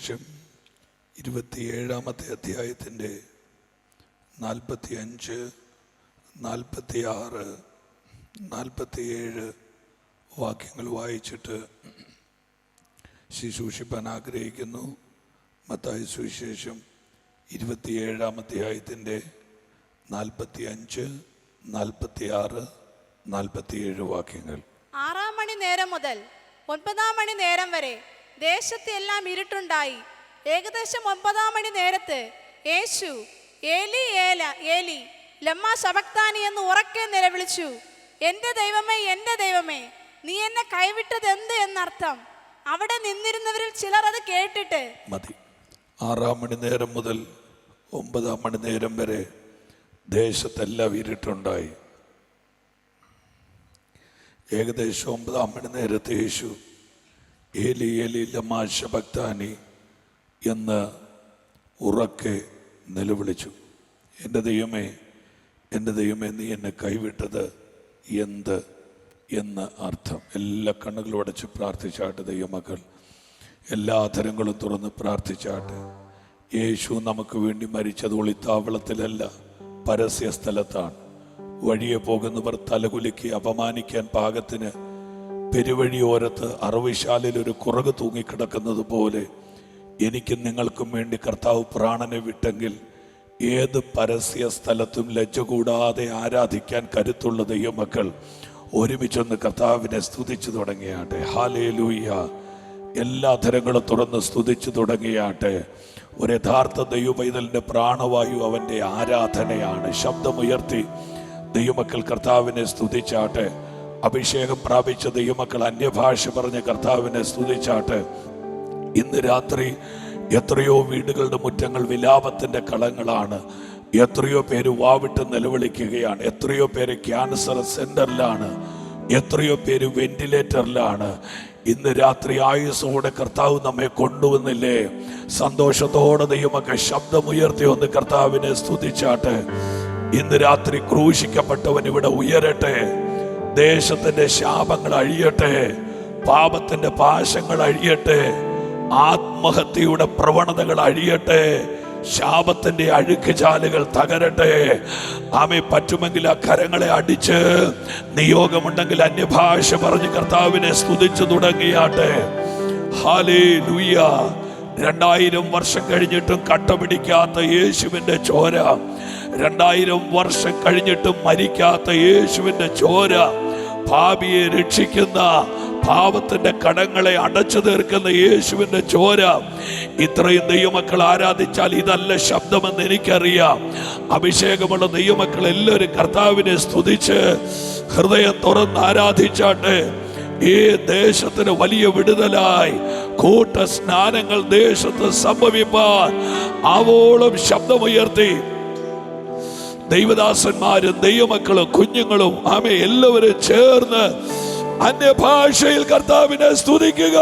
സുവിശേഷം 27-ാമത്തെ അധ്യായത്തിൻ്റെ 45, 46, 47 വാക്യങ്ങൾ വായിച്ചിട്ട് ശുശ്രൂഷിപ്പാൻ ആഗ്രഹിക്കുന്നു. മത്തായി സുവിശേഷം 27-ാം അധ്യായത്തിൻ്റെ 45, 46, 47 വാക്യങ്ങൾ. 6-ാം മണി നേരം മുതൽ 9-ാം മണി നേരം വരെ ദേശത്ത് എല്ലാം ഇരുട്ടുണ്ടായി. ഏകദേശം 9-ാം മണി നേരത്ത് യേശു ഏലി ഏലി ലമ്മാ ശബക്താനി എന്ന് ഉറക്കെ നിലവിളിച്ചു. എൻ്റെ ദൈവമേ, എൻ്റെ ദൈവമേ, നീ എന്നെ കൈവിട്ടത് എന്ത് എന്നർത്ഥം. അവിടെ നിന്നിരുന്നവരിൽ ചിലർ അത് കേട്ടിട്ട് മതി. 6-ാം മണി നേരം മുതൽ 9-ാം മണി നേരം വരെ ദേശത്തെല്ലാം ഇരുട്ടുണ്ടായി. ഏകദേശം 9-ാം മണി നേരത്തെ യേശു ഏലി ഏലി ലമ്മാ ശബക്താനി എന്ന് ഉറക്കെ നിലവിളിച്ചു. എൻ്റെ ദൈവമേ, എൻ്റെ ദൈവമേ, നീ എന്നെ കൈവിട്ടത് എന്ത് എന്ന് അർത്ഥം. എല്ലാ കണ്ണുകളും അടച്ച് പ്രാർത്ഥിച്ചാട്ട് ദൈവമക്കൾ, എല്ലാ തരങ്ങളും തുറന്ന് പ്രാർത്ഥിച്ചാട്ട്. യേശു നമുക്ക് വേണ്ടി മരിച്ചത് ഒളിത്താവളത്തിലല്ല, പരസ്യ സ്ഥലത്താണ്. വഴിയെ പോകുന്നവർ തലകുലുക്കി അപമാനിക്കാൻ പാകത്തിന് പെരുവഴിയോരത്ത് അറവിശാലിൽ ഒരു കുറക് തൂങ്ങിക്കിടക്കുന്നത് പോലെ എനിക്കും നിങ്ങൾക്കും വേണ്ടി കർത്താവ് പ്രാണനെ വിട്ടെങ്കിൽ ഏത് പരസ്യ സ്ഥലത്തും ലജ്ജ കൂടാതെ ആരാധിക്കാൻ കരുത്തുള്ള ദൈവമക്കൾ ഒരുമിച്ചൊന്ന് കർത്താവിനെ സ്തുതിച്ചു തുടങ്ങിയാട്ടെ. ഹല്ലേലൂയ. എല്ലാ തരങ്ങളും തുറന്ന് സ്തുതിച്ചു തുടങ്ങിയാട്ടെ. ഒരു യഥാർത്ഥ ദൈവപൈതലിൻ്റെ പ്രാണവായു അവൻ്റെ ആരാധനയാണ്. ശബ്ദമുയർത്തി ദൈവമക്കൾ കർത്താവിനെ സ്തുതിച്ചാട്ടെ. അഭിഷേകം പ്രാപിച്ച ദൈവമക്കൾ അന്യഭാഷ പറഞ്ഞ് കർത്താവിനെ സ്തുതിച്ചാട്ടെ. ഇന്ന് രാത്രി എത്രയോ വീടുകളുടെ മുറ്റങ്ങൾ വിലാപത്തിൻ്റെ കളങ്ങളാണ്. എത്രയോ പേര് വാവിട്ട് നിലവിളിക്കുകയാണ്. എത്രയോ പേര് ക്യാൻസർ സെന്ററിലാണ്. എത്രയോ പേര് വെന്റിലേറ്ററിലാണ്. ഇന്ന് രാത്രി ആയുസ്സോടെ കർത്താവ് നമ്മെ കൊണ്ടുവന്നില്ലേ? സന്തോഷത്തോടെ ദൈവമൊക്കെ ശബ്ദമുയർത്തി ഒന്ന് കർത്താവിനെ സ്തുതിച്ചാട്ടെ. ഇന്ന് രാത്രി ക്രൂശിക്കപ്പെട്ടവൻ ഇവിടെ ഉയരട്ടെ. ദേശത്തിന്റെ ശാപങ്ങൾ അഴിയട്ടെ. പാപത്തിന്റെ പാശങ്ങൾ അഴിയട്ടെ. ആത്മഹത്യയുടെ പ്രവണതകൾ അഴിയട്ടെ. ശാപത്തിന്റെ അഴുക്കുചാലുകൾ തകരട്ടെ. ആമേ, പറ്റുമെങ്കിൽ ആ കരങ്ങളെ അടിച്ച് നിയോഗമുണ്ടെങ്കിൽ അന്യഭാഷ പറഞ്ഞ് കർത്താവിനെ സ്തുതിച്ചു തുടങ്ങിയാട്ടെ. ഹല്ലേലൂയ. 2000 വർഷം കഴിഞ്ഞിട്ടും കട്ട പിടിക്കാത്ത യേശുവിന്റെ ചോര, 2000 വർഷം കഴിഞ്ഞിട്ടും മരിക്കാത്ത യേശുവിന്റെ ചോര, പാപിയെ രക്ഷിക്കുന്ന, പാപത്തിന്റെ കടങ്ങളെ അടച്ചു തീർക്കുന്ന യേശുവിന്റെ ചോര. ഇത്രയും ദൈവമക്കൾ ആരാധിച്ചാൽ ഇതല്ല ശബ്ദമെന്ന് എനിക്കറിയാം. അഭിഷേകമുള്ള ദൈവമക്കൾ എല്ലാവരും കർത്താവിനെ സ്തുതിച്ച് ഹൃദയം തുറന്ന് ആരാധിച്ചാട്ടെ. ഈ ദേശത്തിന് വലിയ വിടുതലായി കൂട്ട സ്നാനങ്ങൾ ദേശത്ത് സംഭവിപ്പാൻ ആവോളം ശബ്ദമുയർത്തി ദൈവദാസന്മാരും ദൈവമക്കളും കുഞ്ഞുങ്ങളും ആമേ എല്ലാവരും ചേർന്ന് അന്യഭാഷയിൽ കർത്താവിനെ സ്തുതിക്കുക.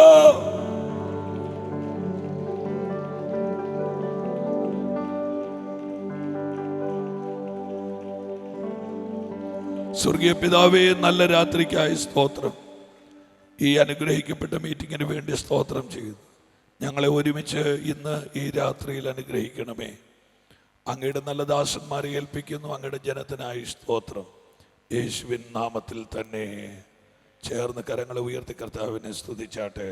സ്വർഗീയ പിതാവേ, നല്ല രാത്രിക്കായി സ്തോത്രം. ഈ അനുഗ്രഹിക്കപ്പെട്ട മീറ്റിങ്ങിന് വേണ്ടി സ്തോത്രം ചെയ്യുന്നു. ഞങ്ങളെ ഒരുമിച്ച് ഇന്ന് ഈ രാത്രിയിൽ അനുഗ്രഹിക്കണമേ. അങ്ങയുടെ നല്ല ദാസന്മാരെ ഏൽപ്പിക്കുന്നു. അങ്ങയുടെ ജനത്തിനായി സ്തോത്രം. യേശുവിൻ നാമത്തിൽ തന്നെ ചേർന്ന് കരങ്ങളെ ഉയർത്തി കർത്താവിനെ സ്തുതിച്ചാട്ടെ.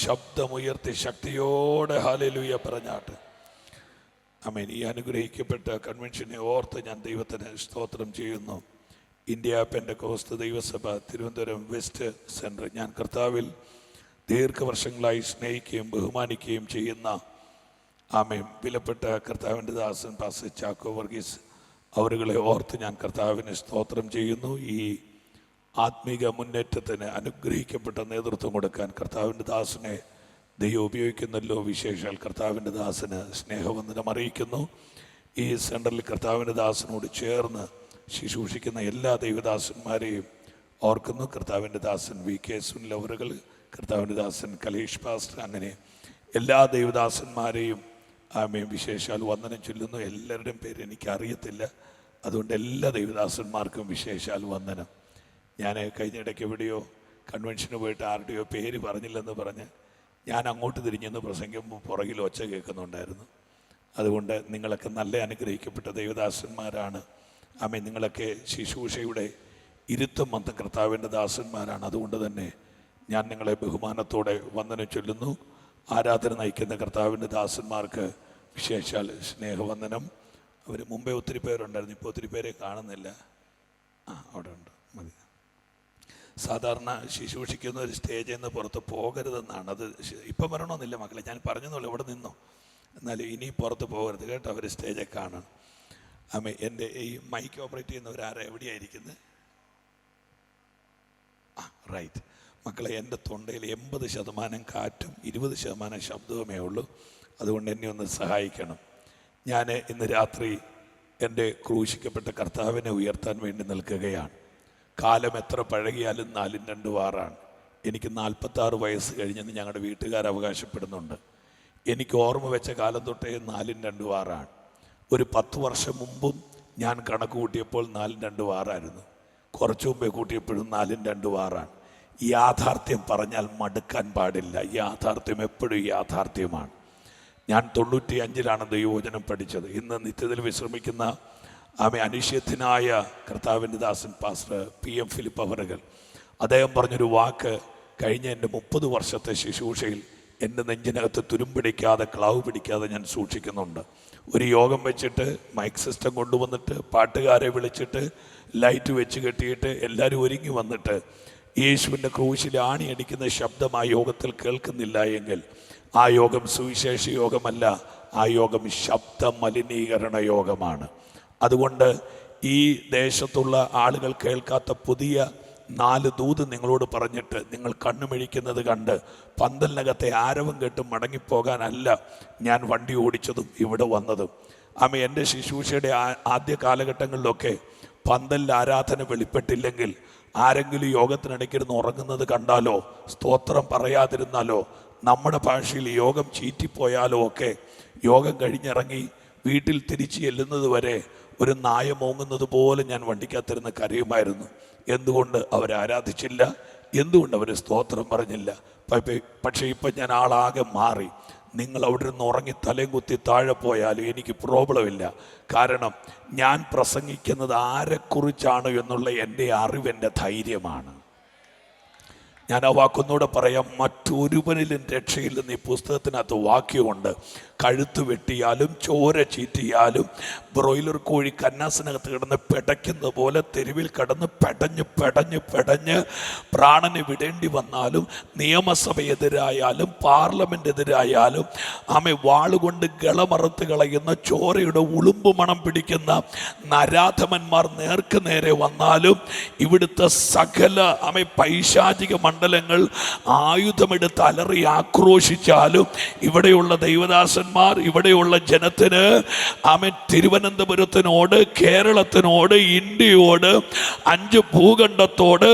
ശബ്ദമുയർത്തി ശക്തിയോടെ ഹല്ലേലൂയ പറഞ്ഞാട്ടെ. ആമേൻ. ഈ അനുഗ്രഹിക്കപ്പെട്ട കൺവെൻഷനെ ഓർത്ത് ഞാൻ ദൈവത്തിന് സ്തോത്രം ചെയ്യുന്നു. ഇന്ത്യ പെന്തക്കോസ്ത് ദൈവസഭ തിരുവനന്തപുരം വെസ്റ്റ് സെൻറ്റർ, ഞാൻ കർത്താവിൽ ദീർഘവർഷങ്ങളായി സ്നേഹിക്കുകയും ബഹുമാനിക്കുകയും ചെയ്യുന്ന ആമേൻ വിലപ്പെട്ട കർത്താവിൻ്റെ ദാസൻ പാസ്റ്റർ ചാക്കോ വർഗീസ് അവരുകളെ ഓർത്ത് ഞാൻ കർത്താവിനെ സ്തോത്രം ചെയ്യുന്നു. ഈ ആത്മീക മുന്നേറ്റത്തിന് അനുഗ്രഹിക്കപ്പെട്ട നേതൃത്വം കൊടുക്കാൻ കർത്താവിൻ്റെ ദാസനെ ദൈവം ഉപയോഗിക്കുന്നല്ലോ. വിശേഷാൽ കർത്താവിൻ്റെ ദാസന് സ്നേഹവന്ദനം അറിയിക്കുന്നു. ഈ സെൻറ്ററിൽ കർത്താവിൻ്റെ ദാസനോട് ചേർന്ന് ശുശ്രൂഷിക്കുന്ന എല്ലാ ദൈവദാസന്മാരെയും ഓർക്കുന്നു. കർത്താവിൻ്റെ ദാസൻ VK സുനിൽ അവറുകൾ, കർത്താവിൻ്റെ ദാസൻ കലേഷ് പാസ്റ്റർ, അങ്ങനെ എല്ലാ ദൈവദാസന്മാരെയും ആമേൻ വിശേഷാൽ വന്ദനം ചൊല്ലുന്നു. എല്ലാവരുടെയും പേര് എനിക്കറിയത്തില്ല, അതുകൊണ്ട് എല്ലാ ദൈവദാസന്മാർക്കും വിശേഷാൽ വന്ദനം. ഞാൻ കഴിഞ്ഞിടയ്ക്ക് എവിടെയോ കൺവെൻഷന് പോയിട്ട് ആരുടെയോ പേര് പറഞ്ഞില്ലെന്ന് പറഞ്ഞ് ഞാൻ അങ്ങോട്ട് തിരിഞ്ഞെന്ന് പ്രസംഗിക്കുമ്പോൾ പുറകിൽ ഒച്ച കേൾക്കുന്നുണ്ടായിരുന്നു. അതുകൊണ്ട് നിങ്ങളൊക്കെ നല്ല അനുഗ്രഹിക്കപ്പെട്ട ദൈവദാസന്മാരാണ്. ആമേൻ. നിങ്ങളൊക്കെ ശുശ്രൂഷയുടെ ഇരുത്തം വന്ന കർത്താവിൻ്റെ ദാസന്മാരാണ്. അതുകൊണ്ട് തന്നെ ഞാൻ നിങ്ങളെ ബഹുമാനത്തോടെ വന്ദനം ചൊല്ലുന്നു. ആരാധന നയിക്കുന്ന കർത്താവിൻ്റെ ദാസന്മാർക്ക് വിശേഷാൽ സ്നേഹവന്ദനം. അവർ മുമ്പേ ഒത്തിരി പേരുണ്ടായിരുന്നു, ഇപ്പോൾ ഒത്തിരി പേരെ കാണുന്നില്ല. അവിടെ ഉണ്ട്, മതി. സാധാരണ ശുശ്രൂഷിക്കുന്ന ഒരു സ്റ്റേജിൽ നിന്ന് പുറത്ത് പോകരുതെന്നാണ്. അത് ഇപ്പം വരണമെന്നില്ല മക്കളെ, ഞാൻ പറഞ്ഞെന്നുള്ളൂ, ഇവിടെ നിന്നോ. എന്നാലും ഇനി പുറത്ത് പോകരുത് കേട്ടോ, അവർ സ്റ്റേജിൽ കാണണം. ആമേ. എൻ്റെ ഈ മൈക്ക് ഓപ്പറേറ്റ് ചെയ്യുന്നവരാരാ, എവിടെയായിരിക്കുന്നത്? റൈറ്റ് മക്കളെ, എൻ്റെ തൊണ്ടയിൽ 80% കാറ്റും 20% ശബ്ദവുമേ ഉള്ളൂ. അതുകൊണ്ട് എന്നെ ഒന്ന് സഹായിക്കണം. ഞാൻ ഇന്ന് രാത്രി എൻ്റെ ക്രൂശിക്കപ്പെട്ട കർത്താവിനെ ഉയർത്താൻ വേണ്ടി നിൽക്കുകയാണ്. കാലം എത്ര പഴകിയാലും 4-2 വാറാണ്. എനിക്ക് 46 വയസ്സ് കഴിഞ്ഞെന്ന് ഞങ്ങളുടെ വീട്ടുകാർ അവകാശപ്പെടുന്നുണ്ട്. എനിക്ക് ഓർമ്മ വെച്ച കാലം തൊട്ടേ 4-2 വാറാണ്. ഒരു 10 വർഷം മുമ്പും ഞാൻ കണക്ക് കൂട്ടിയപ്പോൾ 4-2 വാറായിരുന്നു. കുറച്ചു മുമ്പേ കൂട്ടിയപ്പോഴും 4-2 വാറാണ്. യാഥാർത്ഥ്യം പറഞ്ഞാൽ മടുക്കാൻ പാടില്ല. യാഥാർത്ഥ്യം എപ്പോഴും യാഥാർത്ഥ്യമാണ്. ഞാൻ 95-ലാണ് ദൈവവചനം പഠിച്ചത്. ഇന്ന് നിത്യത്തിൽ വിശ്രമിക്കുന്ന അനിശ്ചിതനായ കർത്താവിൻ്റെ ദാസൻ പാസ്റ്റർ PM ഫിലിപ്പ് അവറുകൾ, അദ്ദേഹം പറഞ്ഞൊരു വാക്ക് കഴിഞ്ഞ എൻ്റെ 30 വർഷത്തെ ശുശ്രൂഷയിൽ എൻ്റെ നെഞ്ചിനകത്ത് തുരുമ്പിടിക്കാതെ ക്ലാവ് പിടിക്കാതെ ഞാൻ സൂക്ഷിക്കുന്നുണ്ട്. ഒരു യോഗം വെച്ചിട്ട് മൈക്ക് സിസ്റ്റം കൊണ്ടുവന്നിട്ട് പാട്ടുകാരെ വിളിച്ചിട്ട് ലൈറ്റ് വെച്ച് കെട്ടിയിട്ട് എല്ലാവരും ഒരുങ്ങി വന്നിട്ട് യേശുവിൻ്റെ ക്രൂശിൽ ആണിയടിക്കുന്ന ശബ്ദം ആ യോഗത്തിൽ കേൾക്കുന്നില്ല എങ്കിൽ ആ യോഗം സുവിശേഷ യോഗമല്ല, ആ യോഗം ശബ്ദ മലിനീകരണ യോഗമാണ്. അതുകൊണ്ട് ഈ ദേശത്തുള്ള ആളുകൾ കേൾക്കാത്ത പുതിയ 4 ദൂത് നിങ്ങളോട് പറഞ്ഞിട്ട് നിങ്ങൾ കണ്ണുമിഴിക്കുന്നത് കണ്ട് പന്തലിനകത്തെ ആരവം കേട്ട് മടങ്ങിപ്പോകാനല്ല ഞാൻ വണ്ടി ഓടിച്ചതും ഇവിടെ വന്നതും. എൻ്റെ ശുശ്രൂഷയുടെ ആദ്യ കാലഘട്ടങ്ങളിലൊക്കെ പന്തലിൽ ആരാധന വെളിപ്പെട്ടില്ലെങ്കിൽ, ആരെങ്കിലും യോഗത്തിനിടയ്ക്കിരുന്ന് ഉറങ്ങുന്നത് കണ്ടാലോ, സ്തോത്രം പറയാതിരുന്നാലോ, നമ്മുടെ ഭാഷയിൽ യോഗം ചീറ്റിപ്പോയാലോ ഒക്കെ യോഗം കഴിഞ്ഞിറങ്ങി വീട്ടിൽ തിരിച്ചു ചെല്ലുന്നത് വരെ ഒരു നായ മോങ്ങുന്നത് പോലെ ഞാൻ വണ്ടിക്കകത്തിരുന്ന് കരയുമായിരുന്നു. എന്തുകൊണ്ട് അവരാരാധിച്ചില്ല? എന്തുകൊണ്ട് അവർ സ്തോത്രം പറഞ്ഞില്ല? പക്ഷേ ഇപ്പം ഞാൻ ആളാകെ മാറി. നിങ്ങൾ അവിടെ നിന്ന് ഉറങ്ങി തലയും കുത്തി താഴെ പോയാലും എനിക്ക് പ്രോബ്ലമില്ല. കാരണം ഞാൻ പ്രസംഗിക്കുന്നത് ആരെക്കുറിച്ചാണ് എന്നുള്ള എൻ്റെ അറിവ് എൻ്റെ ധൈര്യമാണ്. ഞാൻ ആ വാക്കൊന്നുകൂടെ പറയാം. മറ്റൊരുവനിലും രക്ഷയില്ലെന്ന് ഈ പുസ്തകത്തിനകത്ത് വാക്യമുണ്ട്. കഴുത്ത് വെട്ടിയാലും ചോര ചീറ്റിയാലും ബ്രോയിലർ കോഴി കന്നാസിനകത്ത് കിടന്ന് പിടയ്ക്കുന്ന പോലെ തെരുവിൽ കിടന്ന് പെടഞ്ഞ് പ്രാണന് വിടേണ്ടി വന്നാലും, നിയമസഭ എതിരായാലും പാർലമെന്റ് എതിരായാലും വാളുകൊണ്ട് ഗളമറുത്ത് കളയുന്ന ചോരയുടെ ഉളുമ്പ് മണം പിടിക്കുന്ന നരാധമന്മാർ നേർക്ക് നേരെ വന്നാലും, ഇവിടുത്തെ സകല പൈശാചിക മണ്ഡലങ്ങൾ ആയുധമെടുത്ത് അലറി ആക്രോശിച്ചാലും, ഇവിടെയുള്ള ദൈവദാസന്മാർ, ഇവിടെയുള്ള ജനത്തിന് തിരുവനന്തപുരത്തിനോട്, കേരളത്തിനോട്, ഇന്ത്യയോട്, 5 ഭൂഖണ്ഡത്തോട്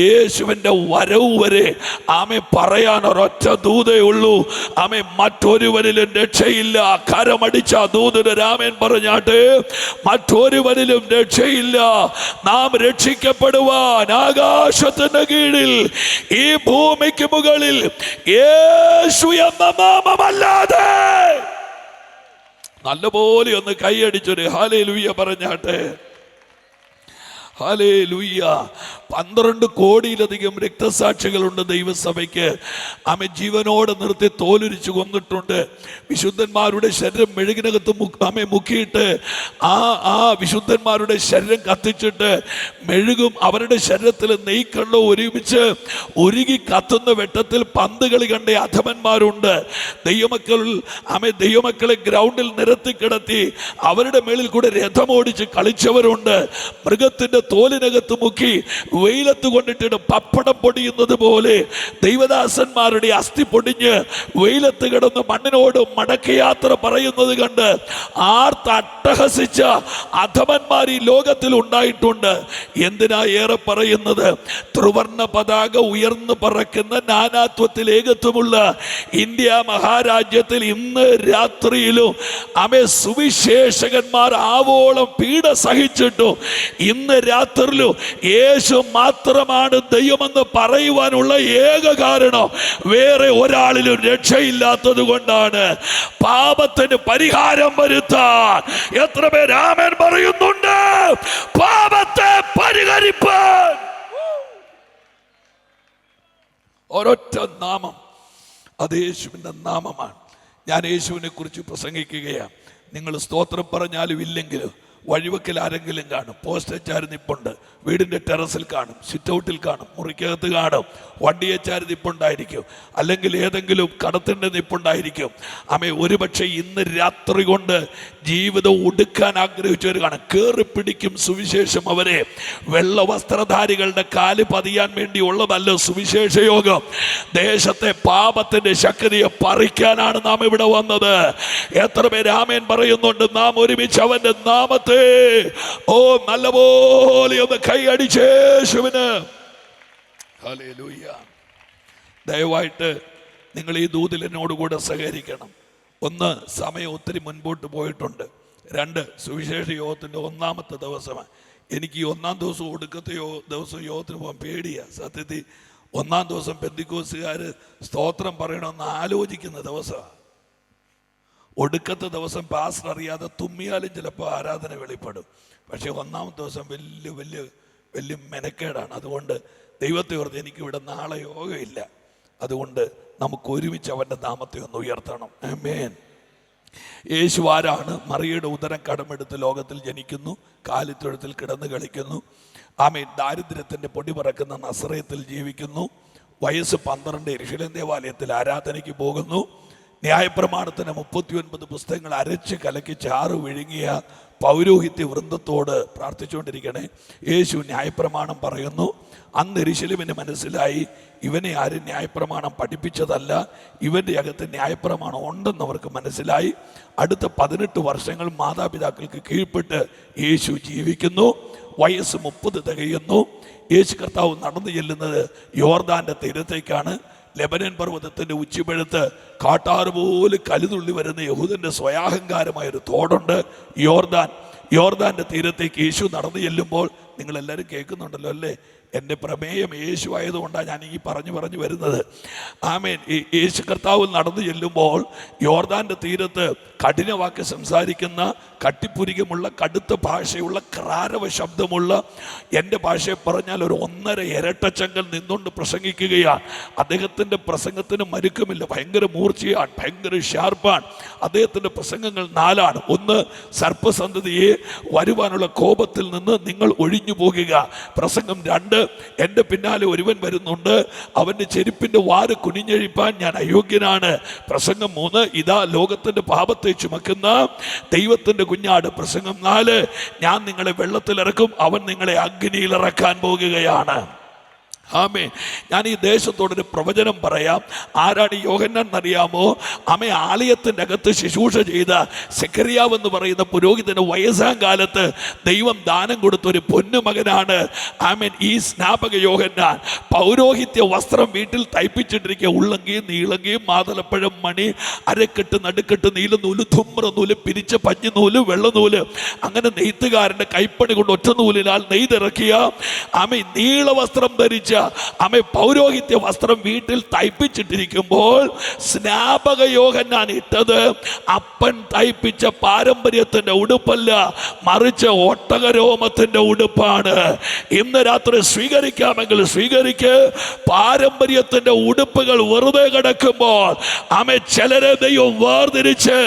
യേശുവിൻ്റെ വരവ് വരെ പറയാൻ ഒരൊറ്റ ദൂതേ ഉള്ളൂ. മറ്റൊരുവരിലും രക്ഷയില്ല. കരമടിച്ച ദൂതന് രാമൻ പറഞ്ഞാട്ട്, മറ്റൊരുവരിലും രക്ഷയില്ല. നാം രക്ഷിക്കപ്പെടുവാൻ ആകാശത്തിന്റെ കീഴിൽ ഈ ഭൂമിക്ക് മുകളിൽ യേശു എന്ന നാമമല്ലാതെ. നല്ലപോലെ ഒന്ന് കൈയടിച്ചൊരു ഹല്ലേലൂയ പറഞ്ഞാട്ടെ. ഹല്ലേലൂയ. 12 കോടിയിലധികം രക്തസാക്ഷികളുണ്ട് ദൈവസഭയ്ക്ക്. ജീവനോടെ നിർത്തി തോലുരിച്ച് കൊന്നിട്ടുണ്ട്. വിശുദ്ധന്മാരുടെ ശരീരം മെഴുകിനകത്ത് മുക്കിയിട്ട് ആ വിശുദ്ധന്മാരുടെ ശരീരം കത്തിച്ചിട്ട് മെഴുകും അവരുടെ ശരീരത്തിൽ നെയ്ക്കണ്ണോ ഒരുമിച്ച് ഉരുകി കത്തുന്ന വെട്ടത്തിൽ പന്ത് കളി കണ്ട അധമന്മാരുണ്ട്. ദൈവമക്കളെ ഗ്രൗണ്ടിൽ നിരത്തി കിടത്തി അവരുടെ മേളിൽ കൂടെ രഥമോടിച്ച് കളിച്ചവരുണ്ട്. മൃഗത്തിന്റെ തോലിനകത്ത് മുക്കി വെയിലത്ത് കൊണ്ടിട്ട് പപ്പടം പൊടിയുന്നത് പോലെ ദൈവദാസന്മാരുടെ അസ്ഥി പൊടിഞ്ഞ് വെയിലത്ത് കിടന്ന് മണ്ണിനോട് മടക്കയാത്ര പറയുന്നത് കണ്ട് ആർത്തട്ടഹസിച്ച അധമന്മാർ ഈ ലോകത്തിൽ ഉണ്ടായിട്ടുണ്ട്. എന്തിനാ ഏറെ പറയുന്നത്? ത്രിവർണ്ണ പതാക ഉയർന്നു പറക്കുന്ന നാനാത്വത്തിൽ ഏകത്വമുള്ള ഇന്ത്യ മഹാരാജ്യത്തിൽ ഇന്ന് രാത്രിയിലും സുവിശേഷകന്മാർ ആവോളം പീഡ സഹിച്ചിട്ടും ഇന്ന് രാത്രിയിലും യേശു മാത്രമാണ് ദൈവമെന്ന് പറയുവാനുള്ള ഏക കാരണം വേറെ ഒരാളിലും രക്ഷയില്ലാത്തത് കൊണ്ടാണ്. പാപത്തിന് പരിഹാരം വരുത്താൻ എത്ര പേർ ആമേൻ പറയുന്നുണ്ട്? പാപത്തെ പരിഹരിപ്പാൻ ഒരൊറ്റ നാമം, അത് യേശുവിൻ്റെ നാമമാണ്. ഞാൻ യേശുവിനെ കുറിച്ച് പ്രസംഗിക്കുകയാണ്. നിങ്ങൾ സ്തോത്രം പറഞ്ഞാലും ഇല്ലെങ്കിലും വഴിവെക്കൽ ആരെങ്കിലും കാണും, പോസ്റ്റച്ചാര് നിപ്പുണ്ട്, വീടിൻ്റെ ടെറസിൽ കാണും, സിറ്റ് ഔട്ടിൽ കാണും, മുറിക്കകത്ത് കാണും, വണ്ടിയച്ചാര് നിപ്പുണ്ടായിരിക്കും, അല്ലെങ്കിൽ ഏതെങ്കിലും കടത്തിൻ്റെ നിപ്പുണ്ടായിരിക്കും. ആമേ, ഒരുപക്ഷെ ഇന്ന് രാത്രി കൊണ്ട് ജീവിതം ഒടുക്കാൻ ആഗ്രഹിച്ചവർ കാണും. കയറി പിടിക്കും സുവിശേഷം അവരെ. വെള്ള വസ്ത്രധാരികളുടെ കാല് പതിയാൻ വേണ്ടി ഉള്ളതല്ല സുവിശേഷ യോഗം. ദേശത്തെ പാപത്തിന്റെ ശക്തിയെ പറിക്കാനാണ് നാം ഇവിടെ വന്നത്. എത്ര പേര് ആമേൻ പറയുന്നുണ്ട്? നാം ഒരുമിച്ച് അവന്റെ നാമത്തെ നല്ലപോലെ ഒന്ന് കൈയടിച്ച് യേശുവിന്. ഹല്ലേലൂയ. ദയവായിട്ട് നിങ്ങൾ ഈ ദൂതിൽ എന്നോടുകൂടെ സഹകരിക്കണം. ഒന്ന്, സമയം ഒത്തിരി മുൻപോട്ട് പോയിട്ടുണ്ട്. രണ്ട്, സുവിശേഷ യോഗത്തിൻ്റെ ഒന്നാമത്തെ ദിവസമാണ്. എനിക്ക് ഈ ഒന്നാം ദിവസം ഒടുക്കത്തെ ദിവസം യോഗത്തിന് പോകാൻ പേടിയാണ്. സത്യത്തിൽ ഒന്നാം ദിവസം പെന്തിക്കോസുകാർ സ്തോത്രം പറയണമെന്ന് ആലോചിക്കുന്ന ദിവസമാണ്. ഒടുക്കത്തെ ദിവസം പാസ്റ്റർ അറിയാതെ തുമ്മിയാലും ചിലപ്പോൾ ആരാധന വെളിപ്പെടും. പക്ഷേ ഒന്നാമത്തെ ദിവസം വലിയ വലിയ വലിയ മെനക്കേടാണ്. അതുകൊണ്ട് ദൈവത്തെ ഓർത്ത് എനിക്കിവിടെ നാളെ യോഗമില്ല. അതുകൊണ്ട് നമുക്ക് ഒരുമിച്ച് അവൻ്റെ നാമത്തെ ഒന്ന് ഉയർത്തണം. ആമേൻ. യേശു ആരാണ്? മറിയയുടെ ഉദരം കടമെടുത്ത് ലോകത്തിൽ ജനിക്കുന്നു, കാലിത്തൊഴുത്തിൽ കിടന്ന് കളിക്കുന്നു. ആമേൻ. ദാരിദ്ര്യത്തിൻ്റെ പൊടി പറക്കുന്ന നസറേത്തിൽ ജീവിക്കുന്നു. വയസ്സ് 12 യെരൂശലേം ദേവാലയത്തിൽ ആരാധനയ്ക്ക് പോകുന്നു. ന്യായപ്രമാണത്തിന് 39 പുസ്തകങ്ങൾ അരച്ച് കലക്കി ചാറ് വിഴുങ്ങിയ പൗരോഹിത്യ വൃന്ദത്തോട് പ്രാർത്ഥിച്ചുകൊണ്ടിരിക്കണേ. യേശു ന്യായപ്രമാണം പറയുന്നു. അന്ന് യെരൂശലേമിന് മനസ്സിലായി ഇവനെ ആരും ന്യായപ്രമാണം പഠിപ്പിച്ചതല്ല, ഇവൻ്റെ അകത്ത് ന്യായപ്രമാണം ഉണ്ടെന്നവർക്ക് മനസ്സിലായി. അടുത്ത 18 വർഷങ്ങൾ മാതാപിതാക്കൾക്ക് കീഴ്പ്പെട്ട് യേശു ജീവിക്കുന്നു. വയസ്സ് 30 തികയുന്നു. യേശു കർത്താവ് നടന്നു ചെല്ലുന്നത് യോർദാന്റെ തീരത്തേക്കാണ്. ലെബനൻ പർവ്വതത്തിന്റെ ഉച്ചിപ്പഴുത്ത് കാട്ടാറ് പോലെ കലുതുള്ളി വരുന്ന യഹൂദന്റെ സ്വയാഹങ്കാരമായൊരു തോടുണ്ട്, യോർദാന്റെ തീരത്തേക്ക് യേശു നടന്നു ചെല്ലുമ്പോൾ, നിങ്ങളെല്ലാവരും കേൾക്കുന്നുണ്ടല്ലോ അല്ലേ? എൻ്റെ പ്രമേയം യേശു ആയതുകൊണ്ടാണ് ഞാൻ ഈ പറഞ്ഞു വരുന്നത്. ആമേൻ. യേശു കർത്താവ് നടന്നു ചെല്ലുമ്പോൾ യോർദാന്റെ തീരത്ത് കഠിനവാക്ക് സംസാരിക്കുന്ന, കട്ടിപ്പുരികമുള്ള, കടുത്ത ഭാഷയുള്ള, ക്രാരവ ശബ്ദമുള്ള, എൻ്റെ ഭാഷയെ പറഞ്ഞാൽ ഒരു 1.5 ഇരട്ടച്ചങ്കൽ നിന്നുകൊണ്ട് പ്രസംഗിക്കുകയാണ്. അദ്ദേഹത്തിൻ്റെ പ്രസംഗത്തിന് മരുക്കമില്ല. ഭയങ്കര മൂർച്ചയാണ്, ഭയങ്കര ഷാർപ്പാണ്. അദ്ദേഹത്തിൻ്റെ പ്രസംഗങ്ങൾ 4ആണ്. 1, സർപ്പസന്തതിയെ വരുവാനുള്ള കോപത്തിൽ നിന്ന് നിങ്ങൾ ഒഴിഞ്ഞു പോകുക. പ്രസംഗം 2, എൻ്റെ പിന്നാലെ ഒരുവൻ വരുന്നുണ്ട്, അവൻ്റെ ചെരുപ്പിൻ്റെ വാര് കുനിഞ്ഞഴിപ്പാൻ ഞാൻ അയോഗ്യനാണ്. പ്രസംഗം 3, ഇതാ ലോകത്തിൻ്റെ പാപത്തെ ചുമക്കുന്ന ദൈവത്തിൻ്റെ കുഞ്ഞാട്. പ്രസംഗം 4, ഞാൻ നിങ്ങളെ വെള്ളത്തിലിറക്കും, അവൻ നിങ്ങളെ അഗ്നിയിൽ ഇറക്കാൻ പോകുകയാണ്. ആമേൻ. ഞാൻ ഈ ദേശത്തോടൊരു പ്രവചനം പറയാം. ആരാണ് ഈ യോഹന്നാൻ എന്നറിയാമോ? ആമേ, ആലയത്തിൻ്റെ അകത്ത് ശുശ്രൂഷ ചെയ്ത സെക്കറിയാവ് എന്ന് പറയുന്ന പുരോഹിതന് വയസ്സാം കാലത്ത് ദൈവം ദാനം കൊടുത്തൊരു പൊന്നുമകനാണ്. ആമേൻ. ഈ സ്നാപക യോഹന്നാൻ പൗരോഹിത്യ വസ്ത്രം വീട്ടിൽ തയ്പ്പിച്ചിട്ടിരിക്കുക. ഉള്ളങ്കിയും നീളങ്കിയും മാതളപ്പഴം മണി, അരക്കെട്ട്, നടുക്കെട്ട്, നീലനൂല്, ധുമ്രനൂല്, പിരിച്ച പഞ്ഞിനൂല്, വെള്ളനൂല്, അങ്ങനെ നെയ്ത്തുകാരൻ്റെ കൈപ്പണി കൊണ്ട് ഒറ്റ നൂലിനാൽ നെയ്തിറക്കിയ ആമേ നീളവസ്ത്രം ധരിച്ച ആമേ പൗരോഹിത്യ വസ്ത്രം വീട്ടിൽ തയ്പ്പിച്ചിട്ടിരിക്കുമ്പോൾ സ്നാപക യോഹന്നാൻ ഇട്ടത് അപ്പൻ തയ്പ്പിച്ച പാരമ്പര്യത്തിന്റെ ഉടുപ്പല്ല, മറിച്ച് ഒട്ടകരോമത്തിന്റെ ഉടുപ്പാണ്. ഇന്ന് രാത്രി സ്വീകരിക്കാമെങ്കിൽ സ്വീകരിക്ക്. പാരമ്പര്യത്തിന്റെ ഉടുപ്പുകൾ വെറുതെ കിടക്കുമ്പോൾ ആമേ ചിലരെ ദൈവം വേർതിരിച്ച്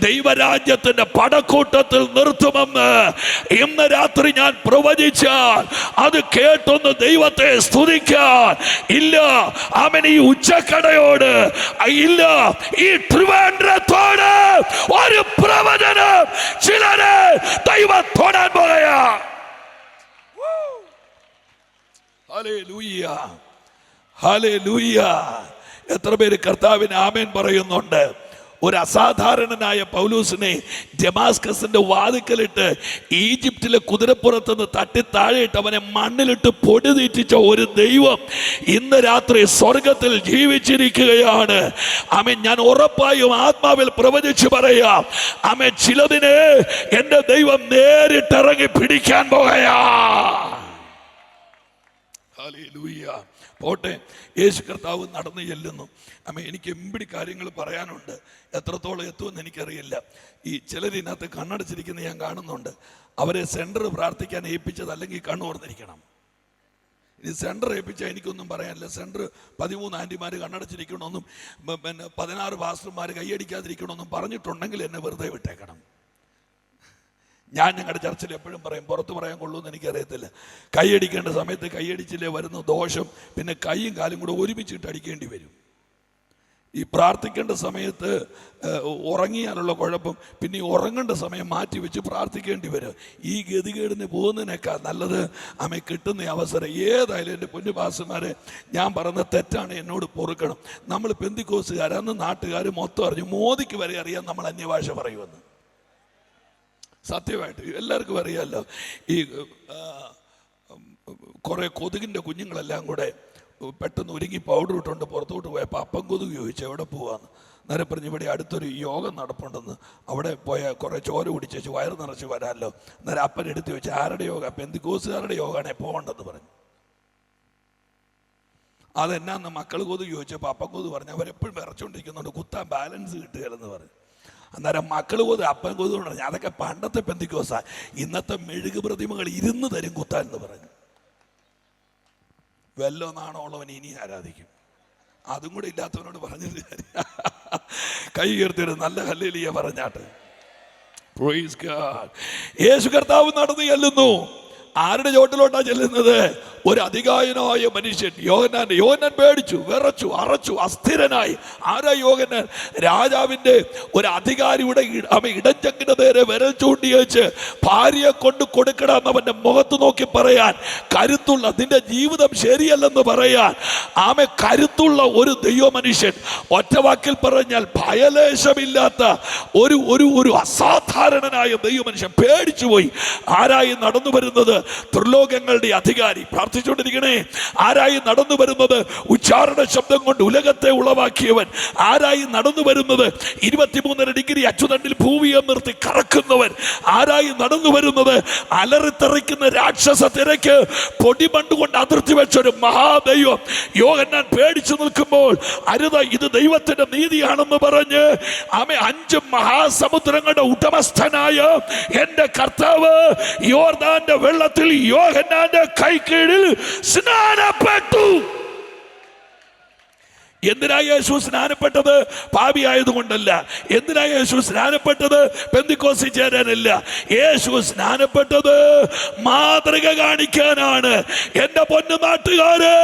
ദൈവരാജ്യത്തിന്റെ പടക്കൂട്ടത്തിൽ നിർത്തുമെന്ന് ഇന്ന് രാത്രി ഞാൻ പ്രവചിച്ചാൽ അത് കേട്ടൊന്ന് ദൈവത്തെ സ്തുതിക്കാൻ ഇല്ല. അവൻ ഈ ഉച്ചക്കടയോട് ഇല്ല, ഈ ട്രിവാൻഡ്രത്തോട് ഒരു പ്രവചനം ചിലരെ ദൈവം തൊടാൻ പോകയാ. Hallelujah, hallelujah. എത്ര പേര് കർത്താവിന് ആമേൻ പറയുന്നുണ്ട്? ഒരു അസാധാരണനായ പൗലൂസിനെ ഡമാസ്കസിന്റെ വാതിക്കലിട്ട് ഈജിപ്തിലെ കുതിരപ്പുറത്ത് നിന്ന് തട്ടി താഴെയിട്ട് അവനെ മണ്ണിലിട്ട് പൊടി തീറ്റിച്ച ഒരു ദൈവം ഇന്ന് രാത്രി സ്വർഗത്തിൽ ജീവിച്ചിരിക്കുകയാണ്. ആമേൻ. ഞാൻ ഉറപ്പായും ആത്മാവിൽ പ്രവചിച്ചു പറയാം, ആമേൻ, ചിലതിനെ എൻ്റെ ദൈവം നേരിട്ടിറങ്ങി പിടിക്കാൻ പോകയാ. ഹല്ലേലൂയ. പോട്ടെ, യേശു കർത്താവ് നടന്നു ചെല്ലുന്നു. എനിക്ക് എമ്പിടി കാര്യങ്ങൾ പറയാനുണ്ട്, എത്രത്തോളം എത്തുമെന്ന് എനിക്കറിയില്ല. ഈ ചിലരിനകത്ത് കണ്ണടച്ചിരിക്കുന്ന ഞാൻ കാണുന്നുണ്ട്. അവരെ സെൻറ്റർ പ്രാർത്ഥിക്കാൻ ഏൽപ്പിച്ചത് അല്ലെങ്കിൽ കണ്ണു തുറന്നിരിക്കണം. ഇനി സെൻറ്റർ ഏൽപ്പിച്ചാൽ എനിക്കൊന്നും പറയാനില്ല. സെൻറ്റർ 13 ആൻറ്റിമാർ കണ്ണടച്ചിരിക്കണമെന്നും 16 പാസ്റ്റർമാർ കൈയടിക്കാതിരിക്കണമെന്നും പറഞ്ഞിട്ടുണ്ടെങ്കിൽ എന്നെ വെറുതെ വിട്ടേക്കണം. ഞാൻ ഞങ്ങളുടെ ചർച്ചിൽ എപ്പോഴും പറയും, പുറത്ത് പറയാൻ കൊള്ളുമെന്ന് എനിക്കറിയത്തില്ല, കൈയടിക്കേണ്ട സമയത്ത് കൈയടിച്ചില്ലേ വരുന്ന ദോഷം, പിന്നെ കൈയും കാലും കൂടെ ഒരുമിച്ചിട്ട് അടിക്കേണ്ടി വരും. ഈ പ്രാർത്ഥിക്കേണ്ട സമയത്ത് ഉറങ്ങിയാലുള്ള കുഴപ്പം, പിന്നെ ഉറങ്ങേണ്ട സമയം മാറ്റി വെച്ച് പ്രാർത്ഥിക്കേണ്ടി വരും. ഈ ഗതികേടിന് പോകുന്നതിനേക്കാൾ നല്ലത് കിട്ടുന്ന അവസരം ഏതായാലും എൻ്റെ പൊന്നു പാസ്റ്റർമാരെ, ഞാൻ പറഞ്ഞ തെറ്റാണ്, എന്നോട് പൊറുക്കണം. നമ്മൾ പെന്തിക്കോസുകാർ അന്ന് നാട്ടുകാർ മൊത്തം അറിഞ്ഞു, മോദിക്ക് വരെ അറിയാം നമ്മൾ അന്യഭാഷ പറയുമെന്ന്. സത്യമായിട്ട് എല്ലാവർക്കും അറിയാമല്ലോ. ഈ കുറേ കൊതുകിൻ്റെ കുഞ്ഞുങ്ങളെല്ലാം കൂടെ പെട്ടെന്ന് ഒരുങ്ങി പൗഡർ ഇട്ടുകൊണ്ട് പുറത്തോട്ട് പോയപ്പോൾ അപ്പം കൊതുക് ചോദിച്ചു എവിടെ പോവാന്ന്. നേരെ പറഞ്ഞ് ഇവിടെ അടുത്തൊരു യോഗം നടപ്പുണ്ടെന്ന്, അവിടെ പോയാൽ കുറേ ചോര കുടിച്ചു വയറ് നിറച്ച് വരാമല്ലോ. നേരെ അപ്പൻ എടുത്ത് വെച്ച് ആരുടെ യോഗ? പെന്തിക്കോസുകാരുടെ യോഗമാണേ പോകണ്ടെന്ന് പറഞ്ഞു. അതെന്നാന്ന് മക്കൾ കൊതുക് ചോദിച്ചപ്പോൾ അപ്പം കൊതുക് പറഞ്ഞു അവരെപ്പോഴും വിറച്ചുകൊണ്ടിരിക്കുന്നുണ്ട്, കുത്താൻ ബാലൻസ് കിട്ടുകയെന്ന് പറഞ്ഞു. അന്നേരം മക്കൾ കൊതു അപ്പൻ കൊതു പറഞ്ഞു അതൊക്കെ പണ്ടത്തെ പെന്തിക്കോസാ, ഇന്നത്തെ മെഴുകു പ്രതിമകൾ ഇരുന്ന് തരും കുത്താൻ എന്ന് പറഞ്ഞു. വല്ലോ നാണമുള്ളവൻ ഇനി ആരാധിക്കും. അതും കൂടെ ഇല്ലാത്തവനോട് പറഞ്ഞിട്ട് കൈ ഉയർത്തിയൊരു നല്ല ഹല്ലേലൂയ പറഞ്ഞാട്ട്. Praise God. യേശു കർത്താവ് നടന്നു ചെല്ലുന്നു. ആരുടെ ചോട്ടിലോട്ടാ ചെല്ലുന്നത്? ഒരു അധികായനായ മനുഷ്യൻ യോഹന്നാൻ പേടിച്ചു, വിറച്ചു, അറച്ചു, അസ്ഥിരനായി. ആരാ യോഹന്നാൻ? രാജാവിന്റെ ഒരു അധികാരിയുടെ ഇടഞ്ചങ്കിന്റെ നേരെ വിരൽ ചൂണ്ടി വെച്ച് ഭാര്യയെ കൊണ്ട് കൊടുക്കണം അവന്റെ മുഖത്ത് നോക്കി പറയാൻ കരുത്തുള്ള, നിന്റെ ജീവിതം ശരിയല്ലെന്ന് പറയാൻ കരുത്തുള്ള ഒരു ദൈവ മനുഷ്യൻ. ഒറ്റവാക്കിൽ പറഞ്ഞാൽ ഭയലേശമില്ലാത്ത ഒരു അസാധാരണനായ ദൈവ മനുഷ്യൻ പേടിച്ചുപോയി. ആരായി നടന്നു വരുന്നത്? ത്രിലോകങ്ങളുടെ അധികാരി. പ്രാർത്ഥിച്ചുകൊണ്ടിരിക്കണേ. ആരായി നടന്നു വരുന്നത്? ഉച്ചാരണ ശബ്ദം കൊണ്ട് ഉലകത്തെ ഉളവാക്കിയവൻ. ആരായി നടന്നു വരുന്നത്? 23.5 ഡിഗ്രി അച്ചുതണ്ടിൽ ഭൂമിയെ നിർത്തി കറക്കുന്നവൻ. ആരായി നടന്നു വരുന്നത്? അലറിത്തെറിക്കുന്ന രാക്ഷസ തിരക്ക് പൊടിമണ്ണ് കൊണ്ട് അതിർത്തി വെച്ചൊരു മഹാദൈവം. യോഹന്നാൻ പേടിച്ചു നിൽക്കുമ്പോൾ അരുത്, ഇത് ദൈവത്തിന്റെ നീതിയാണെന്ന് പറഞ്ഞ് 5 മഹാസമുദ്രങ്ങളുടെ ഉടമസ്ഥനായ എന്റെ കർത്താവ് യോർദാന്റെ വെള്ളത്തിൽ യോഹന്നാന്റെ കൈക്കീഴിൽ സ്നാനപ്പെട്ടു. എന്തിനാ യേശു സ്നാനപ്പെട്ടത്? പാപിയായതുകൊണ്ടല്ല. എന്തിനാ യേശു സ്നാനപ്പെട്ടത്? പെന്തിക്കോസിൽ ചേരാനല്ല. യേശു സ്നാനപ്പെട്ടത് മാതൃക കാണിക്കാനാണ്. എന്റെ പൊന്നു നാട്ടുകാര്,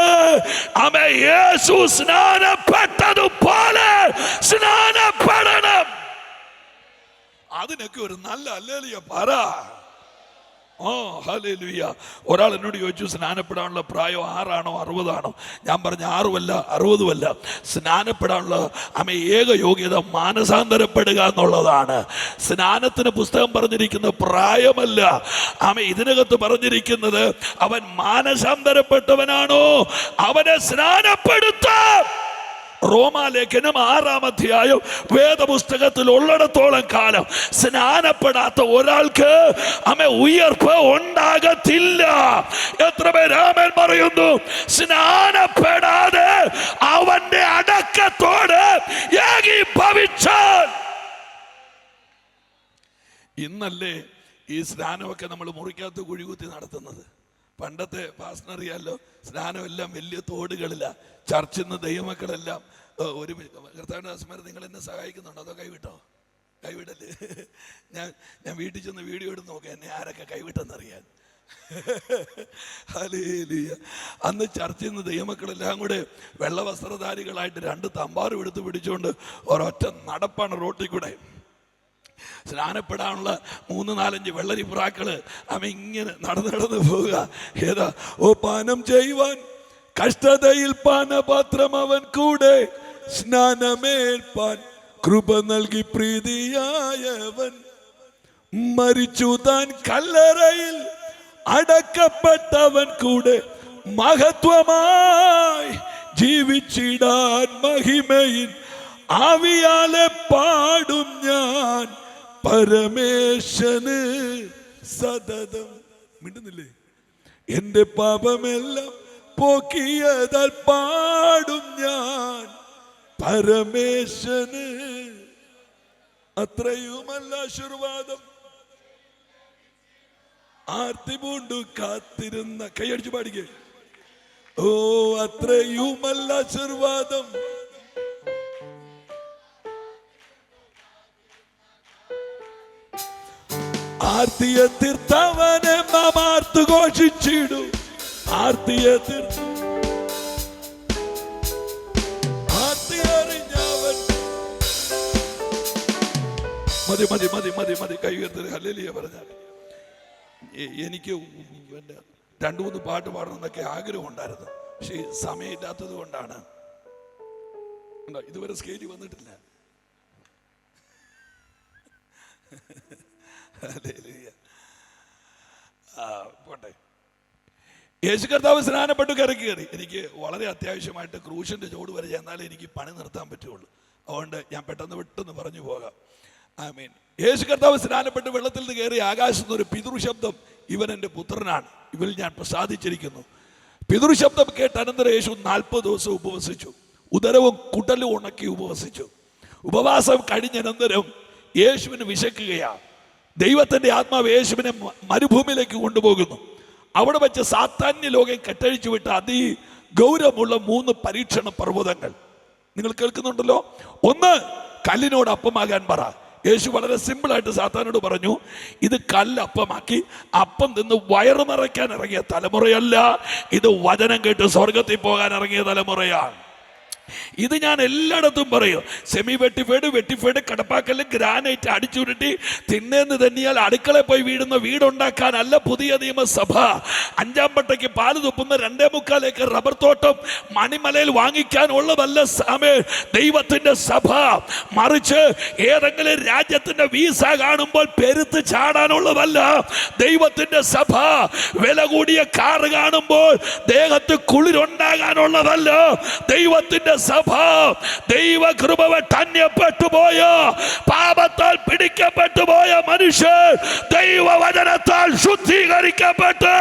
യേശു സ്നാനപ്പെട്ടതുപോലെ സ്നാനപ്പെടണം. അതിനൊക്കെ ഒരു നല്ല ഹല്ലേലൂയ പറ. ഹല്ലേലൂയ. ഒരാൾ എന്നോട് ചോദിച്ചു സ്നാനപ്പെടാനുള്ള പ്രായം 6 ആണോ 60 ആണോ? ഞാൻ പറഞ്ഞു 6 അല്ല 60 അല്ല. സ്നാനപ്പെടാനുള്ള ഏക യോഗ്യത മാനസാന്തരപ്പെടുക എന്നുള്ളതാണ്. സ്നാനത്തിന് പുസ്തകം പറഞ്ഞിരിക്കുന്ന പ്രായമല്ല. ഇതിനകത്ത് പറഞ്ഞിരിക്കുന്നത് അവൻ മാനസാന്തരപ്പെട്ടവനാണോ അവനെ സ്നാനപ്പെടുത്താം. റോമാലേഖനം 6-ാം അധ്യായം വേദപുസ്തകത്തിൽ ഉള്ളിടത്തോളം കാലം സ്നാനപ്പെടാത്ത ഒരാൾക്ക് ഉയർപ്പ് ഉണ്ടാകത്തില്ല. എത്ര പേര് ആമേൻ പറയുന്നു? സ്നാനപ്പെടാതെ അവന്റെ അടക്കത്തോട് ഏകീഭവിച്ചാൽ. ഇന്നല്ലേ ഈ സ്നാനമൊക്കെ നമ്മൾ മുറിക്കകത്ത് കുഴികുത്തി നടത്തുന്നത്. പണ്ടത്തെ പാസ്റ്ററിയാലോ സ്നാനമെല്ലാം വലിയ തോടുകളില്ല. ചർച്ചിൽ നിന്ന് ദൈവമക്കളെല്ലാം ഒരു കർത്താവിന്റെ ദാസന്മാരെ നിങ്ങൾ എന്നെ സഹായിക്കുന്നുണ്ടോ? അതോ കൈവിട്ടോ? കൈവിടല്ലേ? ഞാൻ വീട്ടിൽ ചെന്ന് വീഡിയോ എടുത്ത് നോക്കാം എന്നെ ആരൊക്കെ കൈവിട്ടെന്നറിയാൻ. ഹല്ലേലൂയ. അന്ന് ചർച്ചിൽ നിന്ന് ദൈവമക്കളെല്ലാം കൂടെ വെള്ളവസ്ത്രധാരികളായിട്ട് 2 തമ്പാറും എടുത്ത് പിടിച്ചുകൊണ്ട് ഒരൊറ്റ നടപ്പാണ് റോട്ടിൽ കൂടെ. സ്നാനപ്പെടാനുള്ള 3-4 വെള്ളരി പ്രാക്കള് ഇങ്ങനെ നടന്നു പോവുക. ഏതാ? പാനം ചെയ്യുവാൻ കഷ്ടതയിൽ പാനപാത്രം അവൻ കൂടെ സ്നാനമേൽപ്പാൻ കൃപ നൽകി പ്രീതിയായവൻ മരിച്ചു താൻ കല്ലറയിൽ അടക്കപ്പെട്ടവൻ കൂടെ മഹത്വമായി ജീവിച്ചിടാൻ മഹിമയിൽ ആവിയാലെ പാടും ഞാൻ പരമേശന് സതതം. മിണ്ടുന്നില്ലേ? എന്റെ പാപമെല്ലാം പോക്കിയതാൽ പാടും ഞാൻ പരമേശന്. അത്രയുമല്ല ആശീർവാദം, ആർത്തി പൂണ്ടു കാത്തിരുന്ന. കൈയടിച്ചു പാടിക്കേ. ഓ അത്രയുമല്ല ആശീർവാദം, ആർത്തിയെ തീർത്തവനെ നാം ആർത്തു ഘോഷിച്ചിടും. ആർത്തിയെ തീർത്ത ആർത്തി അറിഞ്ഞവൻ. മതി മതി മതി മതി മതി. കൈ ഉയർത്തി ഹല്ലേലൂയ പറഞ്ഞാൽ. എനിക്ക് പിന്നെ 2-3 പാട്ട് പാടണമെന്നൊക്കെ ആഗ്രഹം ഉണ്ടായിരുന്നു, പക്ഷേ സമയമില്ലാത്തത് കൊണ്ടാണ്. ഇതുവരെ സ്റ്റേജിൽ വന്നിട്ടില്ല. പോട്ടെ. യേശു കർത്താവ് സ്നാനപ്പെട്ടു കരക്ക് കയറി. എനിക്ക് വളരെ അത്യാവശ്യമായിട്ട് ക്രൂശിന്റെ ചുവട് വരെ ചെന്നാലേ എനിക്ക് പണി നിർത്താൻ പറ്റുള്ളൂ. അതുകൊണ്ട് ഞാൻ പെട്ടെന്ന് പറഞ്ഞു പോകാം. ആമേൻ. യേശു കർത്താവ് സ്നാനപ്പെട്ട് വെള്ളത്തിൽ നിന്ന് കയറി ആകാശത്ത് നിന്ന് ഒരു പിതൃശബ്ദം, ഇവൻ എൻ്റെ പുത്രനാണ്, ഇവരിൽ ഞാൻ പ്രസാദിച്ചിരിക്കുന്നു. പിതൃശബ്ദം കേട്ട് അനന്തരം യേശു 40 ദിവസം ഉപവസിച്ചു. ഉദരവും കുടലും ഉണക്കി ഉപവസിച്ചു. ഉപവാസം കഴിഞ്ഞനന്തരം യേശുവിന് വിശക്കുകയാണ്. ദൈവത്തിന്റെ ആത്മാവ് യേശുവിനെ മരുഭൂമിയിലേക്ക് കൊണ്ടുപോകുന്നു. അവിടെ വെച്ച് സാത്താന്യ ലോകം കെട്ടഴിച്ചു വിട്ട അതിഗൗരവമുള്ള 3 പരീക്ഷണ പർവ്വതങ്ങൾ നിങ്ങൾ കേൾക്കുന്നുണ്ടല്ലോ. ഒന്ന്, കല്ലിനോട് അപ്പമാകാൻ പറ. യേശു വളരെ സിമ്പിളായിട്ട് സാത്താനോട് പറഞ്ഞു, ഇത് കല്ലപ്പമാക്കി അപ്പം നിന്ന് വയറ് നിറയ്ക്കാൻ ഇറങ്ങിയ തലമുറയല്ല, ഇത് വചനം കേട്ട് സ്വർഗത്തിൽ പോകാൻ ഇറങ്ങിയ തലമുറയാണ്. ഇത് ഞാൻ എല്ലായിടത്തും പറയും. സെമി വെട്ടിഫൈഡ് കടപ്പാക്കല്ല് ഗ്രാനൈറ്റ് അടിച്ചുരുട്ടി തിന്നേന്ന് തന്നെയാൽ അടുക്കളയിൽ പോയി വീടുന്ന വീടുണ്ടാക്കാനല്ല പുതിയ നിയമസഭ. 5-ാം പട്ടയ്ക്ക് പാല് തുപ്പുന്ന 2.25 ഏക്കർ റബ്ബർ തോട്ടം മണിമലയിൽ വാങ്ങിക്കാനുള്ളതല്ല സാമേ ദൈവത്തിന്റെ സഭ. മറിച്ച് ഏതെങ്കിലും രാജ്യത്തിന്റെ വീസ കാണുമ്പോൾ പെരുത്ത് ചാടാനുള്ളതല്ല ദൈവത്തിന്റെ സഭ. വില കൂടിയ കാറ് കാണുമ്പോൾ ദേഹത്ത് കുളിരുണ്ടാകാനുള്ളതല്ല ദൈവത്തിന്റെ സഭ. ദൈവകൃപവട്ട് അന്യപ്പെട്ടുപോയ, പാപത്താൽ പിടിക്കപ്പെട്ടുപോയ മനുഷ്യർ ദൈവവചനത്താൽ ശുദ്ധീകരിക്കപ്പെട്ട്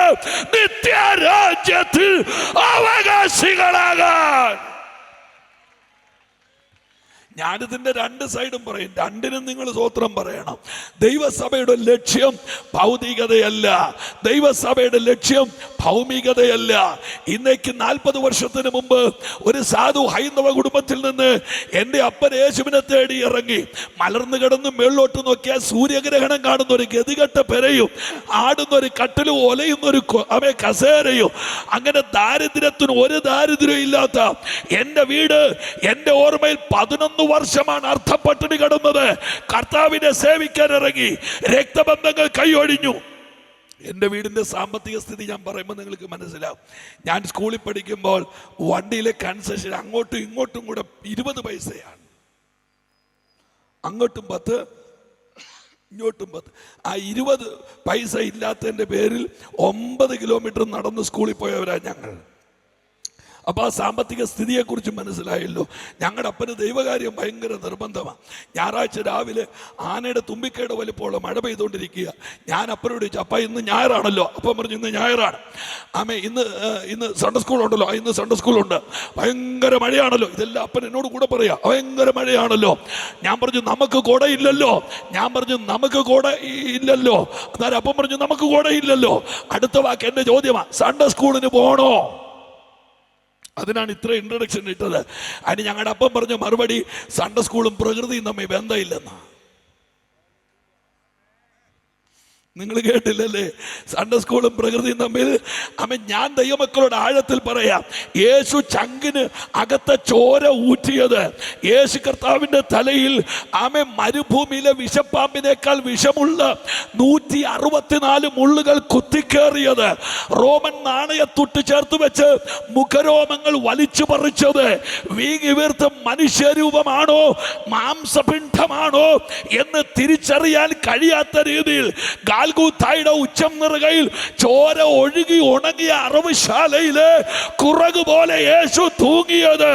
നിത്യരാജ്യത്തിൽ അവകാശികളാകാൻ. ഞാനിതിന്റെ 2 സൈഡും പറയും, 2നും നിങ്ങൾ സ്തോത്രം പറയണം. ദൈവസഭയുടെ ലക്ഷ്യം ഭൗതികതയല്ല, ദൈവസഭയുടെ ലക്ഷ്യം ഭൗമികതയല്ല. ഇന്നേക്ക് 40 വർഷത്തിന് മുമ്പ് ഒരു സാധു ഹൈന്ദവ കുടുംബത്തിൽ നിന്ന് എൻ്റെ അപ്പൻ യേശുവിനെ തേടി ഇറങ്ങി. മലർന്നു കിടന്ന് മേളിലോട്ട് നോക്കിയാൽ സൂര്യഗ്രഹണം കാണുന്ന ഒരു ഗതികെട്ട പെരയും ആടുന്ന ഒരു കട്ടിലും ഒലയുന്ന ഒരു കസേരയും, അങ്ങനെ ദാരിദ്ര്യത്തിന് ഒരു ദാരിദ്ര്യം ഇല്ലാത്ത എൻ്റെ വീട് എൻ്റെ ഓർമ്മയിൽ 11 വർഷമാണ് അർത്ഥപ്പട്ടിണി കിടന്നത്. കർത്താവിനെ സേവിക്കാൻ ഇറങ്ങി, രക്തബന്ധങ്ങൾ കൈയൊഴിഞ്ഞു. എൻ്റെ വീടിൻ്റെ സാമ്പത്തിക സ്ഥിതി ഞാൻ പറയുമ്പോൾ നിങ്ങൾക്ക് മനസ്സിലാവും. ഞാൻ സ്കൂളിൽ പഠിക്കുമ്പോൾ വണ്ടിയിലെ കൺസെഷൻ അങ്ങോട്ടും ഇങ്ങോട്ടും കൂടെ 20 പൈസയാണ്. അങ്ങോട്ടും 10 ഇങ്ങോട്ടും 10. ആ 20 പൈസ ഇല്ലാത്തതിൻ്റെ പേരിൽ 9 കിലോമീറ്റർ നടന്ന് സ്കൂളിൽ പോയവരാണ് ഞങ്ങൾ. അപ്പോൾ ആ സാമ്പത്തിക സ്ഥിതിയെക്കുറിച്ച് മനസ്സിലായല്ലോ. ഞങ്ങളുടെ അപ്പന് ദൈവകാര്യം ഭയങ്കര നിർബന്ധമാണ്. ഞായറാഴ്ച രാവിലെ ആനയുടെ തുമ്പിക്കയുടെ വലിപ്പമുള്ള മഴ പെയ്തുകൊണ്ടിരിക്കുക. ഞാൻ അപ്പനോട് ചോദിച്ചു, അപ്പ ഇന്ന് ഞായറാണല്ലോ? അപ്പം പറഞ്ഞു, ഇന്ന് ഞായറാണ്. ആമേ, ഇന്ന് സൺഡേ സ്കൂളുണ്ടല്ലോ? ഇന്ന് സൺഡേ സ്കൂളുണ്ട്. ഭയങ്കര മഴയാണല്ലോ. ഇതെല്ലാം അപ്പൻ എന്നോട് കൂടെ പറയാം, ഭയങ്കര മഴയാണല്ലോ. ഞാൻ പറഞ്ഞു, നമുക്ക് കുടയില്ലല്ലോ. ഞാൻ പറഞ്ഞു, നമുക്ക് കുട ഇല്ലല്ലോ. എന്നാലും അപ്പം പറഞ്ഞു, നമുക്ക് കുടയില്ലല്ലോ. അടുത്ത വാക്ക് എൻ്റെ ചോദ്യമാണ്, സൺഡേ സ്കൂളിന് പോകണോ? അതിനാണ് ഇത്ര ഇൻട്രൊഡക്ഷൻ ഇട്ടത്. അതിന് ഞങ്ങളുടെ അപ്പം പറഞ്ഞ മറുപടി, സൺഡേ സ്കൂളും പ്രകൃതിയും തമ്മിൽ ബന്ധമില്ലെന്നാ. നിങ്ങൾ കേട്ടില്ലല്ലേ? സൺഡേ സ്കൂളും പ്രകൃതിയും തമ്മിൽ. അമ്മ, ഞാൻ ദൈവമക്കളോട് ആഴത്തിൽ പറയാം, യേശു ചങ്കിന് അകത്തെ ചോര ഊറ്റിയത്, യേശു കർത്താവിൻ്റെ തലയിൽ ആമെ മരുഭൂമിയിലെ വിഷപ്പാമ്പിനേക്കാൾ വിഷമുള്ള 164 മുള്ളുകൾ കുത്തിക്കേറിയത്, റോമൻ നാണയത്തുട്ട് ചേർത്ത് വെച്ച് മുഖരോമങ്ങൾ വലിച്ചു പറിച്ചത്, വീങ്ങി വീർത്ത മനുഷ്യരൂപമാണോ മാംസപിണ്ഡമാണോ എന്ന് തിരിച്ചറിയാൻ കഴിയാത്ത രീതിയിൽ ഗാൽഗൂത്തായുടെ ഉച്ചം നിറകയിൽ ചോര ഒഴുകി ഉണങ്ങിയ അറവുശാലയില് കുറക് പോലെ യേശു തൂങ്ങിയത്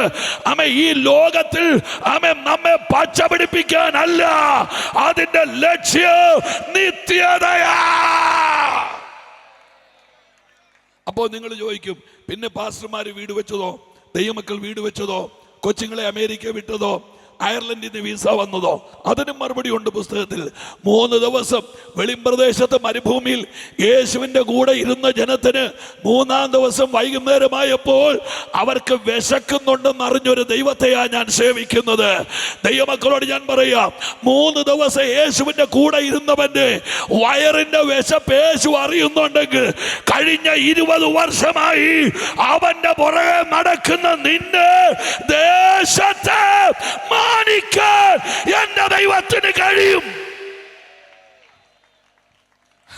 അമ്മ ഈ ലോകത്തിൽ അമ്മ നമ്മെ പച്ചപിടിപ്പിക്കാനല്ല, അതിന്റെ ലക്ഷ്യം നിത്യതയാ. അപ്പോൾ നിങ്ങൾ ചോദിക്കും, പിന്നെ പാസ്റ്റർമാർ വീട് വെച്ചതോ, ദൈവമക്കൾ വീട് വെച്ചതോ, കൊച്ചുങ്ങളെ അമേരിക്ക വിട്ടതോ, അയർലൻഡിൽ നിന്ന് വിസ വന്നതോ? അതിനും മറുപടി ഉണ്ട് പുസ്തകത്തിൽ. 3 ദിവസം വെളിമ്പ്രദേശത്ത് മരുഭൂമിയിൽ യേശുവിൻ്റെ കൂടെ ഇരുന്ന ജനത്തിന് 3-ാം ദിവസം വൈകുന്നേരമായപ്പോൾ അവർക്ക് വിശക്കുന്നുണ്ടെന്ന് അറിഞ്ഞൊരു ദൈവത്തെയാണ് ഞാൻ സേവിക്കുന്നത്. ദൈവമക്കളോട് ഞാൻ പറയാം, 3 ദിവസം യേശുവിൻ്റെ കൂടെ ഇരുന്നവന്റെ വയറിന്റെ വിശപ്പ് യേശു അറിയുന്നുണ്ടെങ്കിൽ കഴിഞ്ഞ 20 വർഷമായി അവന്റെ പുറകെ നടക്കുന്ന നിന്റെ ദേശത്തെ മാനിക്കാൻ എന്റെ ദൈവത്തിന് കഴിയും.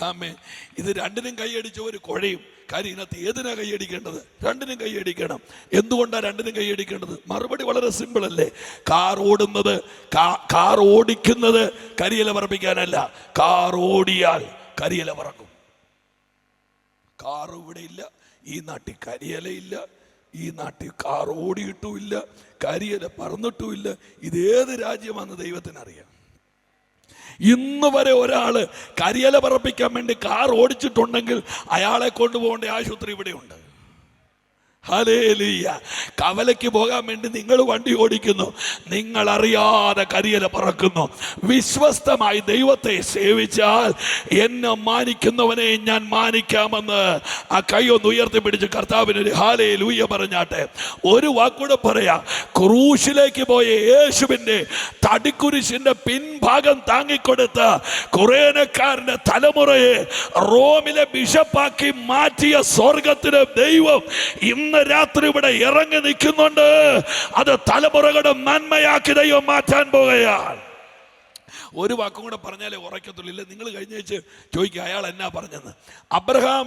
ആമേൻ. ഇത് രണ്ടിനും കൈയടിച്ച ഒരു കുഴയും. കാര്യം ഇതിനകത്ത് ഏതിനാ കൈയടിക്കേണ്ടത്? രണ്ടിനും കൈയടിക്കണം. എന്തുകൊണ്ടാണ് രണ്ടിനും കൈയടിക്കേണ്ടത്? മറുപടി വളരെ സിമ്പിൾ അല്ലേ. കാർ ഓടിക്കുന്നത് കരിയില പറപ്പിക്കാനല്ല. കാർ ഓടിയാൽ കരിയില പറക്കും. കാർ ഇവിടെ ഇല്ല, ഈ നാട്ടിൽ കരിയിലയില്ല, ഈ നാട്ടിൽ കാർ ഓടിയിട്ടുമില്ല, കരിയില പറന്നിട്ടുമില്ല. ഇതേത് രാജ്യമാണെന്ന് ദൈവത്തിനറിയാം. ഇന്ന് വരെ ഒരാള് കരിയില പറപ്പിക്കാൻ വേണ്ടി കാർ ഓടിച്ചിട്ടുണ്ടെങ്കിൽ അയാളെ കൊണ്ടുപോകേണ്ട ആശുപത്രി ഇവിടെയുണ്ട്. ഹല്ലേലൂയ. കവലയ്ക്ക് പോകാൻ വേണ്ടി നിങ്ങൾ വണ്ടി ഓടിക്കുന്നു, നിങ്ങൾ അറിയാതെ കരിയില പറക്കുന്നു. വിശ്വസ്തമായി ദൈവത്തെ സേവിച്ചാൽ എന്നെ മാനിക്കുന്നവനെ ഞാൻ മാനിക്കാമെന്ന് ആ കൈ ഒന്ന് ഉയർത്തിപ്പിടിച്ച് കർത്താവിനൊരു ഹല്ലേലൂയ പറഞ്ഞാട്ടെ. ഒരു വാക്കൂടെ പറയാം. ക്രൂശിലേക്ക് പോയ യേശുവിൻ്റെ തടിക്കുരിശിന്റെ പിൻഭാഗം താങ്ങിക്കൊടുത്ത കുറേനക്കാരന്റെ തലമുറയെ റോമിലെ ബിഷപ്പാക്കി മാറ്റിയ സ്വർഗത്തിലെ ദൈവം ഇന്ന് രാത്രി ഇവിടെ ഇറങ്ങി നിൽക്കുന്നുണ്ട്. അത് തലമുറകളുടെ നന്മയാക്കി ദൈവം മാറ്റാൻ പോകുകയാണ്. ഒരു വാക്കും കൂടെ പറഞ്ഞാലേ ഉറക്കത്തുള്ളില്ല. നിങ്ങൾ കഴിഞ്ഞ ആഴ്ച ചോദിക്കുക അയാൾ എന്നാ പറഞ്ഞെന്ന്. അബ്രഹാം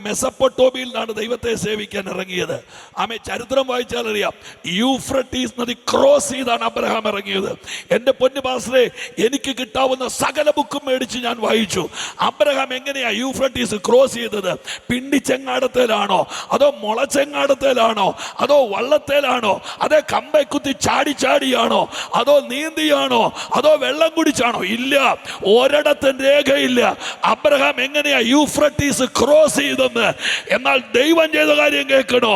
മെസപ്പൊട്ടോമിയിൽ നിന്നാണ് ദൈവത്തെ സേവിക്കാൻ ഇറങ്ങിയത്. ചരിത്രം വായിച്ചാൽ അറിയാം. യൂഫ്രട്ടീസ് നദി ക്രോസ് ചെയ്താണ് അബ്രഹാം ഇറങ്ങിയത്. എൻ്റെ പൊന്നു പാസ്റ്ററെ, എനിക്ക് കിട്ടാവുന്ന സകല ബുക്കും മേടിച്ച് ഞാൻ വായിച്ചു. അബ്രഹാം എങ്ങനെയാ യൂഫ്രട്ടീസ് ക്രോസ് ചെയ്തത്? പിണ്ടിച്ചെങ്ങാടത്തേലാണോ, അതോ മുളച്ചെങ്ങാടത്തേലാണോ, അതോ വള്ളത്തേലാണോ, അതോ കമ്പക്കുത്തി ചാടിയാണോ, അതോ നീന്തിയാണോ, അതോ വെള്ളം കുടിച്ചാണോ? ഇല്ല, ഒരിടത്തും രേഖയില്ല. അബ്രഹാം എങ്ങനെയാ യൂഫ്രട്ടീസ് ക്രോസ് ചെയ്തെന്ന്. എന്നാൽ ദൈവം ചെയ്ത കാര്യം കേൾക്കണോ?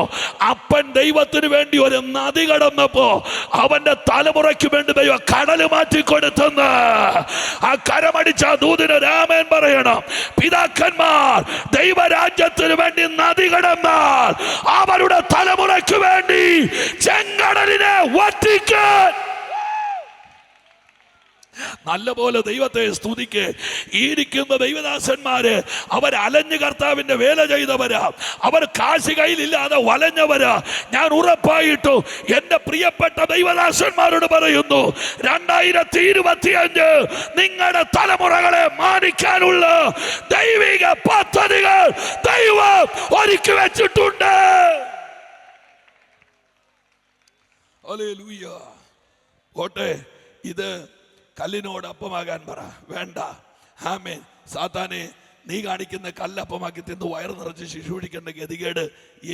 അപ്പൻ ദൈവത്തിന് വേണ്ടി ഒരു നദി കടന്നപ്പോ അവന്റെ തലമുറയ്ക്ക് വേണ്ടി ദൈവം കടല് മാറ്റിക്കൊടുത്തെന്ന് ആ കരമടിച്ച ദൂതിന് രാമൻ പറയണം. പിതാക്കന്മാർ ദൈവരാജ്യത്തിന് വേണ്ടി നദി കടന്നാൽ അവരുടെ തലമുറയ്ക്ക് വേണ്ടി ചെങ്കടലിനെ വറ്റിക്കാൻ നല്ലപോലെ ദൈവത്തെ സ്തുതിക്ക്. ഇരിക്കുന്ന ദൈവദാസന്മാര് അവർ അലഞ്ഞു കർത്താവിന്റെ വേല ചെയ്തവരാ. അവർ കാശ് കയ്യിലില്ലാതെ വലഞ്ഞവരാ. ഞാൻ ഉറപ്പായിട്ടു എന്റെ പ്രിയപ്പെട്ട ദൈവദാസന്മാരോട് പറയുന്നു, 2025 നിങ്ങളുടെ തലമുറകളെ മാനിക്കാനുള്ള ദൈവിക പദ്ധതികൾ ദൈവം ഒരുക്കി വെച്ചിട്ടുണ്ട്. ഹല്ലേലൂയ. ഓട്ടെ, ഇത് കല്ലിനോട് അപ്പമാകാൻ പറ, വേണ്ട. ആമേൻ. സാത്താനെ, നീ കാണിക്കുന്ന കല്ലപ്പമാക്കി തിന്ന് വയറ് നിറച്ച് ശുശ്രൂഷിക്കേണ്ട ഗതികേട്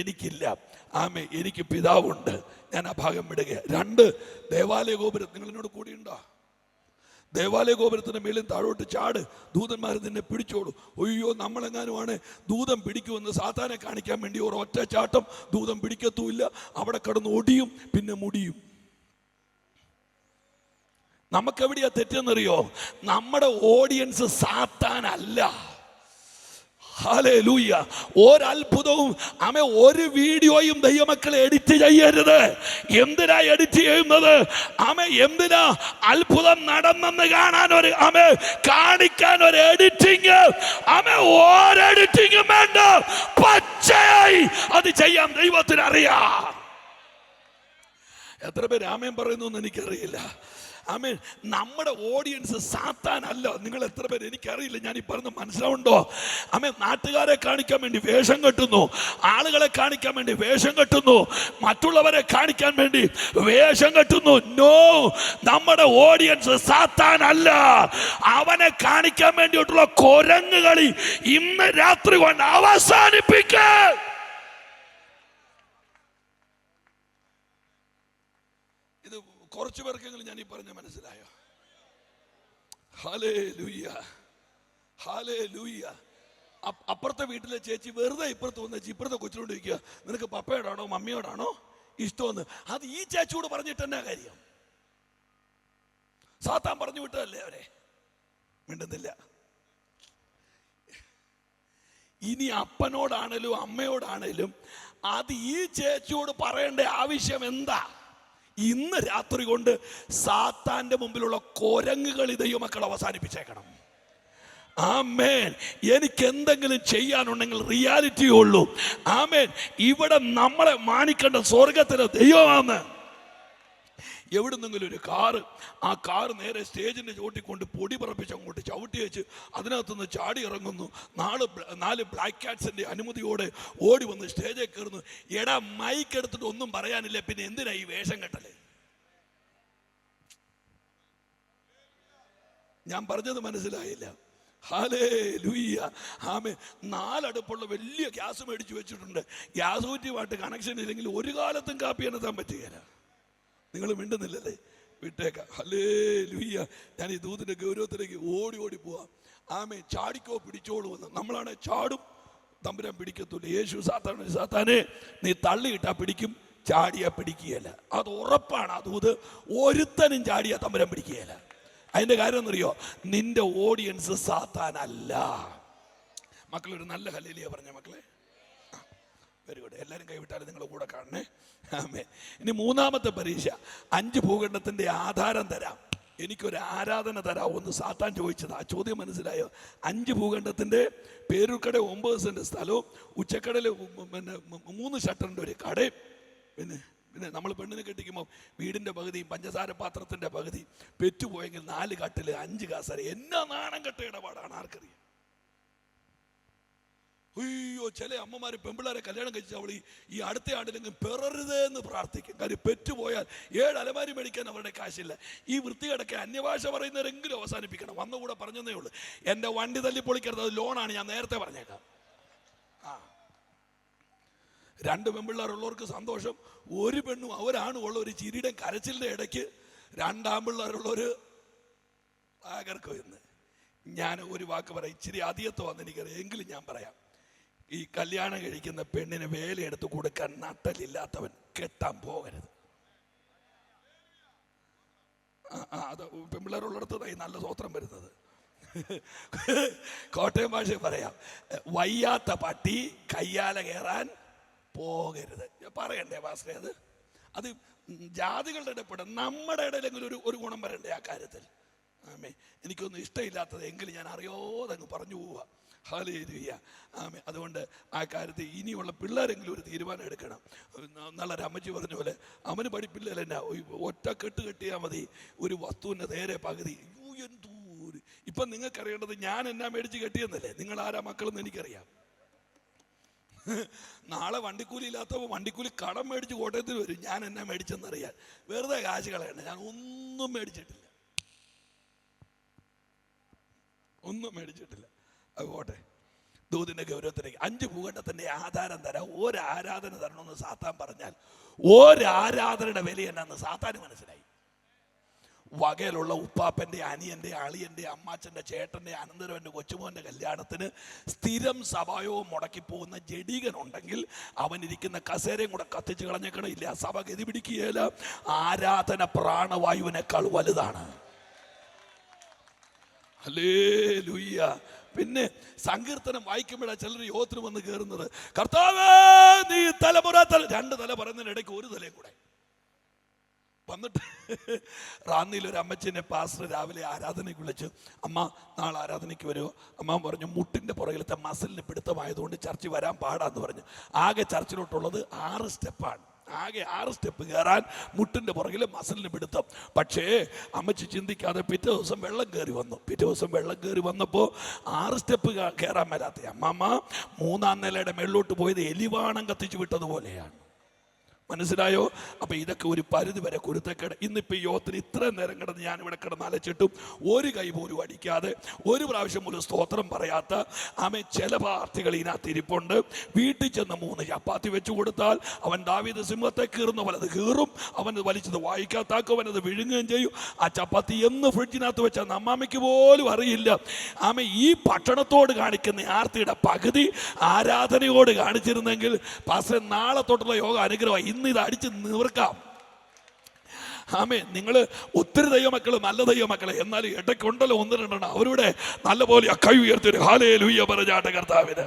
എനിക്കില്ല. ആമേ, എനിക്ക് പിതാവുണ്ട്. ഞാൻ ആ ഭാഗം വിടുക. 2, ദേവാലയ ഗോപുരം. നിങ്ങളെന്നോട് കൂടിയുണ്ടോ? ദേവാലയ ഗോപുരത്തിന് മേളിൽ താഴോട്ട് ചാട്, ദൂതന്മാർ നിന്നെ പിടിച്ചോളൂ. അയ്യോ, നമ്മളെങ്ങാനുമാണ് ദൂതം പിടിക്കുമെന്ന് സാത്താനെ കാണിക്കാൻ വേണ്ടി ഒരു ഒറ്റ ചാട്ടം ദൂതം പിടിക്കത്തുമില്ല. അവിടെ കിടന്ന് ഒടിയും, പിന്നെ മുടിയും. നമുക്കെവിടെയാ തെറ്റെന്നറിയോ? നമ്മുടെ ഓഡിയൻസ് സാത്താനല്ല. ഹല്ലേലൂയ. ഒരത്ഭുതവും ഒരു വീഡിയോയും ദൈവമക്കളെ എഡിറ്റ് ചെയ്യരുത്. എന്തിനാ എഡിറ്റ് ചെയ്യുന്നത്? എന്തിനാ അത്ഭുതം നടന്നെന്ന് കാണാൻ കാണിക്കാൻ ഒരു എഡിറ്റിങ്? ഒരെഡിറ്റിങ്ങും വേണ്ട. പച്ചയായി അത് ചെയ്യാൻ ദൈവത്തിന് അറിയാം. എത്ര പേര് ആമേൻ പറയുന്നു എന്ന് എനിക്കറിയില്ല. ആമേൻ. നമ്മുടെ ഓഡിയൻസ് സാത്താനല്ല. നിങ്ങൾ എത്ര പേര്, എനിക്കറിയില്ല, ഞാൻ ഈ പറഞ്ഞ മനസ്സിലാവുണ്ടോ? നാട്ടുകാരെ കാണിക്കാൻ വേണ്ടി വേഷം കെട്ടുന്നു, ആളുകളെ കാണിക്കാൻ വേണ്ടി വേഷം കെട്ടുന്നു, മറ്റുള്ളവരെ കാണിക്കാൻ വേണ്ടി വേഷം കെട്ടുന്നു. നോ, നമ്മുടെ ഓഡിയൻസ് സാത്താനല്ല. അവനെ കാണിക്കാൻ വേണ്ടിയിട്ടുള്ള കൊരങ്ങ് കളി ഇന്ന് രാത്രി കൊണ്ട് അവസാനിപ്പിക്കാൻ. കുറച്ചു പേർക്കെങ്കിലും ഞാൻ ഈ പറഞ്ഞ മനസ്സിലായോ? Hallelujah, hallelujah. അപ്പുറത്തെ വീട്ടിലെ ചേച്ചി വെറുതെ ഇപ്പുറത്ത് വന്ന് ഇപ്പുറത്തെ കൊച്ചിനോട് ചോദിക്കുക, നിനക്ക് പപ്പയോടാണോ മമ്മിയോടാണോ ഇഷ്ടമെന്ന്. അത് ഈ ചേച്ചിയോട് പറഞ്ഞിട്ട് എന്നാ കാര്യം? സാത്താൻ പറഞ്ഞു വിട്ടതല്ലേ അവരെ? മിണ്ടുന്നില്ല. ഇനി അപ്പനോടാണേലും അമ്മയോടാണേലും അത് ഈ ചേച്ചിയോട് പറയേണ്ട ആവശ്യം എന്താ? ഇന്ന് രാത്രി കൊണ്ട് സാത്താന്റെ മുമ്പിലുള്ള കൊരങ്ങുകൾ ദൈവമക്കൾ അവസാനിപ്പിച്ചേക്കണം. ആമേൻ. എനിക്ക് എന്തെങ്കിലും ചെയ്യാനുണ്ടെങ്കിൽ റിയാലിറ്റി ഉള്ളൂ. ആമേൻ. ഇവിടെ നമ്മളെ മാനിക്കേണ്ട സ്വർഗത്തിലെ ദൈവമാണ്. എവിടുന്നെങ്കിലും ഒരു കാറ്, ആ കാറ് നേരെ സ്റ്റേജിന്റെ ചോട്ടിക്കൊണ്ട് പൊടി പറപ്പിച്ച് അങ്ങോട്ട് ചവിട്ടി വെച്ച് അതിനകത്തുനിന്ന് ചാടി ഇറങ്ങുന്നു. 4 ബ്ലാക്ക് കാറ്റ്സിന്റെ അനുമതിയോടെ ഓടി വന്ന് സ്റ്റേജിൽ കയറുന്നു. എടാ, മൈക്ക് എടുത്തിട്ട് ഒന്നും പറയാനില്ല, പിന്നെ എന്തിനാ ഈ വേഷം കെട്ടല്? ഞാൻ പറഞ്ഞത് മനസ്സിലായില്ല? ഹല്ലേലൂയ. ആമേൻ. 4 അടുപ്പുള്ള വലിയ ഗ്യാസ് മേടിച്ചു വെച്ചിട്ടുണ്ട്. ഗ്യാസ് കുറ്റിയുമായിട്ട് കണക്ഷൻ ഇല്ലെങ്കിൽ ഒരു കാലത്തും കാപ്പി എന്നെത്താൻ പറ്റുകയില്ല. നിങ്ങൾ മിണ്ടുന്നില്ലല്ലേ? വിട്ടേക്കാം. ഹല്ലേലൂയ. ഞാൻ ഈ ദൂതിന്റെ ഗൗരവത്തിലേക്ക് ഓടി പോവാം. ആമേൻ. ചാടിക്കോ പിടിച്ചോളൂ എന്ന്. നമ്മളാണെ ചാടും, തമ്പുരാൻ പിടിക്കത്തില്ല. യേശു സാത്താനെ നീ തള്ളിയിട്ടാ പിടിക്കും, ചാടിയാ പിടിക്കുകയില്ല. അത് ഉറപ്പാണ്. ആ ദൂത് ഒരുത്തനും ചാടിയാ തമ്പുരാൻ പിടിക്കുകയില്ല. അതിന്റെ കാര്യം എന്നറിയോ? നിന്റെ ഓഡിയൻസ് സാത്താനല്ല. മക്കളൊരു നല്ല ഹല്ലേലൂയ പറഞ്ഞ മക്കളെ. Very good. എല്ലാവരും കൈവിട്ടാലും നിങ്ങളുടെ കൂടെ കാണണേ. ആമേൻ. ഇനി 3ാമത്തെ പരീക്ഷ. 5 ഭൂഖണ്ഡത്തിന്റെ ആധാരം തരാം, എനിക്കൊരു ആരാധന തരാമെന്ന് സാത്താൻ ചോദിച്ചത്. ആ ചോദ്യം മനസ്സിലായോ? 5 ഭൂഖണ്ഡത്തിന്റെ പേരൂർക്കട 9 സെന്റ് സ്ഥലവും ഉച്ചക്കടയിൽ 3 ഷട്ടറിന്റെ ഒരു കടയും പിന്നെ നമ്മൾ പെണ്ണിനെ കെട്ടിക്കുമ്പോൾ വീടിന്റെ പകുതിയും പഞ്ചസാര പാത്രത്തിന്റെ പകുതി പെറ്റുപോയെങ്കിൽ 4 കട്ടില് 5 കാസര. എന്നാ നാണം കെട്ട ഇടപാടാണ്, ആർക്കറിയാം? അയ്യോ, ചില അമ്മമാര് പെമ്പിള്ളാരെ കല്യാണം കഴിച്ചാൽ അവൾ ഈ അടുത്ത ആണ്ടിലെങ്കിലും പിറരുതേ എന്ന് പ്രാർത്ഥിക്കും. കാര്യം പെറ്റുപോയാൽ 7 അലമാരി മേടിക്കാൻ അവരുടെ കാശില്ല. ഈ വൃത്തികേടൊക്കെ അന്യഭാഷ പറയുന്നവരെങ്കിലും അവസാനിപ്പിക്കണം. വന്നുകൂടെ പറഞ്ഞതേ ഉള്ളൂ. എൻ്റെ വണ്ടി തല്ലി പൊളിക്കരുത്, അത് ലോണാണ്, ഞാൻ നേരത്തെ പറഞ്ഞേക്കാം. 2 പെൺപിള്ളേരുള്ളവർക്ക് സന്തോഷം, 1 പെണ്ണും ഒരാണും ഉള്ള ഒരു ചിരിയുടെ കരച്ചിലിന്റെ ഇടയ്ക്ക് 2 ആൺപിള്ളേരുള്ളൊരു ആകർക്കോ എന്ന്. ഞാൻ ഒരു വാക്ക് പറയാം, ഇച്ചിരി അധികത്വമാണെന്ന് എനിക്കറിയാം, എങ്കിലും ഞാൻ പറയാം. ഈ കല്യാണം കഴിക്കുന്ന പെണ്ണിന് വേലയെടുത്ത് കൊടുക്കാൻ നട്ടലില്ലാത്തവൻ കെട്ടാൻ പോകരുത്. അത് പെൺപിള്ളേരുള്ളിടത്ത് നല്ല സ്വത്രം വരുന്നത്. കോട്ടയം ഭാഷ പറയാം, വയ്യാത്ത പട്ടി കയ്യാല കയറാൻ പോകരുത്. പറയണ്ടേ പാസ്റ്ററെ? അത് ജാതികളുടെ ഇടപെടും, നമ്മുടെ ഇടയിലെങ്കിലും ഒരു ഗുണം വരണ്ടേ ആ കാര്യത്തിൽ? ആമേ. എനിക്കൊന്നും ഇഷ്ടമില്ലാത്തത് എങ്കിലും ഞാൻ അറിയാതെ അങ്ങ് പറഞ്ഞു പോവുക. ഹല്ലേലൂയ. ആമേ. അതുകൊണ്ട് ആ കാര്യത്തിൽ ഇനിയുള്ള പിള്ളേരെങ്കിലും ഒരു തീരുമാനം എടുക്കണം. നല്ലൊരു അമ്മച്ചി പറഞ്ഞ പോലെ അവന് പഠിപ്പില്ല, എന്നാ ഒറ്റ കെട്ട് കെട്ടിയാൽ മതി ഒരു വസ്തുവിൻ്റെ നേരെ പകുതി. എന്തൂര് ഇപ്പം നിങ്ങൾക്കറിയേണ്ടത് ഞാൻ എന്നാ മേടിച്ച് കെട്ടിയെന്നല്ലേ? നിങ്ങൾ ആരാ മക്കളെന്ന് എനിക്കറിയാം. നാളെ വണ്ടിക്കൂലി ഇല്ലാത്തപ്പോൾ വണ്ടിക്കൂലി കടം മേടിച്ച് കോട്ടയത്തിൽ വരും. ഞാൻ എന്നാ മേടിച്ചെന്നറിയാൻ വെറുതെ കാശ് കളയണ്ട. ഞാൻ ഒന്നും മേടിച്ചിട്ടില്ല, ഒന്നും മേടിച്ചിട്ടില്ല. അത് പോട്ടെ. ദൂതിന്റെ ഗൗരവത്തിലേക്ക് 5 ഭൂഖണ്ഡത്തിന്റെ ആധാരം തരാം, ഒരാരാധന തരണമെന്ന് സാത്താൻ പറഞ്ഞാൽ ഒരാരാധനയുടെ വില എന്നാന്ന് സാത്താന് മനസ്സിലായി. വകയിലുള്ള ഉപ്പാപ്പൻ്റെ, അനിയൻ്റെ, അളിയൻ്റെ, അമ്മാച്ചൻ്റെ, ചേട്ടൻ്റെ, അനന്തരവൻ്റെ, കൊച്ചുമോൻ്റെ കല്യാണത്തിന് സ്ഥിരം സഭായവും മുടക്കി പോകുന്ന ജഡീകനുണ്ടെങ്കിൽ അവനിരിക്കുന്ന കസേരയും കൂടെ കത്തിച്ച് കളഞ്ഞേക്കണം. ഇല്ല, സഭ ഗതി പിടിക്കുകയില്ല. ആരാധന പ്രാണവായുവിനേക്കാൾ വലുതാണ്. ഹല്ലേലൂയ. പിന്നെ സങ്കീർത്തനം വായിക്കുമ്പോഴാണ് ചിലർ യോഗത്തിന് വന്ന് കയറുന്നത്. കർത്താവേ നീ തലമുറ 2 തല പറയുന്നതിനിടയ്ക്ക് 1 തലയും കൂടെ വന്നിട്ട് റാന്നിയിൽ ഒരു അമ്മച്ചിനെ പാസ്റ്റർ രാവിലെ ആരാധനയ്ക്ക് വിളിച്ചു. അമ്മ നാളെ ആരാധനയ്ക്ക് വരുമോ? അമ്മ പറഞ്ഞു, മുട്ടിൻ്റെ പുറകിലത്തെ മസിലിന് പിടുത്തമായതുകൊണ്ട് ചർച്ചിൽ വരാൻ പാടാന്ന് പറഞ്ഞു. ആകെ ചർച്ചിലോട്ടുള്ളത് 6 സ്റ്റെപ്പാണ്. ആകെ 6 സ്റ്റെപ്പ് കയറാൻ മുട്ടിൻ്റെ പുറകിൽ മസിലിന് പിടുത്തം. പക്ഷേ അമ്മച്ചി ചിന്തിക്കാതെ പിറ്റേ ദിവസം വെള്ളം കയറി വന്നപ്പോൾ 6 സ്റ്റെപ്പ് കയറാൻ മേലാത്ത അമ്മമ്മ 3-ാം നിലയുടെ മേളിലോട്ട് പോയത് എലിവാണം കത്തിച്ചു വിട്ടതുപോലെയാണ്. മനസ്സിലായോ? അപ്പൊ ഇതൊക്കെ ഒരു പരിധി വരെ കുരുത്തക്കേട്. ഇന്നിപ്പോ ഈ യോഗത്തിന് ഇത്രയും നേരം കിടന്ന് ഞാൻ ഇവിടെ കിടന്ന് അലച്ചിട്ടും ഒരു കൈ പോലും അടിക്കാതെ ഒരു പ്രാവശ്യം പോലും സ്തോത്രം പറയാത്ത ചില പാർട്ടികൾ ഇതിനകത്ത് ഇരിപ്പുണ്ട്. വീട്ടിൽ ചെന്ന് 3 ചപ്പാത്തി വെച്ചു കൊടുത്താൽ അവൻ ദാവീദ് സിംഹത്തെ കീറുന്ന പോലെ അത് കീറും. അവൻ വലിച്ചത് വായിക്കാത്താക്കും, അവനത് വിഴുങ്ങുകയും ചെയ്യും. ആ ചപ്പാത്തി എന്ന് ഫ്രിഡ്ജിനകത്ത് വെച്ചാൽ അമ്മാമ്മയ്ക്ക് പോലും അറിയില്ല. ഈ ഭക്ഷണത്തോട് കാണിക്കുന്ന ആർത്തിയുടെ പകുതി ആരാധനയോട് കാണിച്ചിരുന്നെങ്കിൽ പാസ്റ്റർ നാളെ തൊട്ടുള്ള യോഗ അനുഗ്രഹമായി. ഇന്ന് ഇത് അടിച്ച് നിവർക്കാം. നിങ്ങൾ ഒത്തിരി ദൈവമക്കൾ, നല്ല ദൈവമക്കളെ, എന്നാൽ ഇടയ്ക്കുണ്ടല്ലോ 1-2 അവരുടെ നല്ലപോലെ കൈ ഉയർത്തി ഹല്ലേലൂയ പറഞ്ഞാട്ടെ കർത്താവിന്.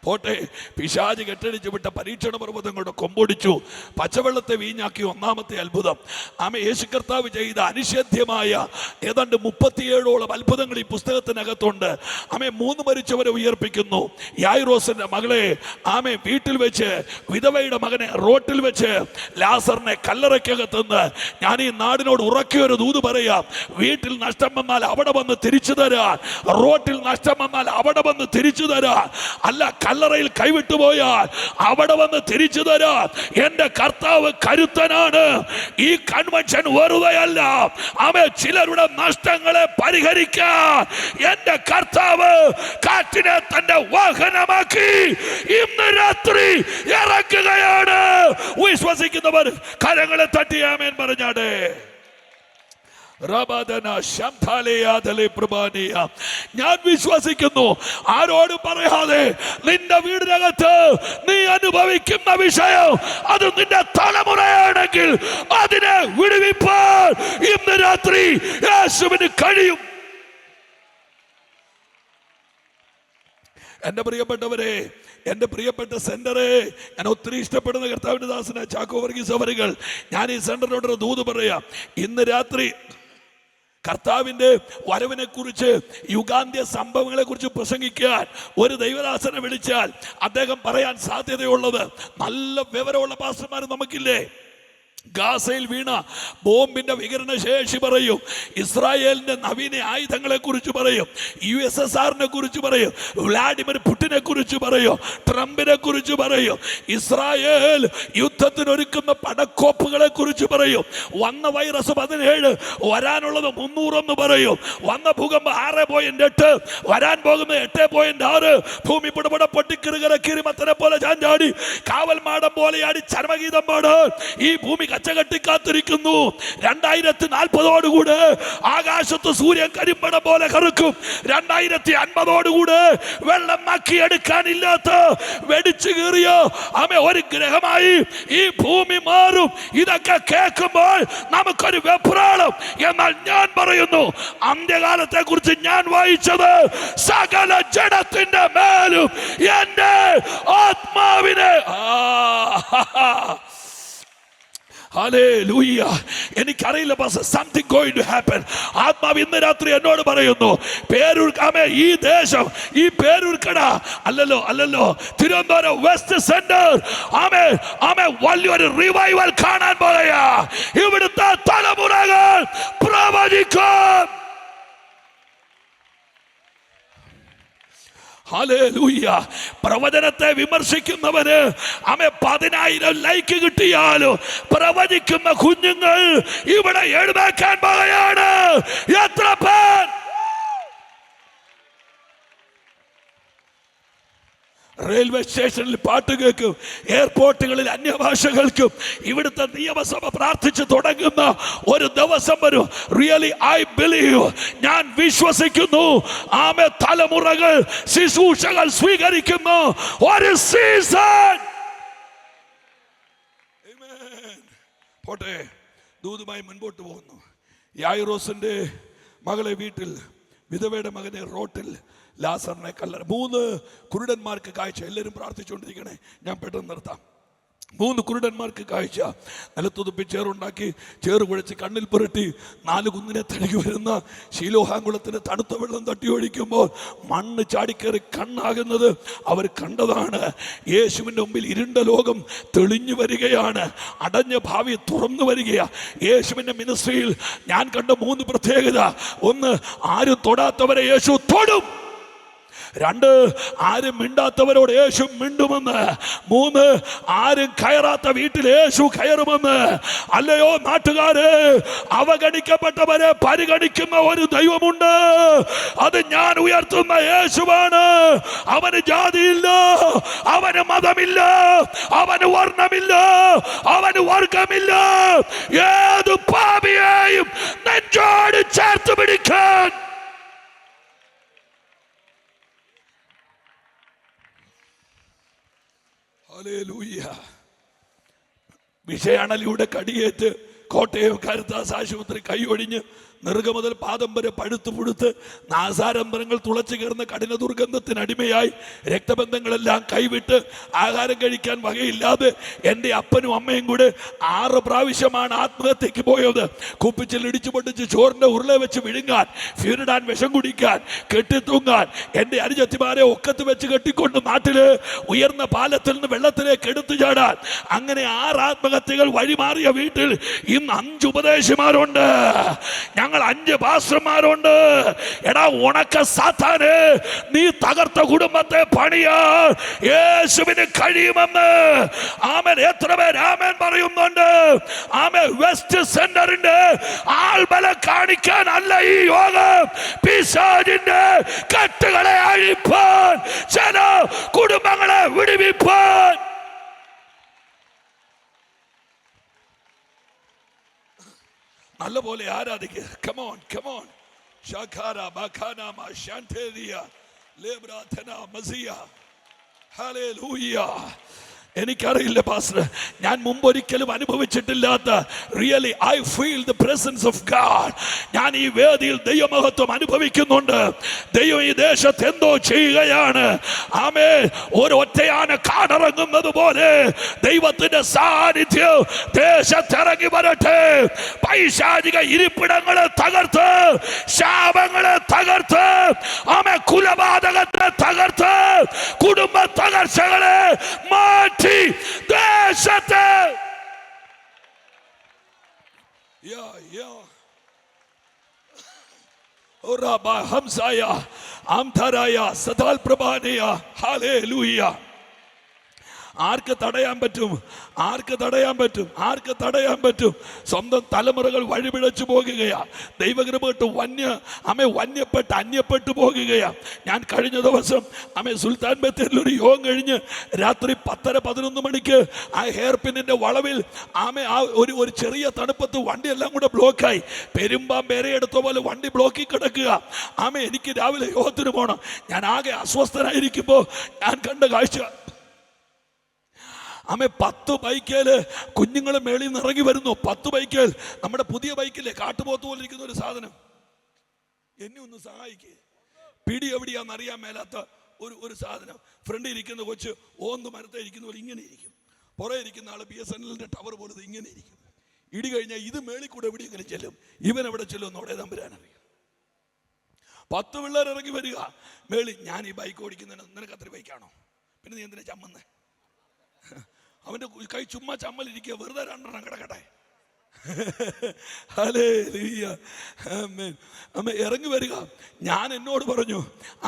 പോട്ടെ, പിശാച് കെട്ടടിച്ചു വിട്ട പരീക്ഷണ പർവ്വതങ്ങളുടെ കൊമ്പൊടിച്ചു, പച്ചവെള്ളത്തെ വീഞ്ഞാക്കി. ഒന്നാമത്തെ അത്ഭുതം യേശു കർത്താവ് ചെയ്ത അനിഷേധ്യമായ ഏതാണ്ട് 37ഓളം അത്ഭുതങ്ങൾ ഈ പുസ്തകത്തിനകത്തുണ്ട്. 3 മരിച്ചവരെ ഉയർപ്പിക്കുന്നു. യായിറോസിന്റെ മകളെ വീട്ടിൽ വെച്ച്, വിധവയുടെ മകനെ റോട്ടിൽ വെച്ച്, ലാസറിനെ കല്ലറയ്ക്കകത്തുനിന്ന്. ഞാൻ ഈ നാടിനോട് ഉറക്കിയൊരു ദൂത് പറയാം, വീട്ടിൽ നഷ്ടം വന്നാൽ അവിടെ വന്ന് തിരിച്ചു തരാൻ, റോട്ടിൽ നഷ്ടം വന്നാൽ അവിടെ വന്ന് തിരിച്ചു തരാൻ, അല്ല കല്ലറയിൽ കൈവിട്ടുപോയാൽ അവിടെ വന്ന് തിരിച്ചു തരാൻ എന്റെ കർത്താവ് കരുത്തനാണ്. ഈ കൺവെൻഷൻ വെറുതെയല്ല. ചിലരുടെ നഷ്ടങ്ങളെ പരിഹരിക്കാൻ എന്റെ കർത്താവ് കാറ്റിനെ തന്റെ വാഹനമാക്കി ഇന്ന് രാത്രി ഇറക്കുകയാണ്. വിശ്വസിക്കുന്നവർ കരങ്ങളെ തട്ടി ആമേൻ പറഞ്ഞാടേ. ഞാൻ വിശ്വസിക്കുന്നു, ആരോടും പറയാതെ നിന്റെ വീടിനകത്ത് നീ അനുഭവിക്കുന്ന വിഷയം അത് നിന്റെ തലമുറയാണെങ്കിൽ അതിനെ വിടുവിപ്പാൻ ഇന്ന് രാത്രി യേശുവിന് കഴിയും. എന്റെ പ്രിയപ്പെട്ടവരെ, എന്റെ പ്രിയപ്പെട്ട സെന്ററെ, ഞാൻ ഒത്തിരി ഇഷ്ടപ്പെടുന്ന കർത്താവിന്റെ ദാസന ചാക്കോ വർഗീസ് അവരുകൾ, ഞാൻ ഈ സെന്ററിനോടൊരു ദൂത് പറയാം. ഇന്ന് രാത്രി കർത്താവിന്റെ വരവിനെ കുറിച്ച്, യുഗാന്ത്യ സംഭവങ്ങളെ കുറിച്ച് പ്രസംഗിക്കാൻ ഒരു ദൈവദാസനെ വിളിച്ചാൽ അദ്ദേഹം പറയാൻ സാധ്യതയുള്ളത് നല്ല വിവരമുള്ള പാസ്റ്റർമാർ നമുക്കില്ലേ? ഗാസയിൽ വീണ ബോംബിന്റെ വികിരണ ശേഷി പറയും, ഇസ്രായേലിന്റെ നവീന ആയുധങ്ങളെ കുറിച്ച് പറയും, USSRനെ കുറിച്ച് പറയും, വ്ളാഡിമിർ പുടിനെ കുറിച്ച് പറയും, ട്രംപിനെ കുറിച്ച് പറയും, ഇസ്രായേൽ യുദ്ധത്തിനൊരുക്കുന്ന പടക്കോപ്പുകളെ കുറിച്ച് പറയും, വന്ന വൈറസ് 17, വരാനുള്ളത് 300 എന്ന് പറയും, വന്ന ഭൂകമ്പം 6.8, വരാൻ പോകുന്നത് 8.6, ഭൂമി പിടപെട പൊട്ടിക്കിറുകര കിരിമത്തനെ പോലെ ചാഞ്ചാടി കാവൽ മാടം പോലെയാടി ചരമഗീതം പാടാൻ ഈ ഭൂമി കച്ചകെട്ടി കാത്തിരിക്കുന്നു. 2040ഓടുകൂടെ ആകാശത്ത് സൂര്യൻ കരിമ്പട പോലെ കറുക്കും. 2050ഓടുകൂടെ വെള്ളം നക്കിയെടുക്കാനില്ലാത്ത വെടിച്ചു കീറിയ ഒരു ഗ്രഹമായി ഈ ഭൂമി മാറും. ഇതൊക്കെ കേൾക്കുമ്പോൾ നമുക്കൊരു വെപ്രാളം. എന്നാൽ ഞാൻ പറയുന്നു, അന്ത്യകാലത്തെ കുറിച്ച് ഞാൻ വായിച്ചത് സകല ജഡത്തിന്റെ മേലും എന്റെ ആത്മാവിനെ ഹല്ലേലൂയ. എനിക്കറിയില്ല pastor, something going to happen. ആത്മാവ് ഇന്ന് രാത്രി എന്നോട് പറയുന്നു, പേരൂർ ഈ ദേശം, ഈ പേരൂർക്കട അല്ലല്ലോ തിരുവനന്തപുരം വെസ്റ്റ് സെന്റർ വലിയൊരു റിവൈവൽ കാണാൻ പോകയാ. ഇവിടുത്തെ തലമുറകൾ പ്രവചിക്കും. ഹല്ലേലൂയ. പ്രവചനത്തെ വിമർശിക്കുന്നവന് 10,000 ലൈക്ക് കിട്ടിയാലും പ്രവചിക്കുന്ന കുഞ്ഞുങ്ങൾ ഇവിടെ എഴുന്നേൽക്കാൻ പോകുകയാണ്. എത്ര പേർ റെയിൽവേ സ്റ്റേഷനിൽ പാട്ട് കേൾക്കും, എയർപോർട്ടുകളിൽ അന്യഭാഷകൾക്കും. ഇവിടുത്തെ നിയമസഭ പ്രാർത്ഥിച്ചു തുടങ്ങുന്ന ഒരു ദിവസം വരും. റിയലി ഐ ബിലീവ്, ഞാൻ വിശ്വസിക്കുന്നു, തലമുറകൾ ശുശ്രൂഷകൾ സ്വീകരിക്കുന്ന ഒരു സീസൺ. പോട്ടെ, ദൂതുമായി മുൻപോട്ട് പോകുന്നു. യായിറോസിന്റെ മകളെ വീട്ടിൽ, വിധവയുടെ മകനെ റോട്ടിൽ, ലാസറിനെ കല്ലറ. 3 കുരുടന്മാർക്ക് കാഴ്ച. എല്ലാവരും പ്രാർത്ഥിച്ചുകൊണ്ടിരിക്കണേ, ഞാൻ പെട്ടെന്ന് നിർത്താം. 3 കുരുടന്മാർക്ക് കാഴ്ച. നിലത്തുതുപ്പി ചേറുണ്ടാക്കി, ചേറ് കുഴച്ച് കണ്ണിൽ പുരട്ടി 4 കുന്നിനെ തഴുകി വരുന്ന ശീലോഹാങ്കുളത്തിന് തണുത്ത വെള്ളം തട്ടി ഒഴിക്കുമ്പോൾ മണ്ണ് ചാടിക്കേറി കണ്ണാകുന്നത് അവർ കണ്ടതാണ്. യേശുവിൻ്റെ മുമ്പിൽ ഇരുണ്ട ലോകം തെളിഞ്ഞു വരികയാണ്. അടഞ്ഞ ഭാവി തുറന്നു വരികയാണ്. യേശുവിൻ്റെ മിനിസ്ട്രിയിൽ ഞാൻ കണ്ട 3 പ്രത്യേകത. ഒന്ന്, ആരും തൊടാത്തവരെ യേശു തൊടും. 2, ആരും മിണ്ടാത്തവരോട് യേശു മിണ്ടുമെന്ന്. 3, ആരും കയറാത്ത വീട്ടിൽ യേശു കയറുമെന്ന്. അല്ലയോ നാട്ടുകാരെ, അവഗണിക്കപ്പെട്ടവരെ പരിഗണിക്കുന്ന ഒരു ദൈവമുണ്ട്. അത് ഞാൻ ഉയർത്തുന്ന യേശുവാണ്. അവന് ജാതിയില്ല, അവന് മതമില്ല, അവന് വർണ്ണമില്ല, അവന് വർഗമില്ല. ഏത് പാപിയെയും നെഞ്ചോട് ചേർത്ത് പിടിക്കാൻ വിഷയാണലിയുടെ കടിയേറ്റ് കോട്ടയം കരുത്താസ് ആശുപത്രി കൈയൊഴിഞ്ഞ് നെറുക മുതൽ പാദം വരെ പഴുത്തു പുഴുത്ത് നാസാരംബരങ്ങൾ തുളച്ചു കയറുന്ന കഠിന ദുർഗന്ധത്തിനടിമയായി രക്തബന്ധങ്ങളെല്ലാം കൈവിട്ട് ആഹാരം കഴിക്കാൻ വകയില്ലാതെ എൻ്റെ അപ്പനും അമ്മയും കൂടെ 6 പ്രാവശ്യമാണ് ആത്മഹത്യക്ക് പോയത്. കുപ്പിച്ചിൽ ഇടിച്ചു പൊട്ടിച്ച് ചോറിൻ്റെ ഉരുള വെച്ച് വിഴുങ്ങാൻ, ഫ്യൂരിഡാൻ വിഷം കുടിക്കാൻ, കെട്ടിത്തൂങ്ങാൻ, എൻ്റെ അനുജത്തിമാരെ ഒക്കത്ത് വെച്ച് കെട്ടിക്കൊണ്ട് നാട്ടില് ഉയർന്ന പാലത്തിൽ നിന്ന് വെള്ളത്തിലേക്ക് എടുത്തു ചാടാൻ. അങ്ങനെ 6 ആത്മഹത്യകൾ വഴിമാറിയ വീട്ടിൽ ഇന്ന് 5 ഉപദേശിമാരുണ്ട്. ഞങ്ങൾ 5 പാസ്റ്റർമാരുണ്ട്. എടാ ഉണക്ക സാത്താനെ, നീ തകർത്ത കുടുംബത്തെ പണിയാൻ യേശുവിന് കഴിയുമെന്ന് ആമേൻ. എത്ര പേര് ആമേൻ പറയുന്നുണ്ട്? ആമേൻ. വെസ്റ്റ് സെന്ററിന്റെ ആൾബലം കാണിക്കാൻ അല്ല ഈ യോഗം, പിശാചിന്റെ കെട്ടുകളെ അഴിപ്പാൻ, ചില കുടുംബങ്ങളെ വിടുവിപ്പാൻ. നല്ലപോലെ ആരാധിക്കുക. Come on come on. ഷാഖാര ബഖാനാമ ഷാന്റേരിയ ലേബ്രാഥന മസിയ. ഹല്ലേലൂയ. എനിക്കറിയില്ല പാസ്റ്റർ, ഞാൻ മുമ്പൊരിക്കലും അനുഭവിച്ചിട്ടില്ലാത്ത really I feel the presence of God. ഞാൻ ഈ വേദിയിൽ ദൈവമഹത്വം അനുഭവിക്കുന്നുണ്ട്. ദൈവം ഈ ദേശത്ത് എന്തോ ചെയ്യുകയാണ്. ആമേൻ. ഒരു ഒറ്റയാന കാടിറങ്ങുന്നത് പോലെ ദൈവത്തിന്റെ സാന്നിധ്യം ദേശത്തിറങ്ങി വരട്ടെ. പൈശാചിക ഇരിപ്പിടങ്ങളെ തകർത്ത്, ശാപങ്ങളെ തകർത്ത്, ആമേൻ, കുലപാതകത്തെ തകർത്ത്, കുടുംബ തകർച്ചകളെ മാറ്റി ദേശത്തെ ഹംസായ ആംധരായ സദാൽ പ്രഭാനയ. ഹല്ലേലൂയ. ആർക്ക് തടയാൻ പറ്റും? ആർക്ക് തടയാൻ പറ്റും? ആർക്ക് തടയാൻ പറ്റും? സ്വന്തം തലമുറകൾ വഴിപിഴച്ചു പോകുകയാ. ദൈവകൃപപ്പെട്ട് വന്യപ്പെട്ട് അന്യപ്പെട്ടു പോകുകയാ. ഞാൻ കഴിഞ്ഞ ദിവസം സുൽത്താൻ ബത്തേരിൽ ഒരു യോഗം കഴിഞ്ഞ് രാത്രി 10:30-11 മണിക്ക് ആ ഹെയർ പിന്നിന്റെ വളവിൽ ഒരു ചെറിയ തണുപ്പത്ത് വണ്ടിയെല്ലാം കൂടെ ബ്ലോക്കായി. പെരുമ്പാമ്പേരെ എടുത്ത പോലെ വണ്ടി ബ്ലോക്കിൽ കിടക്കുക. എനിക്ക് രാവിലെ യോഗത്തിന് പോകണം. ഞാൻ ആകെ അസ്വസ്ഥനായിരിക്കുമ്പോൾ ഞാൻ കണ്ട കാഴ്ച, 10 ബൈക്കേല് കുഞ്ഞുങ്ങൾ മേളിൽ നിന്ന് ഇറങ്ങി വരുന്നു. 10 ബൈക്കേൽ നമ്മുടെ പുതിയ ബൈക്കില്ലേ, കാട്ടുപോത്ത് പോലെ ഇരിക്കുന്ന ഒരു സാധനം. എന്നെ ഒന്ന് സഹായിക്കേ. പിടി എവിടെയാന്ന് അറിയാൻ മേലാത്ത ഒരു സാധനം. ഫ്രണ്ടിൽ ഇരിക്കുന്ന കൊച്ച് ഓന്ത് മരത്തെ ഇരിക്കുന്ന പോലെ ഇങ്ങനെ ഇരിക്കും. പുറകെ ഇരിക്കുന്ന ആള് BSNLന്റെ ടവർ പോലെ ഇങ്ങനെ ഇരിക്കും. ഇടി കഴിഞ്ഞാൽ ഇത് മേളിൽ കൂടെ എവിടെയെങ്കിലും ചെല്ലും. ഇവൻ എവിടെ ചെല്ലും അവിടെ തമ്പുരാനറിയാം. 10 പിള്ളേർ ഇറങ്ങി വരിക മേളിൽ. ഞാൻ ഈ ബൈക്ക് ഓടിക്കുന്നതിന് നിനക്ക് അത്ര ബൈക്കാണോ? പിന്നെ നീ എന്തിനാ ചമ്മന്നേ? അവന്റെ കൈ ചുമ്മാ ചമ്മലിരിക്കുക, വെറുതെ 2 എണ്ണം കിടക്കട്ടെ. ഹല്ലേലൂയ. ആമേൻ. ഇറങ്ങി വരിക. ഞാൻ എന്നോട് പറഞ്ഞു,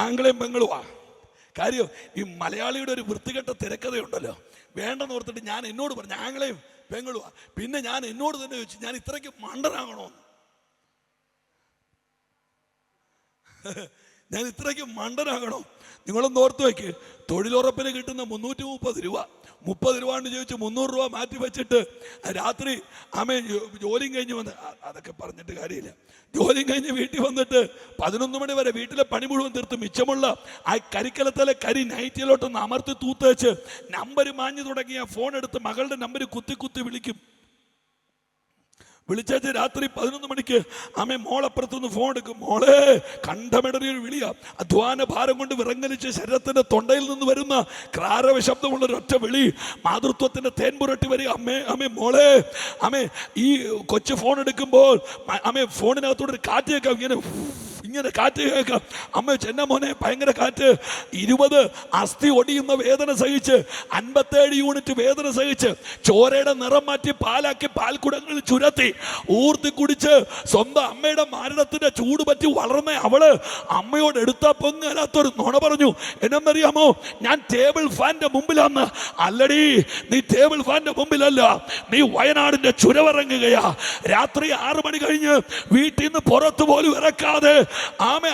ആംഗ്ലയും പെങ്ങളുവാ. കാര്യം ഈ മലയാളിയുടെ ഒരു വൃത്തികെട്ട തിരക്കഥയുണ്ടല്ലോ, വേണ്ടെന്ന് ഓർത്തിട്ട് ഞാൻ എന്നോട് പറഞ്ഞു ആംഗ്ലയും പെങ്ങളുവാ. പിന്നെ ഞാൻ എന്നോട് തന്നെ ചോദിച്ചു, ഞാൻ ഇത്രയ്ക്ക് മണ്ടനാകണോന്ന്? ഞാൻ ഇത്രയ്ക്ക് മണ്ടനാകണോ? നിങ്ങളൊന്ന് ഓർത്ത് വയ്ക്ക്. തൊഴിലുറപ്പിന് കിട്ടുന്ന 330 രൂപ, 30 രൂപ കൊണ്ട് ചോദിച്ചു 300 രൂപ മാറ്റി വെച്ചിട്ട് രാത്രി ജോലിയും കഴിഞ്ഞ് വന്ന്, അതൊക്കെ പറഞ്ഞിട്ട് കാര്യമില്ല, ജോലിയും കഴിഞ്ഞ് വീട്ടിൽ വന്നിട്ട് 11 മണി വരെ വീട്ടിലെ പണി മുഴുവൻ തീർത്ത് മിച്ചമുള്ള ആ കരിക്കലത്തിലെ കരി നൈറ്റിയിലോട്ടൊന്ന് അമർത്തി തൂത്തേച്ച് നമ്പർ മാഞ്ഞു തുടങ്ങിയ ഫോൺ എടുത്ത് മകളുടെ നമ്പർ കുത്തി കുത്തി വിളിക്കും. വിളിച്ചു രാത്രി 11 മണിക്ക് മോളപ്പുറത്തുനിന്ന് ഫോൺ എടുക്കും. മോളെ, കണ്ടമിടറിയൊരു വിളിയാ. അധ്വാന ഭാരം കൊണ്ട് വിറങ്ങലിച്ച് ശരീരത്തിന്റെ തൊണ്ടയിൽ നിന്ന് വരുന്ന ക്രാരവ ശബ്ദമുള്ള ഒരൊറ്റ വിളി. മാതൃത്വത്തിന്റെ തേൻ പുരട്ടി വരിക. അമ്മേ മോളെ. ഈ കൊച്ചു ഫോൺ എടുക്കുമ്പോൾ ഫോണിനകത്തോടെ ഒരു കാറ്റ് കേൾക്കാം. ഇങ്ങനെ കാറ്റ് കേൾക്കാം. അമ്മ ചെന്ന മോനെ ഭയങ്കര കാറ്റ്. 20 അസ്ഥി ഒടിയുന്ന വേദന സഹിച്ച്, 57 യൂണിറ്റ് വേദന സഹിച്ച്, ചോരയുടെ നിറം മാറ്റി പാലാക്കി പാൽക്കുടങ്ങളിൽ ചുരത്തി ഊർത്തി കുടിച്ച് സ്വന്തം അമ്മയുടെ മരണത്തിന്റെ ചൂട് പറ്റി വളർന്ന അവള് അമ്മയോട് എടുത്താ പൊങ്ങാത്തൊരു നുണ പറഞ്ഞു. എന്നറിയാമോ, ഞാൻ ടേബിൾ ഫാന്റെ മുമ്പിലാന്ന്. അല്ലടി, നീ ടേബിൾ ഫാന്റെ മുമ്പിലല്ല, നീ വയനാടിന്റെ ചുരമിറങ്ങുകയാ. രാത്രി 6 മണി കഴിഞ്ഞ് വീട്ടിൽ നിന്ന് പുറത്തു പോലും ഇറക്കാതെ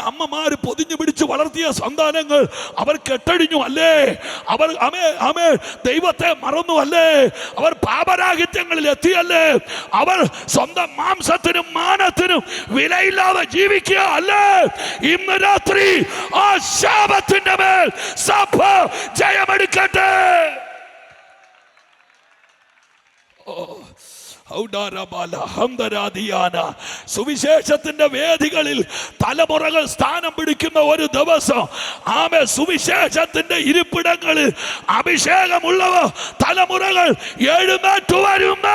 അമ്മമാര് പൊതിഞ്ഞു പിടിച്ച് വളർത്തിയ സന്താനങ്ങൾ അവർ കെട്ടഴിഞ്ഞു അല്ലേ? അവർ ദൈവത്തെ മറന്നു അല്ലേ? അവർ പാപരാഹിത്യങ്ങളിൽ എത്തിയല്ലേ? അവർ സ്വന്തം മാംസത്തിനും മാനത്തിനും വിലയില്ലാതെ ജീവിക്കുക അല്ലേ? ഇന്ന് രാത്രി ആ ശാപത്തിന്റെ മേൽ സഭ ജയമെടുക്കട്ടെ. സുവിശേഷത്തിന്റെ വേദികളിൽ തലമുറകൾ സ്ഥാനം പിടിക്കുന്ന ഒരു ദിവസം, സുവിശേഷത്തിന്റെ ഇരിപ്പിടങ്ങളിൽ അഭിഷേകമുള്ളവ തലമുറകൾ എഴുന്നേറ്റു വരുന്ന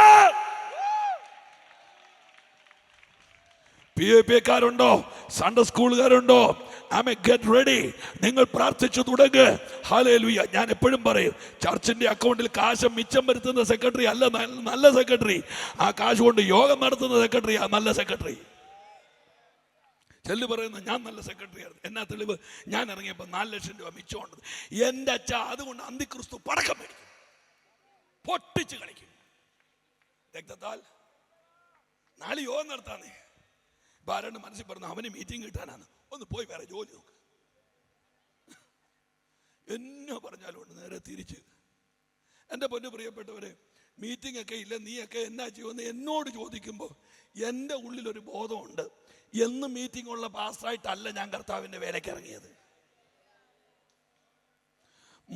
PAPക്കാരുണ്ടോ? സൺഡേ സ്കൂളുകാരുണ്ടോ? Get ready. നിങ്ങൾ പ്രാർത്ഥിച്ചു തുടങ്ങ്. ഹല്ലേലൂയ. ഞാൻ എപ്പോഴും പറയും, ചർച്ചിന്റെ അക്കൗണ്ടിൽ കാശ് മിച്ചം വരുത്തുന്ന സെക്രട്ടറി അല്ല നല്ല സെക്രട്ടറി. ആ കാശ് കൊണ്ട് യോഗം നടത്തുന്ന സെക്രട്ടറി ആ നല്ല സെക്രട്ടറി. ചെല്ലു പറയുന്നത് ഞാൻ നല്ല സെക്രട്ടറിയാണ്. എന്നാ തെളിവ്? ഞാൻ ഇറങ്ങിയപ്പോൾ 4 ലക്ഷം രൂപ മിച്ചമുണ്ട്. എൻ്റെ അച്ഛ അതുകൊണ്ട് അന്തിക്രിസ്തു പടക്കം മേടിക്കും, പൊട്ടിച്ച് കളിക്കും. രക്തത്താൽ 4 യോഗം നടത്താന്നേ. ആരാണ്ട് മനസ്സിൽ പറഞ്ഞു അവന് മീറ്റിംഗ് കിട്ടാനാണ്, ഒന്ന് പോയി വേറെ ജോലി നോക്ക്. എന്നെ പറഞ്ഞാലും ഉണ്ട് നേരെ തിരിച്ച്. എൻ്റെ പൊന്നു പ്രിയപ്പെട്ടവരെ, മീറ്റിംഗ് ഒക്കെ ഇല്ല, നീയൊക്കെ എന്നാ ചെയ്യുമെന്ന് എന്നോട് ചോദിക്കുമ്പോൾ എൻ്റെ ഉള്ളിലൊരു ബോധമുണ്ട്. എന്നും മീറ്റിംഗ് ഉള്ള പാസ്റ്റായിട്ടല്ല ഞാൻ കർത്താവിൻ്റെ വേലയ്ക്ക് ഇറങ്ങിയത്.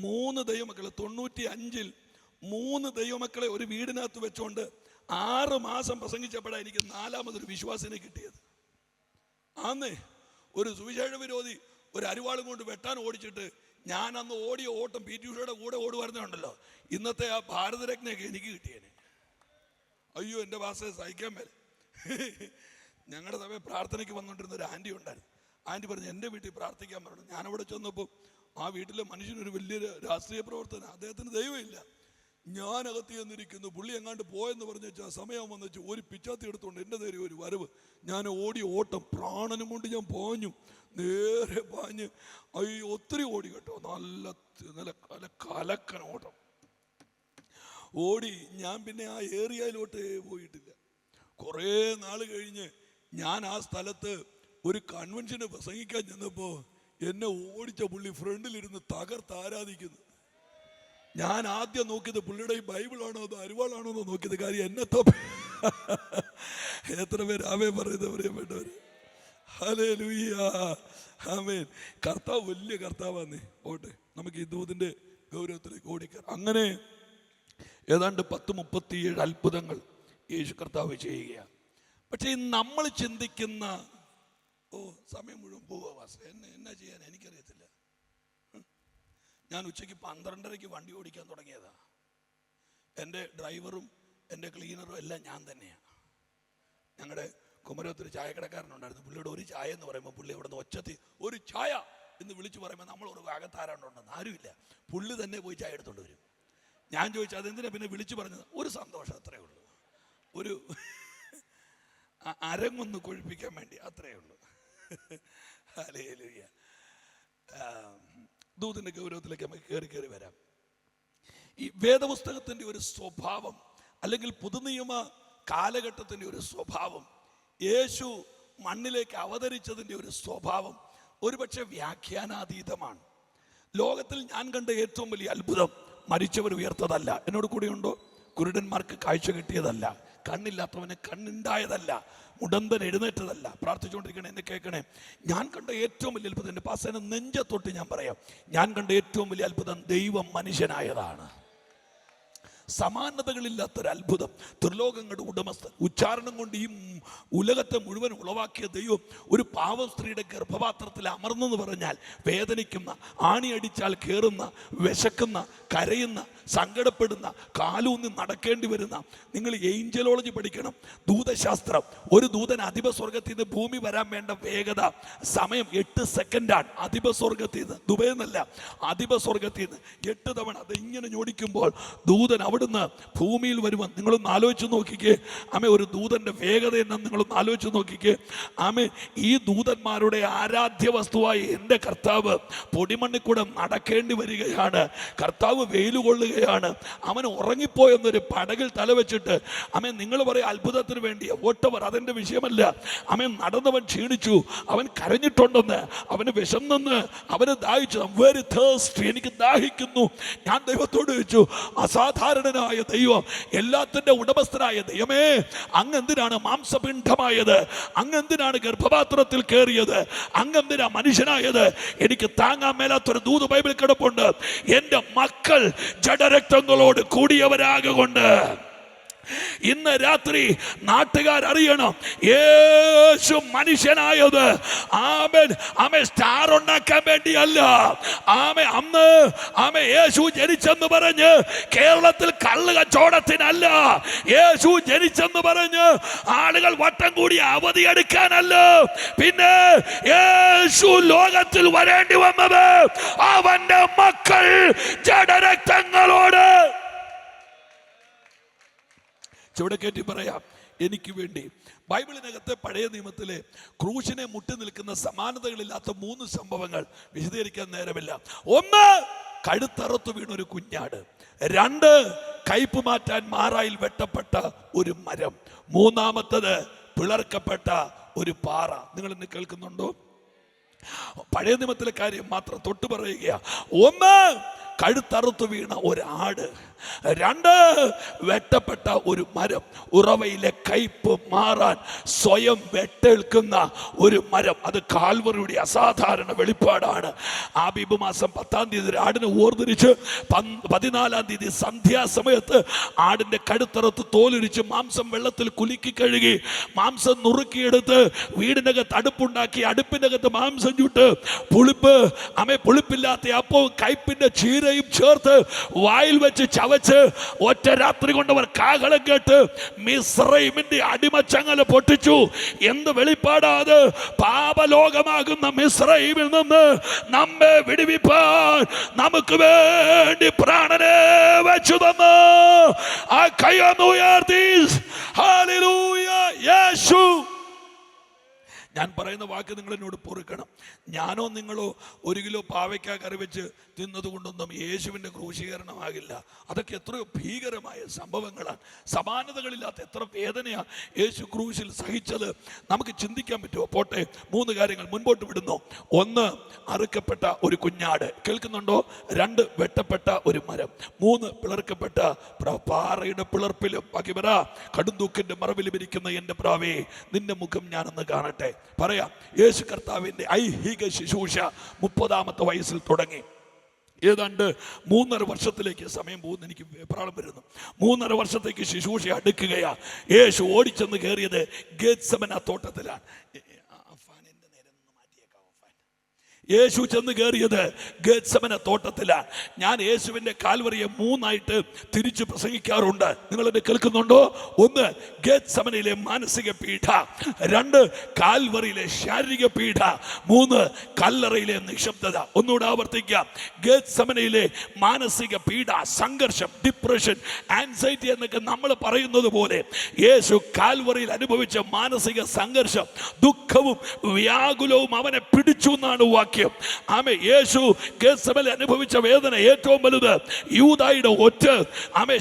3 ദൈവമക്കളെ 95-ൽ 3 ദൈവമക്കളെ ഒരു വീടിനകത്ത് വെച്ചുകൊണ്ട് 6 മാസം പ്രസംഗിച്ചപ്പോഴാണ് എനിക്ക് 4മതൊരു വിശ്വാസിനെ കിട്ടിയത്. അന്നേ ഒരു സുവിശേഷ വിരോധി ഒരു അരിവാളും കൊണ്ട് വെട്ടാൻ ഓടിച്ചിട്ട് ഞാൻ അന്ന് ഓടിയ ഓട്ടം PT ഉഷയുടെ കൂടെ ഓടുവരുന്നുണ്ടല്ലോ, ഇന്നത്തെ ആ ഭാരതരത്നയൊക്കെ എനിക്ക് കിട്ടിയേനെ. അയ്യോ, എൻ്റെ ഭാഷയെ സഹിക്കാൻ മേലെ. ഞങ്ങളുടെ സഭയിൽ പ്രാർത്ഥനയ്ക്ക് വന്നുകൊണ്ടിരുന്ന ഒരു ആൻറ്റി ഉണ്ടായിരുന്നു. ആൻറ്റി പറഞ്ഞു എൻ്റെ വീട്ടിൽ പ്രാർത്ഥിക്കാൻ പറഞ്ഞു. ഞാനവിടെ ചെന്നപ്പോൾ ആ വീട്ടിലെ മനുഷ്യനൊരു വലിയൊരു രാഷ്ട്രീയ പ്രവർത്തനം, അദ്ദേഹത്തിന് ദൈവമില്ല. ഞാനകത്ത് ചെന്നിരിക്കുന്നു. പുള്ളി എങ്ങാണ്ട് പോയെന്ന് പറഞ്ഞു വെച്ചാൽ സമയം വന്നു വെച്ചു ഒരു പിച്ചാത്തി എടുത്തുകൊണ്ട് എൻ്റെ നേരെ ഒരു വരവ്. ഞാൻ ഓടി ഓട്ടം പ്രാണനും കൊണ്ട് ഞാൻ പാഞ്ഞു, നേരെ പാഞ്ഞ് ഒത്തിരി ഓടി കേട്ടോ. നല്ല കലക്കൻ ഓട്ടം ഓടി. ഞാൻ പിന്നെ ആ ഏരിയയിലോട്ട് പോയിട്ടില്ല. കുറേ നാൾ കഴിഞ്ഞ് ഞാൻ ആ സ്ഥലത്ത് ഒരു കൺവെൻഷന് പ്രസംഗിക്കാൻ ചെന്നപ്പോൾ എന്നെ ഓടിച്ച പുള്ളി ഫ്രണ്ടിലിരുന്ന് തകർത്ത് ആരാധിക്കുന്നു. ഞാൻ ആദ്യം നോക്കിയത് പുള്ളിയുടെ ഈ ബൈബിളാണോ അതോ അരിവാളാണോ എന്ന് നോക്കിയത്. കാര്യം എന്നെ എത്ര പേര് ആമേ പറയുന്നത് പ്രിയപ്പെട്ടവർ? ഹല്ലേലൂയ, ആമേൻ. കർത്താവ് വലിയ കർത്താവാന്നേ. ഓട്ടെ, നമുക്ക് ഈ ദൂതിൻ്റെ ഗൗരവത്തിലേക്ക് ഓടിക്കാം. അങ്ങനെ ഏതാണ്ട് 10-37 അത്ഭുതങ്ങൾ യേശു കർത്താവ് ചെയ്യുകയാണ്. പക്ഷേ നമ്മൾ ചിന്തിക്കുന്ന സമയം മുഴുവൻ പോവുക എന്നാ ചെയ്യാൻ എനിക്കറിയത്തില്ല. ഞാൻ ഉച്ചയ്ക്ക് 12:30 വണ്ടി ഓടിക്കാൻ തുടങ്ങിയതാ. എൻ്റെ ഡ്രൈവറും എൻ്റെ ക്ലീനറും എല്ലാം ഞാൻ തന്നെയാണ്. ഞങ്ങളുടെ കുമരകത്തൊരു ചായക്കടക്കാരനുണ്ടായിരുന്നു. പുള്ളിയുടെ ഒരു ചായ എന്ന് പറയുമ്പോൾ പുള്ളി അവിടെ നിന്ന് ഒച്ചത്തി ഒരു ചായ എന്ന് വിളിച്ചു പറയുമ്പോൾ നമ്മളോട് അകത്താരാണ്ടുണ്ടെന്ന് ആരുമില്ല. പുള്ളി തന്നെ പോയി ചായ എടുത്തോണ്ട് വരും. ഞാൻ ചോദിച്ചു അതെന്തിനാ പിന്നെ വിളിച്ചു പറഞ്ഞത്? ഒരു സന്തോഷം, അത്രയേ ഉള്ളൂ. ഒരു അരങ്ങൊന്ന് കൊഴിപ്പിക്കാൻ വേണ്ടി, അത്രയേ ഉള്ളൂ. ഹല്ലേലൂയ. ദൂതിൻ്റെ ഗൗരവത്തിലേക്ക് നമുക്ക് കയറി വരാം. ഈ വേദപുസ്തകത്തിൻ്റെ ഒരു സ്വഭാവം, അല്ലെങ്കിൽ പുതുനിയമ കാലഘട്ടത്തിൻ്റെ ഒരു സ്വഭാവം, യേശു മണ്ണിലേക്ക് അവതരിച്ചതിൻ്റെ ഒരു സ്വഭാവം ഒരുപക്ഷെ വ്യാഖ്യാനാതീതമാണ്. ലോകത്തിൽ ഞാൻ കണ്ട ഏറ്റവും വലിയ അത്ഭുതം മരിച്ചവർ ഉയർത്തതല്ല. എന്നോട് കൂടെയുണ്ടോ? കുരുടന്മാർക്ക് കാഴ്ച കിട്ടിയതല്ല, കണ്ണില്ലാത്തവന് കണ്ണുണ്ടായതല്ല, മുടന്തൻ എഴുന്നേറ്റതല്ല. പ്രാർത്ഥിച്ചുകൊണ്ടിരിക്കണേ, എന്നെ കേൾക്കണേ. ഞാൻ കണ്ട ഏറ്റവും വലിയ അത്ഭുതം, എൻ്റെ പാസ്റ്ററിനെ നെഞ്ചത്തൊട്ട് ഞാൻ പറയാം, ഞാൻ കണ്ട ഏറ്റവും വലിയ അത്ഭുതം ദൈവം മനുഷ്യനായതാണ്. സമാനതകളില്ലാത്തൊരു അത്ഭുതം. ത്രിലോകങ്ങളുടെ ഉടമസ്ഥൻ, ഉച്ചാരണം കൊണ്ട് ഈ ഉലകത്തെ മുഴുവൻ ഉളവാക്കിയ ദൈവം ഒരു പാവം സ്ത്രീയുടെ ഗർഭപാത്രത്തിൽ അമർന്നെന്ന് പറഞ്ഞാൽ വേദനിക്കുന്ന, ആണിയടിച്ചാൽ കയറുന്ന, വിശക്കുന്ന, കരയുന്ന, സങ്കടപ്പെടുന്ന, കാലൂന്നി നടക്കേണ്ടി വരുന്ന, നിങ്ങൾ ഏഞ്ചലോളജി പഠിക്കണം, ദൂതശാസ്ത്രം. ഒരു ദൂതൻ അധിപസ്വർഗത്തിൽ നിന്ന് ഭൂമി വരാൻ വേണ്ട വേഗത സമയം 8 സെക്കൻഡാണ്. അധിപസ്വർഗത്തിൽ നിന്ന്, ദുബൈയിൽ നിന്നല്ല, അധിപസ്വർഗത്തിൽ നിന്ന് 8 തവണ അത് ഇങ്ങനെ ഞൊടിക്കുമ്പോൾ ദൂതൻ അവിടുന്ന് ഭൂമിയിൽ വരുവാൻ. നിങ്ങളൊന്ന് ആലോചിച്ച് നോക്കിക്കേ ഒരു ദൂതന്റെ വേഗത എന്ന് നിങ്ങളൊന്ന് ആലോചിച്ച് നോക്കിക്കേ ഈ ദൂതന്മാരുടെ ആരാധ്യ വസ്തുവായ എൻ്റെ കർത്താവ് പൊടിമണ്ണിൽ കൂടെ നടക്കേണ്ടി വരികയാണ്. കർത്താവ് വെയിൽ കൊള്ളുകയാണ്. അവൻ ഉറങ്ങിപ്പോയെന്നൊരു പടകിൽ തലവെച്ചിട്ട് നിങ്ങൾ പറയും അത്ഭുതത്തിന് വേണ്ടിയ വോട്ടവർ, അതെന്റെ വിഷയമല്ല. നടന്നവൻ ക്ഷീണിച്ചു, അവൻ കരഞ്ഞിട്ടുണ്ടെന്ന്, അവന് വിശന്നെന്ന്, അവന് ദാഹിച്ചു. വെരി തേഴ്സ്റ്റി, എനിക്ക് ദാഹിക്കുന്നു. ഞാൻ ദൈവത്തോട് ചോദിച്ചു, അസാധാരണനായ ദൈവം, എല്ലാത്തിന്റെ ഉടമസ്ഥനായ ദൈവമേ, അങ്ങെന്തിനാണ് മാംസപിണ്ഡമായത്? അങ്ങെന്തിനാണ് ഗർഭപാത്രത്തിൽ കയറിയത്? അങ്ങെന്തിനാ മനുഷ്യനായത്? എനിക്ക് താങ്ങാൻ മേലാത്തൊരു ദൂത് ബൈബിൾ കിടപ്പുണ്ട്. എന്റെ മക്കൾ ജഡരക്തങ്ങളോട് കൂടിയവരാകൊണ്ട് ഇന്ന് രാത്രി നാട്ടുകാർ അറിയണം, യേശു മനുഷ്യനായത് സ്റ്റാർ ഉണ്ടാക്കാൻ വേണ്ടിയല്ല. അന്ന് യേശു ജനിച്ചെന്ന് പറഞ്ഞ് കേരളത്തിൽ കള്ള് കച്ചവടത്തിനല്ല. യേശു ജനിച്ചെന്ന് പറഞ്ഞ് ആളുകൾ വട്ടം കൂടി അവധിയെടുക്കാനല്ല. പിന്നെ യേശു ലോകത്തിൽ വരേണ്ടി വന്നത് അവന്റെ മക്കൾ ജഡരക്തങ്ങളോട്. ചുവടെ കയറ്റി പറയാം, എനിക്ക് വേണ്ടി. ബൈബിളിനകത്തെ പഴയ നിയമത്തിലെ ക്രൂശിനെ മുട്ടി നിൽക്കുന്ന സമാനതകളില്ലാത്ത 3 സംഭവങ്ങൾ വിശദീകരിക്കാൻ നേരമില്ല. 1, കഴുത്തറുത്തു വീണൊരു കുഞ്ഞാട്. 2, കയ്പ് മാറ്റാൻ മാറായിൽ വെട്ടപ്പെട്ട ഒരു മരം. 3-മത്തത് പിളർക്കപ്പെട്ട ഒരു പാറ. നിങ്ങൾ ഇന്ന് കേൾക്കുന്നുണ്ടോ? പഴയ നിയമത്തിലെ കാര്യം മാത്രം തൊട്ടു പറയുക. 1, കഴുത്തറുത്തു വീണ ഒരാട്. 2, വെട്ടപ്പെട്ട ഒരു മരം. ഉറവയിലെ കയ്പ് മാറാൻ സ്വയം വെട്ടേൽക്കുന്ന ഒരു മരം. അത് കാൽവറിയുടെ അസാധാരണ വെളിപ്പാടാണ്. ആബീബ് മാസം 10-ാം തീയതി ആടിനെ ഓർത്തിരിച്ച് 14-ാം തീയതി സന്ധ്യാസമയത്ത് ആടിന്റെ കഴുത്തറുത്ത് തോലുരിച്ച് മാംസം വെള്ളത്തിൽ കുലുക്കി കഴുകി മാംസം നുറുക്കിയെടുത്ത് വീടിനകത്ത് അടുപ്പുണ്ടാക്കി അടുപ്പിനകത്ത് മാംസം ചുട്ട് പുളിപ്പില്ലാത്ത അപ്പവും കയ്പിന്റെ ചീരയും ചേർത്ത് വായിൽ വെച്ച് ചവച്ച് ഒറ്റ രാത്രി കൊണ്ടവർ കാഹളം കേട്ട് മിസ്രൈമിന്റെ അടിമച്ചങ്ങല പൊട്ടിച്ചു. എന്ത് വെളിപ്പാടാത്! പാപലോകമാകുന്ന മിസ്രൈമിൽ നിന്ന് നമ്മെ വിടുവിപ്പാൻ നമുക്ക് വേണ്ടി പ്രാണനെ വെച്ചു തന്നു. ആ കൈയൊന്ന് ഉയർത്തി ഹല്ലേലൂയ. യേശു. ഞാൻ പറയുന്ന വാക്ക് നിങ്ങൾ എന്നോട് പൊറുക്കണം. ഞാനോ നിങ്ങളോ 1 കിലോ പാവയ്ക്ക കറി വെച്ച് തിന്നത് കൊണ്ടൊന്നും യേശുവിൻ്റെ ക്രൂശീകരണമാകില്ല. അതൊക്കെ എത്രയോ ഭീകരമായ സംഭവങ്ങളാണ്. സമാനതകളില്ലാത്ത എത്ര വേദനയാണ് യേശു ക്രൂശിൽ സഹിച്ചത്. നമുക്ക് ചിന്തിക്കാൻ പറ്റുമോ? പോട്ടെ, 3 കാര്യങ്ങൾ മുൻപോട്ട് വിടുന്നു. 1, അറുക്കപ്പെട്ട ഒരു കുഞ്ഞാട്. കേൾക്കുന്നുണ്ടോ? 2, വെട്ടപ്പെട്ട ഒരു മരം. 3, പിളർക്കപ്പെട്ട പാറയുടെ പിളർപ്പിലും കടുന്തൂക്കിന്റെ മറവിലും ഇരിക്കുന്ന എൻ്റെ പ്രാവേ, നിന്റെ മുഖം ഞാനൊന്ന് കാണട്ടെ. പറയാം, യേശു കർത്താവിന്റെ ഐഹിക ശുശ്രൂഷ 30-ാമത്തെ വയസ്സിൽ തുടങ്ങി. ഏതാണ്ട് 3.5 വർഷത്തിലേക്ക് സമയം പോകുന്ന എനിക്ക് വെപ്രാളം വരുന്നു. 3.5 വർഷത്തേക്ക് ശുശ്രൂഷ അടുക്കുകയാ. യേശു ഓടിച്ചെന്ന് കയറിയത് ഗെത്സമന തോട്ടത്തിലാണ്. യേശു ചെന്ന് കയറിയത് ഗെത്സമന തോട്ടത്തിലാണ്. ഞാൻ യേശുവിൻ്റെ കാൽവറിയെ 3ആയിട്ട് തിരിച്ചു പ്രസംഗിക്കാറുണ്ട്. നിങ്ങൾ എന്നെ കേൾക്കുന്നുണ്ടോ? 1, ഗെത്സമനയിലെ മാനസിക പീഡ. 2, കാൽവറിയിലെ ശാരീരിക പീഡ. 3, കല്ലറയിലെ നിശബ്ദത. ഒന്നുകൂടെ ആവർത്തിക്കാം. ഗെത്സമനയിലെ മാനസിക പീഡ, സംഘർഷം, ഡിപ്രഷൻ, ആൻസൈറ്റി എന്നൊക്കെ നമ്മൾ പറയുന്നത് പോലെ യേശു കാൽവറിയിൽ അനുഭവിച്ച മാനസിക സംഘർഷം, ദുഃഖവും വ്യാകുലവും അവനെ പിടിച്ചു എന്നാണ് വാക്യം. യേശു ഗെത്സമനയിൽ അനുഭവിച്ച വേദന ഏറ്റവും വലുത് യൂദായുടെ ഒറ്റ,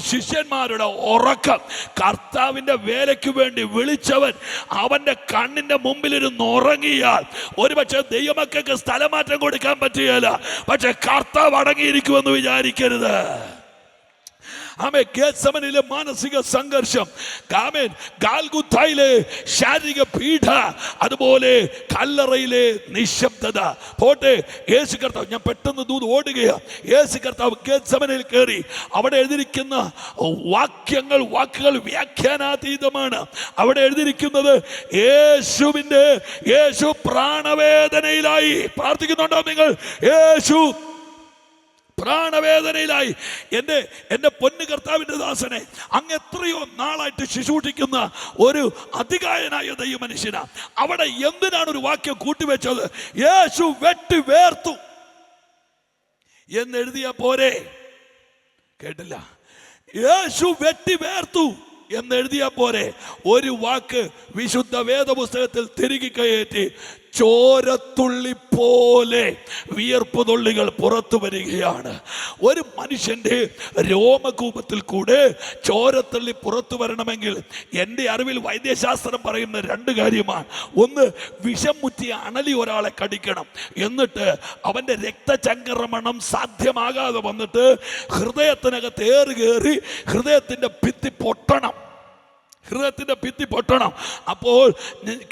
ശിഷ്യന്മാരുടെ ഉറക്കം. കർത്താവിന്റെ വേലയ്ക്ക് വേണ്ടി വിളിച്ചവൻ അവന്റെ കണ്ണിന്റെ മുമ്പിലിരുന്ന് ഉറങ്ങിയാൽ ഒരുപക്ഷെ ദൈവമക്കൾക്ക് സ്ഥലമാറ്റം കൊടുക്കാൻ പറ്റുകയില്ല. പക്ഷെ കർത്താവ് അടങ്ങിയിരിക്കുമെന്ന് വിചാരിക്കരുത്. ഗെത്സമനയിലെ മാനസിക സംഘർഷം, ഗാൽഗുത്തായിലെ ശാരീരിക പീഡ, അതുപോലെ കല്ലറയിലെ നിശബ്ദത. പോട്ടെ, യേശു കർത്താവ്, ഞാൻ പെട്ടെന്ന് ദൂത് ഓടുകയാണ്. യേശു കർത്താവ് ഗെത്സമനയിൽ കയറി. അവിടെ എഴുതിയിരിക്കുന്ന വാക്കുകൾ വ്യാഖ്യാനാതീതമാണ്. അവിടെ എഴുതിയിരിക്കുന്നത് യേശു പ്രാണവേദനയിലായി. പ്രാർത്ഥിക്കുന്നുണ്ടോ നിങ്ങൾ? യേശു പ്രാണവേദനയിലായി എൻ്റെ പൊന്നു കർത്താവിൻ്റെ ദാസനെ, അങ്ങ് എത്രയോ നാളായിട്ട് ശുശ്രൂഷിക്കുന്ന ഒരു അതികായനായ ദൈവമനുഷ്യനാ. അവിടെ എന്തിനാണ് ഒരു വാക്യം കൂട്ടിവെച്ചത്? യേശു വെട്ടി വേർത്തു എന്നെഴുതിയ പോരെ? കേട്ടില്ല. യേശു വെട്ടി വേർത്തു എന്നെഴുതിയ പോരെ? ഒരു വാക്ക് വിശുദ്ധ വേദപുസ്തകത്തിൽ തിരികെ കയറ്റി ചോരത്തുള്ളി പോലെ വിയർപ്പ് തുള്ളികൾ പുറത്തു വരികയാണ്. ഒരു മനുഷ്യൻ്റെ രോമകൂപത്തിൽ കൂടെ ചോരത്തുള്ളി പുറത്തു വരണമെങ്കിൽ എൻ്റെ അറിവിൽ വൈദ്യശാസ്ത്രം പറയുന്ന രണ്ട് കാര്യമാണ്. ഒന്ന്, വിഷം മുറ്റിയ അണലി ഒരാളെ കടിക്കണം, എന്നിട്ട് അവൻ്റെ രക്തചംക്രമണം സാധ്യമാകാതെ വന്നിട്ട് ഹൃദയത്തിനകത്ത് കയറി ഹൃദയത്തിൻ്റെ ഭിത്തി പൊട്ടണം. ഹൃദയത്തിന്റെ ഭിത്തി പൊട്ടണം. അപ്പോൾ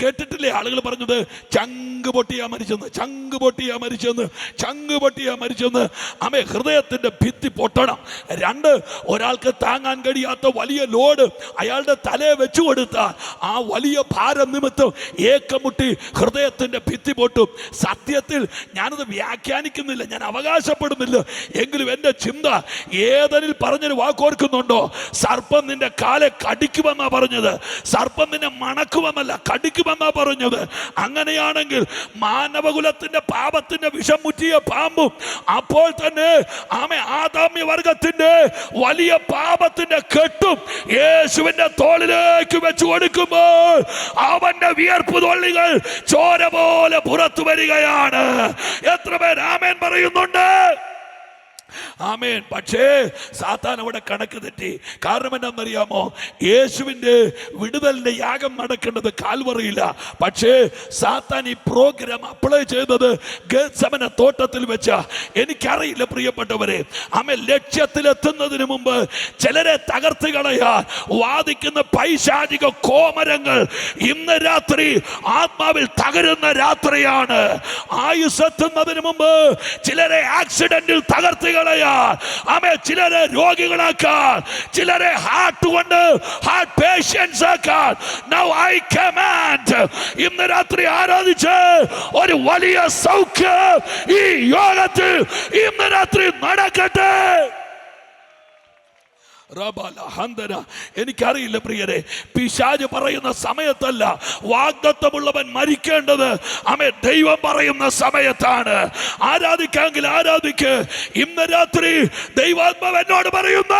കേട്ടിട്ടില്ലേ ആളുകൾ പറഞ്ഞത്, ചങ്ക് പൊട്ടിയാ മരിച്ചെന്ന്, ചങ്ക് പൊട്ടിയാ മരിച്ചെന്ന്, ചങ്ക് പൊട്ടിയാ മരിച്ചെന്ന്. ആമേ, ഹൃദയത്തിന്റെ ഭിത്തി പൊട്ടണം. രണ്ട്, ഒരാൾക്ക് താങ്ങാൻ കഴിയാത്ത വലിയ ലോഡ് അയാളുടെ തലയെ വെച്ചു കൊടുത്താൽ ആ വലിയ ഭാരം നിമിത്തം ഏക്കമുട്ടി ഹൃദയത്തിന്റെ ഭിത്തി പൊട്ടും. സത്യത്തിൽ ഞാനത് വ്യാഖ്യാനിക്കുന്നില്ല, ഞാൻ അവകാശപ്പെടുന്നില്ല. എങ്കിലും എൻ്റെ ചിന്ത, ഏതനിൽ പറഞ്ഞൊരു വാക്കോർക്കുന്നുണ്ടോ? സർപ്പം നിന്റെ കാലെ കടിക്കുമെന്നാ പറഞ്ഞത്. സർപ്പം നിന്നെ മണക്കുമെന്നല്ല, കടിക്കുമെന്നാ പറഞ്ഞത്. അങ്ങനെയാണെങ്കിൽ മാനവകുലത്തിന്റെ പാപത്തിന്റെ വിഷം മുറ്റിയ പാമ്പും അപ്പോൾ തന്നെ ആദാമ്യ വർഗത്തിന്റെ വലിയ പാപത്തിന്റെ കെട്ടും യേശുവിന്റെ തോളിലേക്ക് വെച്ച് കൊടുക്കുമ്പോൾ അവന്റെ വിയർപ്പ് തുള്ളികൾ ചോര പോലെ പുറത്തു വരികയാണ്. എത്ര പേർ ആമേൻ പറയുന്നുണ്ട്? ആമേൻ. പക്ഷേ സാത്താൻ അവിടെ കണക്ക് തെറ്റി. കാരണം എന്താണെന്നറിയാമോ? യേശുവിൻ്റെ വിടുതലിന്റെ യാഗം നടക്കേണ്ടത് കാൽവറിയില്ല. പക്ഷേ സാത്താൻ ഈ പ്രോഗ്രാം അപ്ലൈ ചെയ്തത് ഗെത്സമന തോട്ടത്തിൽ വെച്ച. എനിക്കറിയില്ല പ്രിയപ്പെട്ടവരെ, ആമേൻ, ലക്ഷ്യത്തിലെത്തുന്നതിന് മുമ്പ് ചിലരെ തകർത്ത് കളയാൻ വാദിക്കുന്ന പൈശാചിക കോമരങ്ങൾ ഇന്ന് രാത്രി ആത്മാവിൽ തകരുന്ന രാത്രിയാണ്. ആയുസ്സെത്തുന്നതിന് മുമ്പ് ചിലരെ ആക്സിഡന്റിൽ തകർത്ത് കളയാൻ, ആമേ, ചിലരെ രോഗികളാക്കാൻ, ചിലരെ ഹാർട്ട് കൊണ്ട് ഹാർട്ട് പേഷ്യൻസ് ആക്കാൻ. Now I command, ഇന്ന് രാത്രി ആരാധിച്ച് ഒരു വലിയ സൗഖ്യം ഈ യോഗത്തിൽ ഇന്ന് രാത്രി നടക്കട്ടെ. എനിക്കറിയില്ല പ്രിയരെ, പിശാച് പറയുന്ന സമയത്തല്ല വാഗ്ദത്തമുള്ളവൻ മരിക്കേണ്ടത്. ആമേൻ, ദൈവം പറയുന്ന സമയത്താണ്. ആരാധിക്കാമെങ്കിൽ ആരാധിക്ക്. ഇന്ന് രാത്രി ദൈവാത്മാവ് എന്നോട് പറയുന്ന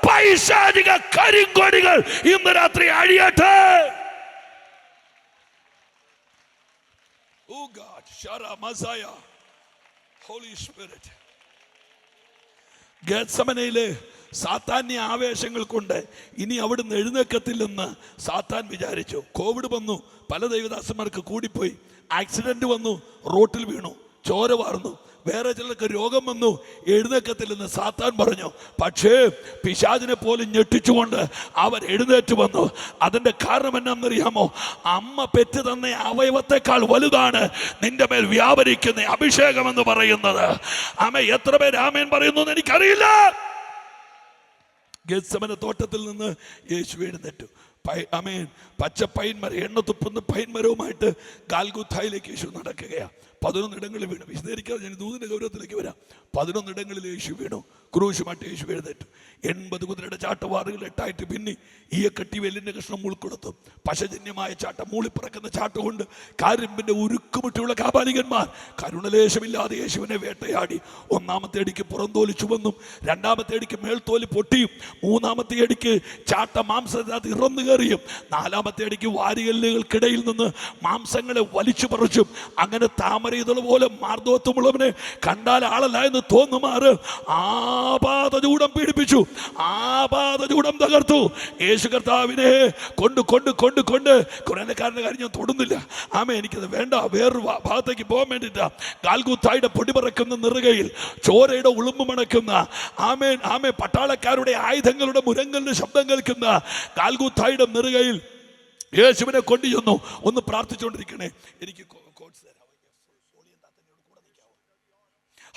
പൈശാചിക കരിങ്കൊടികൾ ഇന്ന് രാത്രി അഴിയട്ടെ. Oh God, Shara Messiah, Holy Spirit. ഗെത്സമനയിലെ സാത്താന്യ ആവേശങ്ങൾ കൊണ്ട് ഇനി അവിടുന്ന് എഴുന്നേക്കത്തില്ലെന്ന് സാത്താൻ വിചാരിച്ചു. കോവിഡ് വന്നു, പല ദൈവദാസന്മാർക്ക് കൂടിപ്പോയി, ആക്സിഡന്റ് വന്നു, റോട്ടിൽ വീണു, ചോര വാർന്നു, വേറെ ചിലർക്ക് രോഗം വന്നു, എഴുന്നേക്കത്തില്ലെന്ന് സാത്താൻ പറഞ്ഞു. പക്ഷേ പിശാചിനെ പോലും ഞെട്ടിച്ചുകൊണ്ട് അവർ എഴുന്നേറ്റ് വന്നു. അതിന്റെ കാരണം എന്നാണെന്നറിയാമോ? അമ്മ പെറ്റ് തന്ന അവയവത്തെക്കാൾ വലുതാണ് നിന്റെ മേൽ വ്യാപരിക്കുന്ന അഭിഷേകം എന്ന് പറയുന്നത്. ആമേൻ. എത്ര പേര് ആമേൻ പറയുന്നു എന്ന് എനിക്കറിയില്ല. ഗെത്സമന തോട്ടത്തിൽ നിന്ന് യേശു എഴുന്നേറ്റു. ആമേൻ. പച്ച പൈൻമരം, എണ്ണ തുപ്പുന്ന പൈൻമരവുമായിട്ട് ഗാൽഗുഥായിലേക്ക് യേശു നടക്കുകയാണ്. 11 ഇടങ്ങളിൽ വീണു. വിശദീകരിക്കാതെ ഞാൻ ദൂതിന്റെ ഗൗരവത്തിലേക്ക് വരാം. 11 ഇടങ്ങളിൽ യേശു വീണു. ക്രൂശുമായിട്ട് യേശു എഴുന്നേറ്റു. 80 കുതിരയുടെ ചാട്ടവാറുകൾ 8ആയിട്ട് ഭിന്നി, ഈയക്കട്ടി വെല്ലിന്റെ കഷ്ണം മുൾക്കൊടുത്തു. പശജന്യമായ ചാട്ടം, മൂളിപ്പറക്കുന്ന ചാട്ടം കൊണ്ട് കാരിമ്പിന്റെ ഉരുക്കുമുട്ടിയുള്ള കാപാലികന്മാർ കരുണലേശമില്ലാതെ യേശുവിനെ വേട്ടയാടി. 1-ാമത്തെ അടിക്ക് പുറന്തോലി ചുവന്നും, 2-ാമത്തെ അടിക്ക് മേൽത്തോലി പൊട്ടിയും, 3-ാമത്തെ അടിക്ക് ചാട്ട മാംസത്തിനകത്ത് ഇറന്നു കയറിയും, 4-ാമത്തെ അടിക്ക് വാരികല്ലുകൾക്കിടയിൽ നിന്ന് മാംസങ്ങളെ വലിച്ചു പറിച്ചും, അങ്ങനെ താമര ഇതുപോലെ മാർദ്ദവത്വമുള്ളവനെ കണ്ടാൽ ആളല്ല എന്ന് തോന്നുമാറ് ആപാദചൂടം പീഡിപ്പിച്ചു, ആപാദചൂടം തകർത്തു. യേശു കർത്താവിനെ കൊണ്ട് കൊണ്ട് കൊണ്ട് കൊണ്ട് കുറേക്കാരൻ്റെ കാര്യം ഞാൻ തൊടുന്നില്ല. ആമേ, എനിക്കത് വേണ്ട. വേറൊരു ഭാഗത്തേക്ക് പോകാൻ വേണ്ടിയിട്ടാ. ഗാൽഗുഥായുടെ പൊടിപറക്കുന്ന നിറുകയിൽ ചോരയുടെ ഉളുമ്പ് മണക്കുന്ന, ആമേൻ ആമേ, പട്ടാളക്കാരുടെ ആയുധങ്ങളുടെ മുരങ്ങളുടെ ശബ്ദം കേൾക്കുന്ന ഗാൽഗുഥായുടെ നിറുകയിൽ യേശുവിനെ കൊണ്ടുചെന്നു. ഒന്ന് പ്രാർത്ഥിച്ചുകൊണ്ടിരിക്കണേ. എനിക്ക്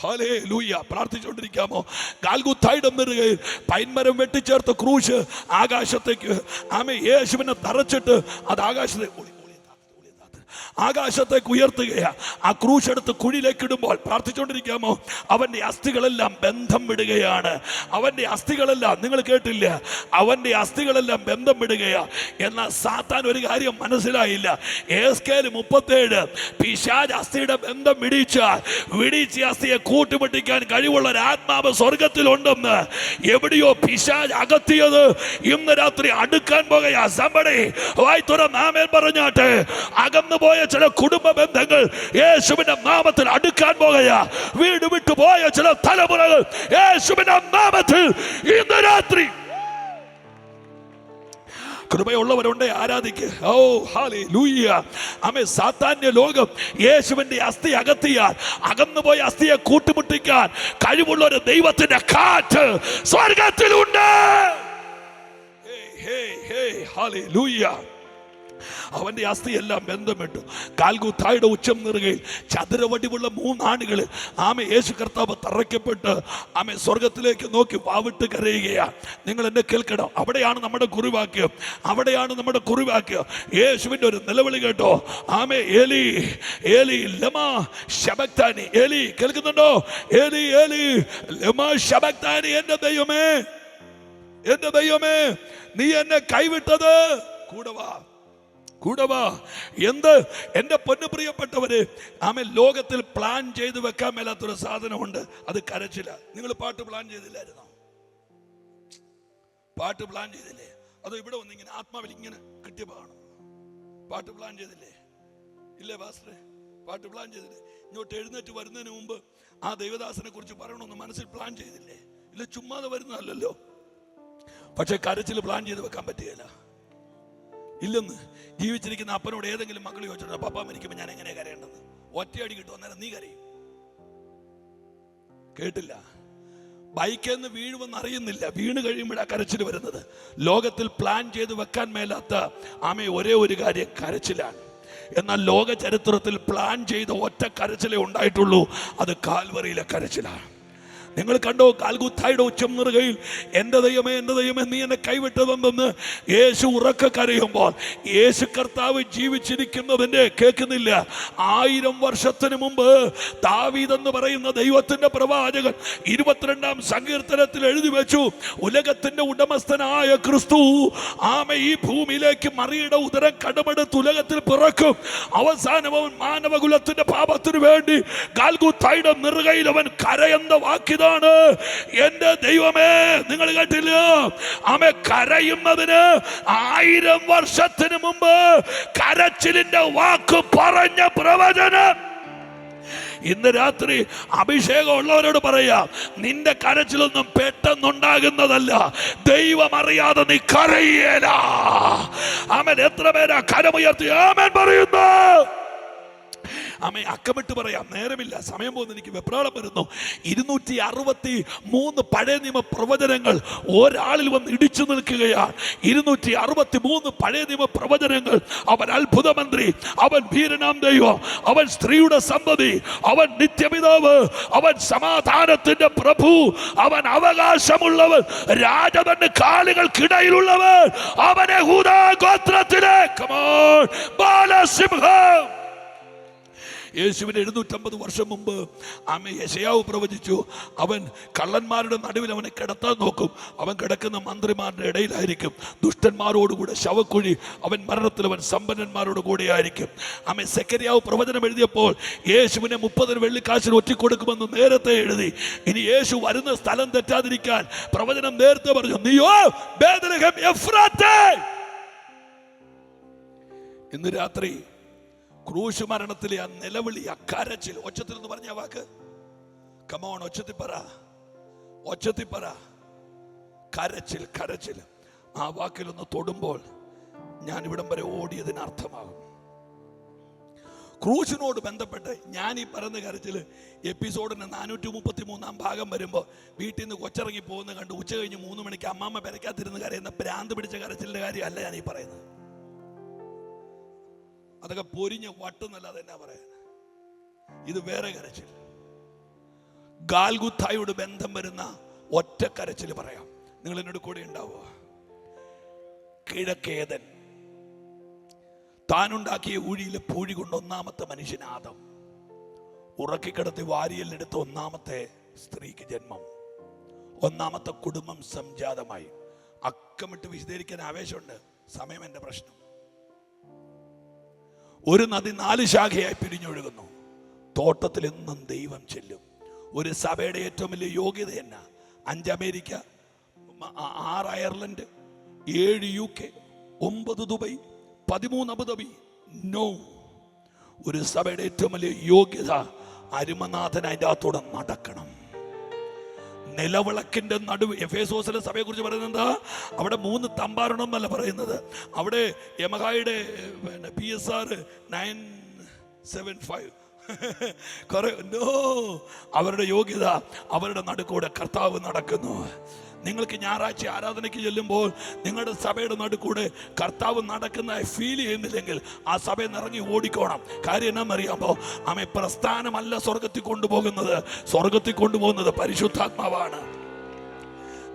ഹല്ലേലൂയ പ്രാർത്ഥിച്ചുകൊണ്ടിരിക്കാമോ? ഗാൽഗുഥായുടെ നെറുകയിൽ പൈൻമരം വെട്ടിച്ചേർത്ത ക്രൂശ് ആകാശത്തേക്ക്, ആമേ, യേശുവിനെ തറച്ചിട്ട് അത് ആകാശത്തേക്ക് ആകാശത്തേക്ക് ഉയർത്തുകയാ. ആ ക്രൂശ് എടുത്ത് കുഴിയിലേക്ക് ഇടുമ്പോൾ പ്രാർത്ഥിച്ചുകൊണ്ടിരിക്കാമോ? അവന്റെ അസ്ഥികളെല്ലാം ബന്ധം വിടുകയാണ്. അവന്റെ അസ്ഥികളെല്ലാം, നിങ്ങൾ കേട്ടില്ല, അവന്റെ അസ്ഥികളെല്ലാം ബന്ധം വിടുകയാ. എന്നാൽ സാത്താൻ ഒരു കാര്യം മനസ്സിലായില്ല. എസ്കേൽ 37 പിശാച് അസ്ഥിയുടെ ബന്ധം വിടിച്ച അസ്ഥിയെ കൂട്ടുമുട്ടിക്കാൻ കഴിവുള്ള ഒരു ആത്മാവ് സ്വർഗത്തിലുണ്ടെന്ന് എവിടെയോ പിശാച് അകത്തിയത് ഇന്ന് രാത്രി അടുക്കാൻ പോകുകയാ. സമ്പടി വായി തുറന്ന് ആമേൻ പറഞ്ഞാട്ടെ. അകന്നു പോയ ചില കുടുംബ ബന്ധങ്ങൾ യേശുവിന്റെ നാമത്തിൽ അടുക്കാൻ പോകുകയാ. വീട് വിട്ടു പോയ ചില തലമുറകൾ യേശുവിന്റെ നാമത്തിൽ ഇന്ന് രാത്രി കൃപയുള്ളവരുണ്ട്, ആരാധിക്ക്. ഓ ഹല്ലേലൂയ. ആമേൻ. സാത്താന്യ ലോകം യേശുവിന്റെ അസ്ഥി അകത്തിയാൽ അകന്നുപോയ അസ്ഥിയെ കൂട്ടുമുട്ടിക്കാൻ കഴിവുള്ള ഒരു ദൈവത്തിന്റെ കാറ്റ് സ്വർഗത്തിലുണ്ട്. ഹല്ലേലൂയ. അവന്റെ അസ്ഥിയെല്ലാം ബന്ധമിട്ടു. ഗാൽഗുഥായുടെ ഉച്ചം നിറുകയിൽ ചതുരവടിവുള്ള 3 ആണികളിൽ യേശു കർത്താവ് തറയ്ക്കപ്പെട്ട് സ്വർഗത്തിലേക്ക് നോക്കി വാവിട്ട് കരയുകയാണ്. നിങ്ങൾ എന്നെ കേൾക്കണം. അവിടെയാണ് നമ്മുടെ കുറിവാക്യം. യേശുവിന്റെ ഒരു നിലവിളി കേട്ടോ. ഏലി ഏലി ലമാ ശബക്താനി. ഏലി കേൾക്കുന്നുണ്ടോ? ഏലി ഏലി ലമാ ശബക്താനി. എന്റെ ദൈവമേ നീ എന്നെ കൈവിട്ടത് കൂടവാ. എന്ത് എന്റെ പൊന്നു പ്രിയപ്പെട്ടവര്, ലോകത്തിൽ പ്ലാൻ ചെയ്ത് വെക്കാൻ മേലാത്തൊരു സാധനമുണ്ട്, അത് കരച്ചില്ല. നിങ്ങൾ പാട്ട് പ്ലാൻ ചെയ്തില്ലായിരുന്നോ? അതോ ഇവിടെ വന്നിങ്ങനെ ആത്മാവിൽ ഇങ്ങനെ കിട്ടിയതാണ്? പാട്ട് പ്ലാൻ ചെയ്തില്ലേ? ഇല്ലേ പാസ്റ്ററെ? പാട്ട് പ്ലാൻ ചെയ്തില്ലേ? ഇങ്ങോട്ട് എഴുന്നേറ്റ് വരുന്നതിന് മുമ്പ് ആ ദൈവദാസനെ കുറിച്ച് പറയണമെന്ന് മനസ്സിൽ പ്ലാൻ ചെയ്തില്ലേ? ഇല്ല, ചുമ്മാതെ വരുന്നതല്ലോ. പക്ഷെ കരച്ചിൽ പ്ലാൻ ചെയ്ത് വെക്കാൻ പറ്റുകയില്ല. ഇല്ലെന്ന് ജീവിച്ചിരിക്കുന്ന അപ്പനോട് ഏതെങ്കിലും മക്കൾ ചോദിച്ചിട്ടുണ്ടോ, പപ്പ മരിക്കുമ്പോൾ ഞാൻ എങ്ങനെയാ കരയേണ്ടത്? ഒറ്റയടി കിട്ടും, അന്നേരം നീ കരയും. കേട്ടില്ല. ബൈക്കിൽ നിന്ന് വീഴുമെന്ന് അറിയുന്നില്ല, വീണ് കഴിയുമ്പോഴാണ് കരച്ചിൽ വരുന്നത്. ലോകത്തിൽ പ്ലാൻ ചെയ്ത് വെക്കാൻ മേലാത്ത ഒരേ ഒരു കാര്യം കരച്ചിലാണ്. എന്നാൽ ലോക ചരിത്രത്തിൽ പ്ലാൻ ചെയ്ത ഒറ്റ കരച്ചിലേ ഉണ്ടായിട്ടുള്ളൂ, അത് കാൽവറിയിലെ കരച്ചിലാണ്. നിങ്ങൾ കണ്ടോ? ഗാൽഗുഥായുടെ ഉച്ചം നിറുകയിൽ എന്റെ ദൈവമേ നീ എന്നെ കൈവിട്ടതെന്ന് യേശു ഉറക്കെ കരയുമ്പോൾ യേശു കർത്താവ് ജീവിച്ചിരിക്കുന്നതിന്റെ കേൾക്കുന്നില്ല. 1000 വർഷത്തിന് മുമ്പ് ദാവീദ് എന്ന് പറയുന്ന ദൈവത്തിന്റെ പ്രവാചകൻ 22-ാം സങ്കീർത്തനത്തിൽ എഴുതി വെച്ചു, ഉലകത്തിന്റെ ഉടമസ്ഥനായ ക്രിസ്തു ഈ ഭൂമിയിലേക്ക് മറിയുടെ ഉദരം കടമെടുത്ത് ഉലകത്തിൽ പിറക്കും. അവസാനം അവൻ മാനവകുലത്തിന്റെ പാപത്തിനു വേണ്ടി ഗാൽഗുഥായുടെ നിറുകയിൽ അവൻ കരയെന്ന വാക്കിത എന്റെ ദൈവമേ. നിങ്ങൾ കേട്ടില്ല? കരയുന്നതിന് 1000 വർഷത്തിന് മുമ്പ് കരച്ചിലിന്റെ വാക്ക് പറഞ്ഞ പ്രവചനം ഇന്ന് രാത്രി അഭിഷേകം ഉള്ളവരോട് പറയാം, നിന്റെ കരച്ചിലൊന്നും പെട്ടെന്നുണ്ടാകുന്നതല്ല. ദൈവം അറിയാതെ നീ കരയേല. എത്ര പേരാ കരമുയർത്തി ആമേൻ പറയുന്നു? അക്കമിട്ട് പറയാം, നേരമില്ല, സമയം പോകുന്നു, എനിക്ക് വെപ്രാളം വരുന്നു. 263 പഴയ നിയമ പ്രവചനങ്ങൾ ഒരാളിൽ വന്ന് ഇടിച്ചു നിൽക്കുകയാണ്. 263 പഴയ നിയമ പ്രവചനങ്ങൾ. അവൻ അത്ഭുതമന്ത്രി, അവൻ വീരനാം ദൈവം, അവൻ സ്ത്രീയുടെ സന്തതി, അവൻ നിത്യപിതാവ്, അവൻ സമാധാനത്തിന്റെ പ്രഭു, അവൻ അവകാശമുള്ളവൻ, രാജവന്റെ കാലുകൾക്കിടയിലുള്ളവൻ, അവൻ യഹൂദാ ഗോത്രത്തിലെ ബാലസിംഹം. യേശുവിന് 750 വർഷം മുമ്പ് യെശയ്യാവ് പ്രവചിച്ചു, അവൻ കള്ളന്മാരുടെ നടുവിൽ അവനെ കിടത്താൻ നോക്കും, അവൻ കിടക്കുന്ന മന്ത്രിമാരുടെ ഇടയിലായിരിക്കും, ദുഷ്ടന്മാരോടുകൂടെ ശവക്കുഴി, അവൻ മരണത്തിൽ അവൻ സമ്പന്നന്മാരോട് കൂടെ ആയിരിക്കും. സെക്കര്യാവ് പ്രവചനം എഴുതിയപ്പോൾ യേശുവിനെ 30 വെള്ളിക്കാശിന് ഒറ്റിക്കൊടുക്കുമെന്ന് നേരത്തെ എഴുതി. ഇനി യേശു വരുന്ന സ്ഥലം തെറ്റാതിരിക്കാൻ പ്രവചനം നേരത്തെ പറഞ്ഞു, നീയോ ബേത്ലഹേം എഫ്രാത്തേ. ഇന്ന് രാത്രി ക്രൂശ് മരണത്തിലെ ആ നിലവിളി, ആ കരച്ചിൽ, ഒച്ചത്തിൽ എന്ന് പറഞ്ഞ വാക്ക്, കമോൺ, ഒച്ചത്തിൽ പറ, കരച്ചിൽ. ആ വാക്കിലൊന്ന് തൊടുമ്പോൾ ഞാൻ ഇവിടം വരെ ഓടിയതിന് അർത്ഥമാകും. ക്രൂശിനോട് ബന്ധപ്പെട്ട് ഞാൻ ഈ പറയുന്ന കരച്ചിൽ എപ്പിസോഡിന് 433-ാം ഭാഗം വരുമ്പോൾ വീട്ടിൽ നിന്ന് കൊച്ചിറങ്ങി പോകുന്ന കണ്ട് ഉച്ച കഴിഞ്ഞ് 3 മണിക്ക് അമ്മാമ്മ പെരക്കാത്തിരുന്ന് കരയുന്ന ഭ്രാന്ത് പിടിച്ച കരച്ചിലിന്റെ കാര്യമല്ല ഞാൻ ഈ പറയുന്നത്. അതൊക്കെ പൊരിഞ്ഞ വട്ടുന്നല്ലാതെ എന്നാ പറയാൻ. ഇത് വേറെ കരച്ചിൽ. ഗാൽഗുഥായോട് ബന്ധം വരുന്ന ഒറ്റ കരച്ചിൽ പറയാം. നിങ്ങൾ എന്നോട് കൂടെ ഉണ്ടാവുക. കിഴക്കേതൻ താനുണ്ടാക്കിയ ഊഴിയിലെ പൂഴി കൊണ്ട് ഒന്നാമത്തെ മനുഷ്യൻ ആദം, ഉറക്കിക്കിടത്തി വാരിയെല്ലെടുത്ത ഒന്നാമത്തെ സ്ത്രീക്ക് ജന്മം, ഒന്നാമത്തെ കുടുംബം സംജാതമായി. അക്കമിട്ട് വിശദീകരിക്കാൻ ആവേശമുണ്ട്, സമയം എൻ്റെ പ്രശ്നം. ഒരു നദി 4 ശാഖയായി പിരിഞ്ഞൊഴുകുന്നു. തോട്ടത്തിൽ എന്നും ദൈവം ചെല്ലും. ഒരു സഭയുടെ ഏറ്റവും വലിയ യോഗ്യത എന്നാ? 5 America, 6 Ireland, 7 UK, 9 Dubai, 13 Abu Dhabi? No. ഒരു സഭയുടെ ഏറ്റവും വലിയ യോഗ്യത അരുമനാഥൻ അതിൻ്റെ അകത്തൂടെ നടക്കണം. നിലവിളക്കിന്റെ നടുവ്. എഫേസോസിലെ സഭയെ കുറിച്ച് പറയുന്നത് എന്താ? അവിടെ 3 തമ്പാരണമെന്നല്ല പറയുന്നത്, അവിടെ യമഹായുടെ PSR 975 അവരുടെ യോഗ്യത, അവരുടെ നടുക്കൂടെ കർത്താവ് നടക്കുന്നു. നിങ്ങൾക്ക് ഞായറാഴ്ച ആരാധനയ്ക്ക് ചെല്ലുമ്പോൾ നിങ്ങളുടെ സഭയുടെ നടുക്കൂടെ കർത്താവ് നടക്കുന്നതായി ഫീൽ ചെയ്യുന്നില്ലെങ്കിൽ ആ സഭയിൽ നിന്ന് ഇറങ്ങി ഓടിക്കോണം. കാര്യം എന്നാണെന്നറിയാമോ? ആമേ, പ്രസ്ഥാനമല്ല സ്വർഗത്തിൽ കൊണ്ടുപോകുന്നത്, സ്വർഗത്തിൽ കൊണ്ടുപോകുന്നത് പരിശുദ്ധാത്മാവാണ്.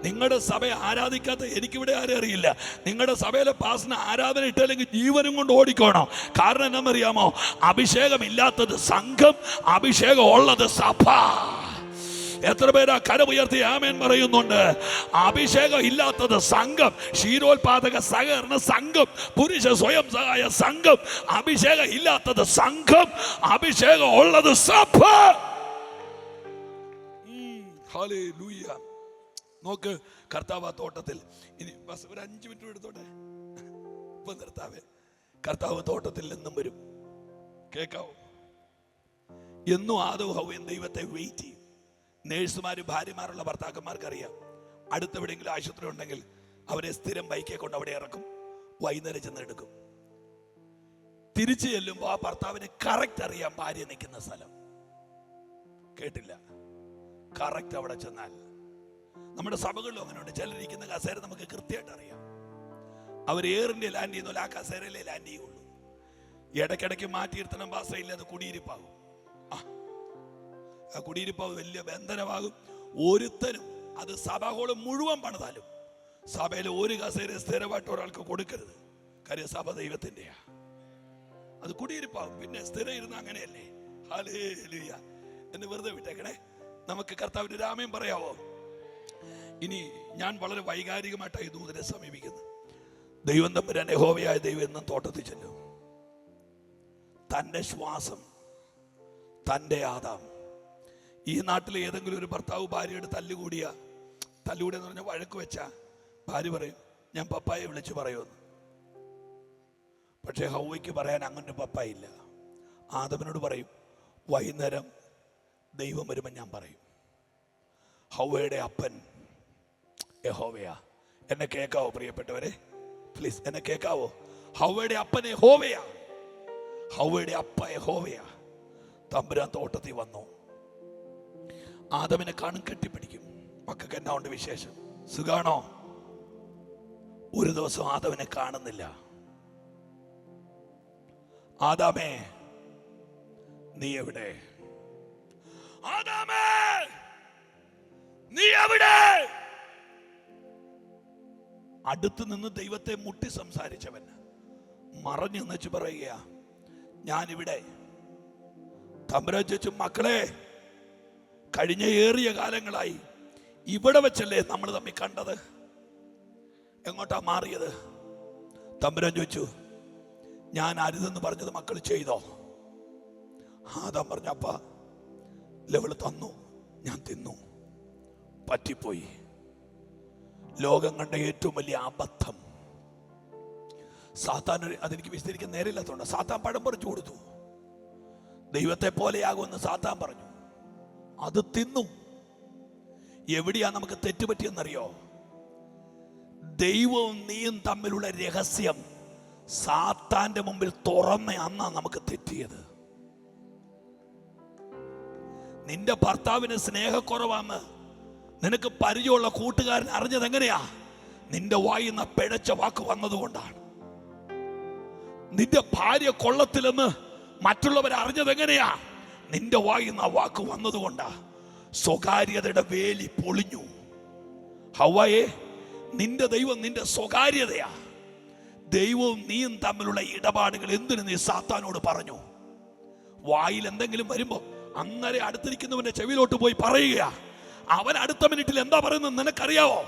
നിങ്ങളുടെ സഭയെ ആരാധിക്കാത്ത എനിക്കിവിടെ ആരും അറിയില്ല. നിങ്ങളുടെ സഭയിലെ പാസ്റ്റിന് ആരാധന ഇട്ടില്ലെങ്കിൽ ജീവനും കൊണ്ട് ഓടിക്കോണം. കാരണം എന്നാണെന്നറിയാമോ? അഭിഷേകം ഇല്ലാത്തത് സംഘം, അഭിഷേകം ഉള്ളത് സഭ. എത്ര പേരാ കരമുയർത്തി ആമേൻ പറയുന്നുണ്ട്? അഭിഷേകം ഇല്ലാത്തത് സംഘം, ക്ഷീരോത്പാദക സഹകരണ സംഘം, പുരുഷ സ്വയം സഹായ സംഘം. അഭിഷേകം ഇല്ലാത്തത് സംഘം, അഭിഷേകം ഉള്ളത് സഭ. ഹല്ലേലൂയ. നോക്ക്, കർത്താവ് ആ തോട്ടത്തിൽ, ഇനി ബസ് ഒരു 5 മിനിറ്റ് എടുത്തോട്ടെ, ഇപ്പൊ നിർത്താവേ. കർത്താവ് തോട്ടത്തിൽ നിന്നും വരും. കേൾക്കാവോ? എന്നും ആദവും ഹവ്വയും ദൈവത്തെ വെയിറ്റ് ചെയ്യും. നേഴ്സുമാരും ഭാര്യമാരുള്ള ഭർത്താക്കന്മാർക്ക് അറിയാം, അടുത്തെവിടെയെങ്കിലും ആശുപത്രി ഉണ്ടെങ്കിൽ അവരെ സ്ഥിരം ബൈക്കെ കൊണ്ട് അവിടെ ഇറക്കും, വൈകുന്നേരം ചെന്ന് എടുക്കും. തിരിച്ചു ചെല്ലുമ്പോൾ ആ ഭർത്താവിന് കറക്റ്റ് അറിയാം ഭാര്യ നിൽക്കുന്ന സ്ഥലം. കേട്ടില്ല? കറക്റ്റ് അവിടെ ചെന്നാൽ. നമ്മുടെ സഭകളിലും അങ്ങനെയുണ്ട്. ചിലരിക്കുന്ന കസേര നമുക്ക് കൃത്യമായിട്ട് അറിയാം. അവർ എയറിന്റെ ലാൻഡ് ചെയ്യുന്നില്ല, ആ കസേരയിലെ ലാൻഡ് ചെയ്യുള്ളൂ. ഇടയ്ക്കിടയ്ക്ക് മാറ്റിയിരുത്തണം, പാസ്റ്ററില്ല, അത് കുടിയിരിപ്പാകും. ആ കുടിയിരിപ്പാവ് വലിയ ബന്ധനമാകും. ഒരുത്തനും അത് സഭകളും മുഴുവൻ പണിതാലും സഭയിലെ ഒരു കസേര സ്ഥിരമായിട്ട് ഒരാൾക്ക് കൊടുക്കരുത്. കാര്യം സഭ ദൈവത്തിൻ്റെയാ. അത് കുടിയിരിപ്പാകും. പിന്നെ സ്ഥിരം ഇരുന്ന് അങ്ങനെയല്ലേ? ഹല്ലേലൂയ. എന്നെ വെറുതെ വിട്ടേക്കണേ. നമുക്ക് കർത്താവിന്റെ രാമയും പറയാവോ? ഇനി ഞാൻ വളരെ വൈകാരികമായിട്ടാണ് ഈ ദൂതനെ സമീപിക്കുന്നത്. ദൈവം തമ്പുരാൻ യഹോവയായ ദൈവം എന്നും തോട്ടത്തിൽ ചെല്ലും. തൻ്റെ ശ്വാസം, തൻ്റെ ആദാം. ഈ നാട്ടിൽ ഏതെങ്കിലും ഒരു ഭർത്താവ് ഭാര്യയുടെ തല്ലുകൂടിയെന്ന് പറഞ്ഞാൽ വഴക്ക് വെച്ച ഭാര്യ പറയും, ഞാൻ പപ്പായെ വിളിച്ച് പറയുമെന്ന്. പക്ഷേ ഹൗവയ്ക്ക് പറയാൻ അങ്ങനെ പപ്പായില്ല. ആദമിനോട് പറയും, വൈകുന്നേരം ദൈവം വരുമ്പോൾ ഞാൻ പറയും. ഹൗവയുടെ അപ്പൻ യഹോവയാ. എന്നെ കേൾക്കാവോ പ്രിയപ്പെട്ടവരെ? പ്ലീസ് എന്നെ കേൾക്കാവോ? ഹൗവയുടെ അപ്പൻ യഹോവയാ. ഹൗവയുടെ അപ്പ യഹോവയാ. തമ്പുരാൻ തോട്ടത്തിൽ വന്നു. ആദമിനെ കാണും, കെട്ടിപ്പിടിക്കും. മക്കൾക്ക് എന്നാ ഉണ്ട് വിശേഷം? സുഖാണോ? ഒരു ദിവസം ആദമിനെ കാണുന്നില്ല. ആദാമേ നീ എവിടെ? ആദാമേ നീ എവിടെ? അടുത്ത് നിന്ന് ദൈവത്തെ മുട്ടി സംസാരിച്ചവൻ മറഞ്ഞു നിന്നിച്ച് പറയുക, ഞാനിവിടെ. തമ്പുരാൻ ചോദിച്ചു, മക്കളെ, കഴിഞ്ഞ ഏറിയ കാലങ്ങളായി ഇവിടെ വെച്ചല്ലേ നമ്മൾ തമ്മിൽ കണ്ടത്? എങ്ങോട്ടാ മാറിയത്? തമ്പുരാൻ ചോദിച്ചു, ഞാൻ അരുതെന്ന് പറഞ്ഞത് മക്കൾ ചെയ്തോ? ആദാം പറഞ്ഞു, അപ്പ ലെവൽ തന്നു, ഞാൻ തിന്നു, പറ്റിപ്പോയി. ലോകം കണ്ട ഏറ്റവും വലിയ അബദ്ധം. സാത്താൻ, അതെനിക്ക് വിശദീകരിക്കാൻ നേരമില്ലാത്തതുകൊണ്ട്, സാത്താൻ പഴം പറിച്ചു കൊടുത്തു. ദൈവത്തെ പോലെയാകുമെന്ന് സാത്താൻ പറഞ്ഞു, അത് തിന്നു. എവിടെയാ നമുക്ക് തെറ്റുപറ്റിയെന്നറിയോ? ദൈവവും നീയും തമ്മിലുള്ള രഹസ്യം സാത്താന്റെ മുമ്പിൽ തുറന്ന അന്നാ നമുക്ക് തെറ്റിയത്. നിന്റെ ഭർത്താവിന് സ്നേഹക്കുറവാന്ന് നിനക്ക് പരിചയമുള്ള കൂട്ടുകാരൻ അറിഞ്ഞത് എങ്ങനെയാ? നിന്റെ വായിന്ന് പിഴച്ച വാക്ക് വന്നതുകൊണ്ടാണ്. നിന്റെ ഭാര്യ കൊള്ളത്തിലെന്ന് മറ്റുള്ളവർ അറിഞ്ഞത് എങ്ങനെയാ? നിന്റെ വായിന്ന് ആ വാക്ക് വന്നതുകൊണ്ടാ. സ്വകാര്യതയുടെ വേലി പൊളിഞ്ഞു. ഹവ്വയെ, നിന്റെ ദൈവം നിന്റെ സ്വകാര്യതയാ. ദൈവവും നീയും തമ്മിലുള്ള ഇടപാടുകൾ എന്തിനു നീ സാത്താനോട് പറഞ്ഞു? വായിൽ എന്തെങ്കിലും വരുമ്പോ അങ്ങനെ അടുത്തിരിക്കുന്നവന്റെ ചെവിയിലോട്ട് പോയി പറയുക. അവൻ അടുത്ത മിനിറ്റിൽ എന്താ പറയുന്നത് നിനക്കറിയാവോ?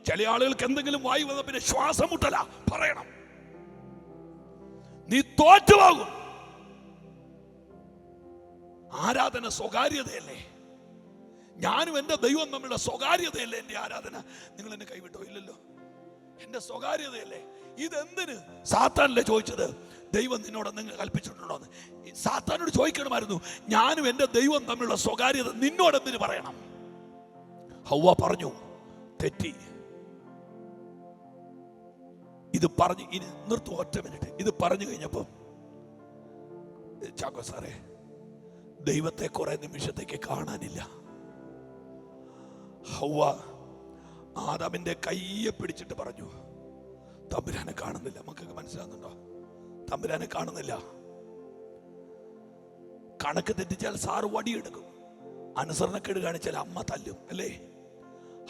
ചില ആളുകൾക്ക് എന്തെങ്കിലും വായു വന്ന പിന്നെ ശ്വാസം മുട്ടല പറയണം. നീ തോറ്റുപോകും. ആരാധന സ്വകാര്യതയല്ലേ? ഞാനും എന്റെ ദൈവം തമ്മിലുള്ള സ്വകാര്യതയല്ലേ എന്റെ ആരാധന? നിങ്ങൾ എന്നെ കൈവിട്ടോ? ഇല്ലല്ലോ. എന്റെ സ്വകാര്യതയല്ലേ? ഇതെന്തിന് സാത്താനല്ലേ ചോദിച്ചത്? ദൈവം നിന്നോട് നിങ്ങൾ കൽപ്പിച്ചിട്ടുണ്ടോ? സാത്താനോട് ചോദിക്കണമായിരുന്നു, ഞാനും എന്റെ ദൈവം തമ്മിലുള്ള സ്വകാര്യത നിന്നോട് എന്തിനു പറയണം? ഹൗവ പറഞ്ഞു, തെറ്റി. ഇത് പറഞ്ഞു, ഇനി നിർത്തും, ഒറ്റ മിനിറ്റ്. ഇത് പറഞ്ഞു കഴിഞ്ഞപ്പം ചാക്കോ സാറേ, ദൈവത്തെ കുറെ നിമിഷത്തേക്ക് കാണാനില്ല. ഹൗവ ആദാമിന്റെ കയ്യെ പിടിച്ചിട്ട് പറഞ്ഞു, തമ്പുരാനെ കാണുന്നില്ല. മക്കൾക്ക് മനസ്സിലാകുന്നുണ്ടോ? തമ്പുരാനെ കാണുന്നില്ല. കണക്ക് തെറ്റിച്ചാൽ സാറ് വടിയെടുക്കും, അനുസരണക്കേട് കാണിച്ചാൽ അമ്മ തല്ലും, അല്ലേ?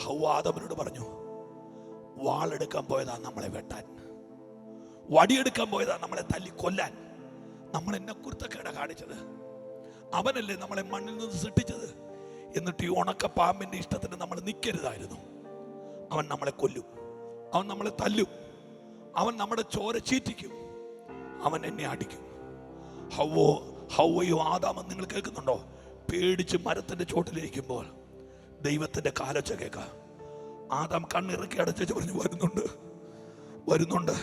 ഹൗവ ആദാമിനോട് പറഞ്ഞു, വാളെടുക്കാൻ പോയതാ നമ്മളെ വെട്ടാൻ, വടിയെടുക്കാൻ പോയതാ നമ്മളെ തല്ലി കൊല്ലാൻ. നമ്മൾ എന്നെ കുരുത്തക്കേട കാണിച്ചത്? അവനല്ലേ നമ്മളെ മണ്ണിൽ നിന്ന് സൃഷ്ടിച്ചത്? എന്നിട്ട് ഈ ഉണക്ക പാമ്പിന്റെ ഇഷ്ടത്തിന് നമ്മൾ നിൽക്കരുതായിരുന്നു. അവൻ നമ്മളെ കൊല്ലും, അവൻ നമ്മളെ തല്ലും, അവൻ നമ്മുടെ ചോര ചീറ്റിക്കും, അവൻ എന്നെ അടിക്കും. ഹൗവയും ആദാമും നിങ്ങൾ കേൾക്കുന്നുണ്ടോ? പേടിച്ച് മരത്തിന്റെ ചോട്ടിലിരിക്കുമ്പോൾ ദൈവത്തിന്റെ കാലൊച്ച കേൾക്കാം. ആദാം കണ്ണിറക്കി അടച്ചു പറഞ്ഞു, വരുന്നുണ്ട്, വരുന്നുണ്ട്,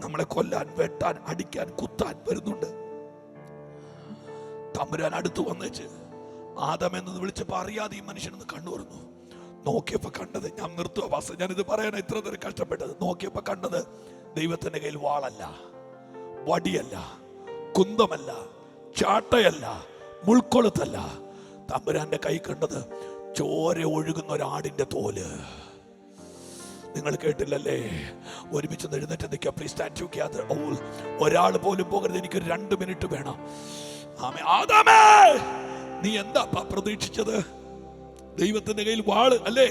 നമ്മളെ കൊല്ലാൻ, വെട്ടാൻ, അടിക്കാൻ, കുത്താൻ വരുന്നുണ്ട്. തമ്പുരാൻ അടുത്ത് വന്നേച്ച് ആദാം എന്ന് വിളിച്ചപ്പോ അറിയാതെ ഈ മനുഷ്യനെന്ന് കണ്ണു തുറന്നു. നോക്കിയപ്പോ കണ്ടത്, ഞാൻ നിർത്തുക പാസ്റ്റർ, ഞാനിത് പറയാൻ ഇത്ര നേരം കഷ്ടപ്പെട്ടത്. നോക്കിയപ്പോ കണ്ടത് ദൈവത്തിന്റെ കയ്യിൽ വാളല്ല, വടിയല്ല, കുന്തമല്ല, ചാട്ടയല്ല, മുൾക്കൊളുത്തല്ല. തമ്പുരാന്റെ കൈ കണ്ടത് ചോര ഒഴുകുന്ന ഒരാടിന്റെ തോല്. നിങ്ങൾ കേട്ടില്ലല്ലേ? ഒരുമിച്ച് എഴുന്നേറ്റ് നിൽക്കുക. Please stand together. ഒരാൾ പോലും പോകരുത്, എനിക്കൊരു 2 മിനിറ്റ് വേണം. ആദാമേ, നീ എന്താ പ്രതീക്ഷിച്ചത്? ദൈവത്തിന്റെ കയ്യിൽ വാള് അല്ലേ,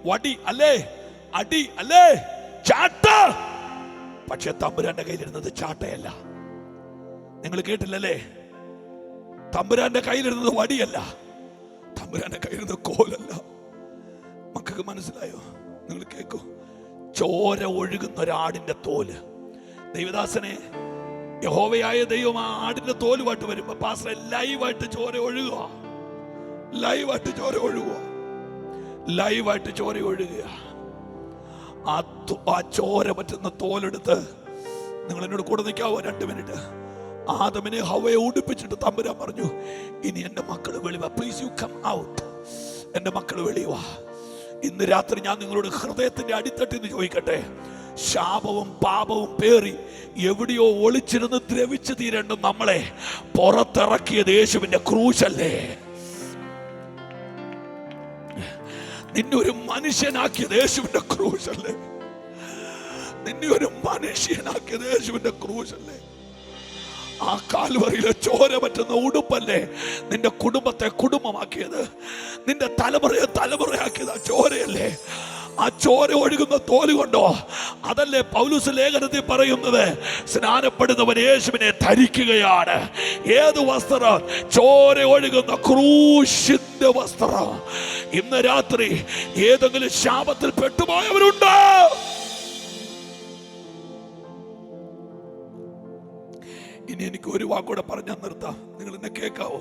വടി അല്ലേ, അടി അല്ലേ, ചാട്ട. പക്ഷെ തമ്പുരാന്റെ കയ്യിലിരുന്നത് ചാട്ടയല്ല. നിങ്ങൾ കേട്ടില്ലല്ലേ? തമ്പുരാന്റെ കയ്യിലിരുന്നത് വടിയല്ല, തമ്പുരാന്റെ കയ്യിലിരുന്നത് കോലല്ല. മക്കൾക്ക് മനസ്സിലായോ? നിങ്ങൾ കേൾക്കൂ. ചോര ഒഴുകുന്ന ഒരാടിന്റെ തോല്. ദൈവദാസനെ, യഹോവയായ ദൈവം ആ ആടിന്റെ തോലുമായിട്ട് വരുമ്പോ പാസ്റ്റർ ലൈവായിട്ട് ചോര ഒഴുകുക, ലൈവായിട്ട് ചോര ഒഴുകുക, ലൈവായിട്ട് ചോര ഒഴുകുക. ആ ചോര പറ്റുന്ന തോലെടുത്ത് നിങ്ങൾ എന്നോട് കൂടെ നിൽക്കാവോ 2 മിനിറ്റ്? ആദമിനെ ഹവയെ ഉടുപ്പിച്ചിട്ട് തമ്പുരാൻ പറഞ്ഞു, ഇനി എന്റെ മക്കൾ വെളിവാ. Please you come out. എന്റെ മക്കൾ വെളിവാ. ഇന്ന് രാത്രി ഞാൻ നിങ്ങളോട് ഹൃദയത്തിന്റെ അടിത്തട്ടിൽ നിന്ന് ചോദിക്കട്ടെ, ശാപവും പാപവും പേറി എവിടെയോ ഒളിച്ചിരുന്ന് ദ്രവിച്ചു തീരേണ്ട നമ്മളെ പുറത്തിറക്കിയത് യേശുവിന്റെ ക്രൂശല്ലേ? നിന്നെ ഒരു മനുഷ്യനാക്കിയത് യേശുവിന്റെ ക്രൂശല്ലേ? നിന്നെ ഒരു മനുഷ്യനാക്കിയത് യേശുവിന്റെ ക്രൂശല്ലേ? ആ കാൽവറിയിലെ ചോര പറ്റുന്ന ഉടുപ്പല്ലേ നിന്റെ കുടുംബത്തെ കുടുംബമാക്കിയത്? നിന്റെ തലമുറയെ തലമുറയാക്കിയത് ആ ചോരയല്ലേ? ആ ചോര ഒഴുകുന്ന തോല് കൊണ്ടോ? അതല്ലേ പൗലോസ് ലേഖനത്തിൽ പറയുന്നത്, സ്നാനപ്പെടുന്നവൻ യേശുവിനെ ധരിക്കുകയാണ്. ഏത് വസ്ത്രം? ചോര ഒഴുകുന്ന ക്രൂശിന്റെ വസ്ത്രം. ഇന്ന് രാത്രി ഏതെങ്കിലും ശാപത്തിൽ പെട്ടുപോയവരുണ്ടോ? ഇനി എനിക്ക് ഒരു വാക്കൂടെ പറഞ്ഞാൽ നിർത്താം. നിങ്ങൾ എന്നെ കേൾക്കാവോ?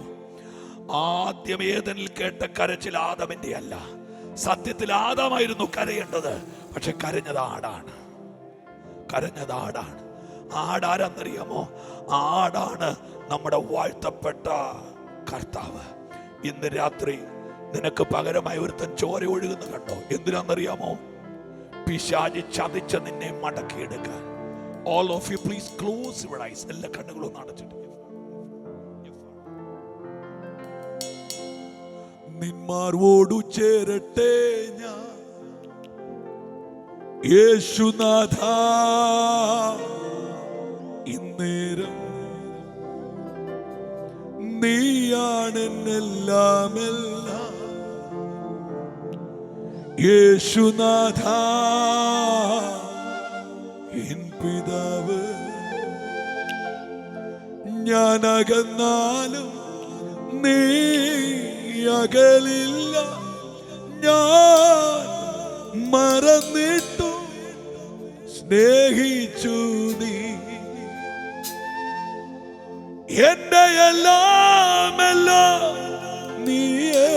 ആദ്യം ഏദനിൽ കേട്ട കരച്ചിൽ ആദാമിന്റെ അല്ല. സത്യത്തിൽ ആദാമായിരുന്നു കരയേണ്ടത്, പക്ഷെ കരഞ്ഞത് ആടാണ്. കരഞ്ഞത് ആടാണ്. ആടാരെന്നറിയാമോ? ആടാണ് നമ്മുടെ വാഴ്ത്തപ്പെട്ട കർത്താവ്. ഇന്ന് രാത്രി നിനക്ക് പകരമായി ഒരുത്തൻ ചോര ഒഴുകുന്ന കണ്ടോ? എന്തിനാണെന്നറിയാമോ? പിശാചി ചതിച്ച നിന്നെ മടക്കിയെടുക്കാൻ. All of you please close your eyes. എല്ലാ കണ്ണുകളും അടച്ചിട്ട് നിന്മാർവോടു ചേരട്ടെ ഞാൻ യേശുനാഥ, ഇന്നേരം നീയാണെന്നെല്ലാം എല്ലാം. യേശുനാഥ, പിതാവ്. ഞാൻ അകന്നാലും നീ അകലില്ല, ഞാൻ മറന്നിട്ടും സ്നേഹിച്ചു നീ. എന്റെ എല്ലാം നീയേ,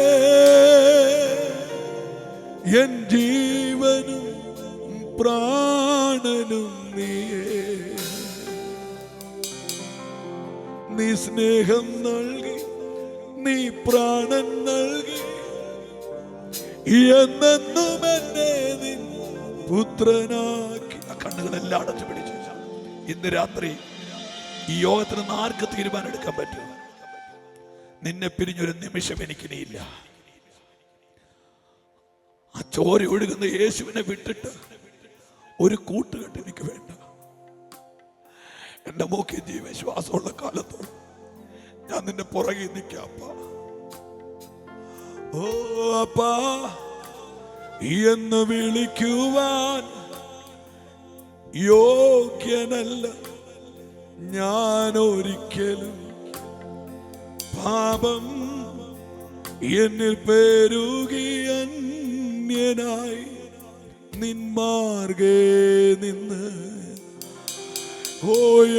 എൻ ജീവനും പ്രാണനും നീയേ. നീ സ്നേഹം നൽകി, നീ പ്രാണൻ നൽകി, എന്നെന്നും എന്നെ നിൻ പുത്രനാക്കി. ആ കണ്ണുകളെല്ലാം അടച്ചു പിടിച്ചു. ഇന്ന് രാത്രി ഈ യോഗത്തിൽ നിന്ന് ആർക്ക് തീരുമാനം എടുക്കാൻ പറ്റും? നിന്നെ പിരിഞ്ഞൊരു നിമിഷം എനിക്കിനിയില്ല. ആ ചോര ഒഴുകുന്ന യേശുവിനെ വിട്ടിട്ട് ഒരു കൂട്ടുകെട്ട് എനിക്ക് വേണ്ട. എന്റെ മൂക്കിൽ ജീവശ്വാസമുള്ള കാലത്തോളം ഞാൻ നിന്റെ പുറകെ നിൽക്കാം അപ്പാ. ഓ അപ്പാ എന്ന് വിളിക്കുവാൻ യോഗ്യനല്ല ഞാൻ ഒരിക്കലും. പാപം എന്നിൽ പെരുകി അന്യനായി നിന്മാർഗേ നിന്ന്. ഓ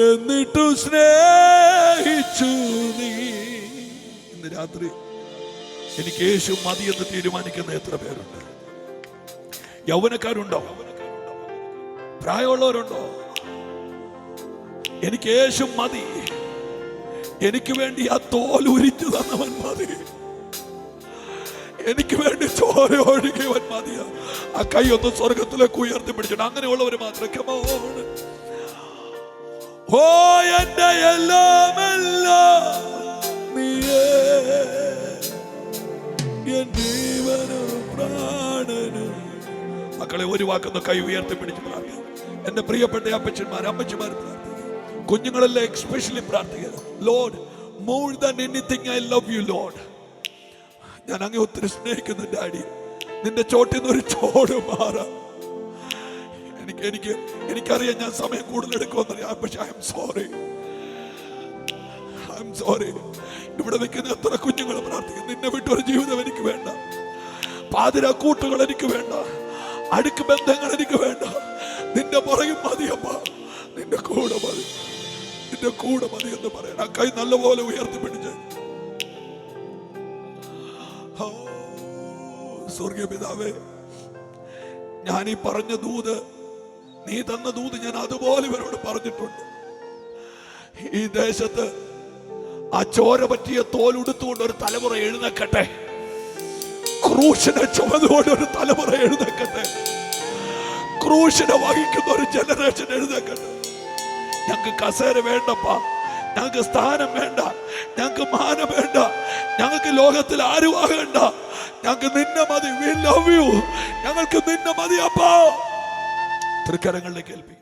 എന്നിട്ടു സ്നേഹിച്ചു നീ. ഇന്ന് രാത്രി എനിക്ക് യേശു മതി എന്ന് തീരുമാനിക്കുന്ന എത്ര പേരുണ്ട്? യൗവനക്കാരുണ്ടോ? പ്രായമുള്ളവരുണ്ടോ? എനിക്ക് യേശു മതി. എനിക്ക് വേണ്ടി ആ തോൽ ഉരിച്ചു തന്നവൻ മതി. എനിക്ക് വേണ്ടി ചോര ഒഴുകിയവൻ മതിയാ. ആ കൈ ഒന്ന് സ്വർഗത്തിലേക്ക് ഉയർത്തി പിടിച്ചിട്ട് അങ്ങനെയുള്ളവർ മാത്രം. ഓ എന്റെ എല്ലാം നീയേ, എൻ ജീവനും പ്രാണനും. മക്കളെ ഒരു വാക്കൊന്ന് കൈ ഉയർത്തി പിടിച്ച് പ്രാർത്ഥിക്കും. എന്റെ പ്രിയപ്പെട്ട അപ്പച്ചന്മാർ, അമ്മച്ചിമാർ പ്രാർത്ഥിക്കും. കുഞ്ഞുങ്ങളെല്ലാം എക്സ്പെഷ്യലി പ്രാർത്ഥിക്കുക. Lord, more than anything I love you Lord. ഞാൻ അങ്ങ് ഒത്തിരി സ്നേഹിക്കുന്നു ഡാഡി. നിന്റെ ചോട്ടിൽ നിന്ന് ഒരു ചോട് മാറാം. എനിക്കറിയാം ഞാൻ സമയം കൂടുതൽ എടുക്കുമെന്നറിയാം. പക്ഷെ ഐ എം സോറി. ഇവിടെ നിൽക്കുന്ന എത്ര കുഞ്ഞുങ്ങൾ പ്രാർത്ഥിക്കും. നിന്നെ വിട്ടൊരു ജീവിതം എനിക്ക് വേണ്ട. പാതിരാ കൂട്ടുകൾ എനിക്ക് വേണ്ട. അടുക്ക് ബന്ധങ്ങൾ എനിക്ക് വേണ്ട. നിന്റെ പുറകിൽ മതിയപ്പ. നിന്റെ കൂടെ മതി. നിന്റെ കൂടെ മതി എന്ന് പറയാൻ ആ കൈ നല്ലപോലെ ഉയർത്തി പിടിച്ച്. സ്വർഗീയ പിതാവേ, ഞാൻ ഈ പറഞ്ഞ ദൂത്, നീ തന്ന ദൂത് ഞാൻ അതുപോലെ ഇവരോട് പറഞ്ഞിട്ടുണ്ട്. ഈ ദേശത്ത് ആ ചോര പറ്റിയ തോലുടുത്തുകൊണ്ട് ഒരു തലമുറ എഴുന്നേക്കട്ടെ. ക്രൂശിനെ ചുമന്നുകൊണ്ട് ഒരു തലമുറ എഴുന്നേക്കട്ടെ. ക്രൂശിനെ വഹിക്കുന്ന ഒരു ജനറേഷൻ എഴുന്നേക്കട്ടെ. ഞങ്ങൾക്ക് കസേര വേണ്ടപ്പാ, ഞങ്ങൾക്ക് സ്ഥാനം വേണ്ട, ഞങ്ങൾക്ക് മാനം വേണ്ട, ഞങ്ങൾക്ക് ലോകത്തിൽ ആരും ആകണ്ട. ഞങ്ങൾക്ക് നിന്നെ മതി. We love you. ഞങ്ങൾക്ക് നിന്നെ മതി അപ്പാ. തൃക്കരങ്ങളിലേക്ക് ഏൽപ്പിക്കും.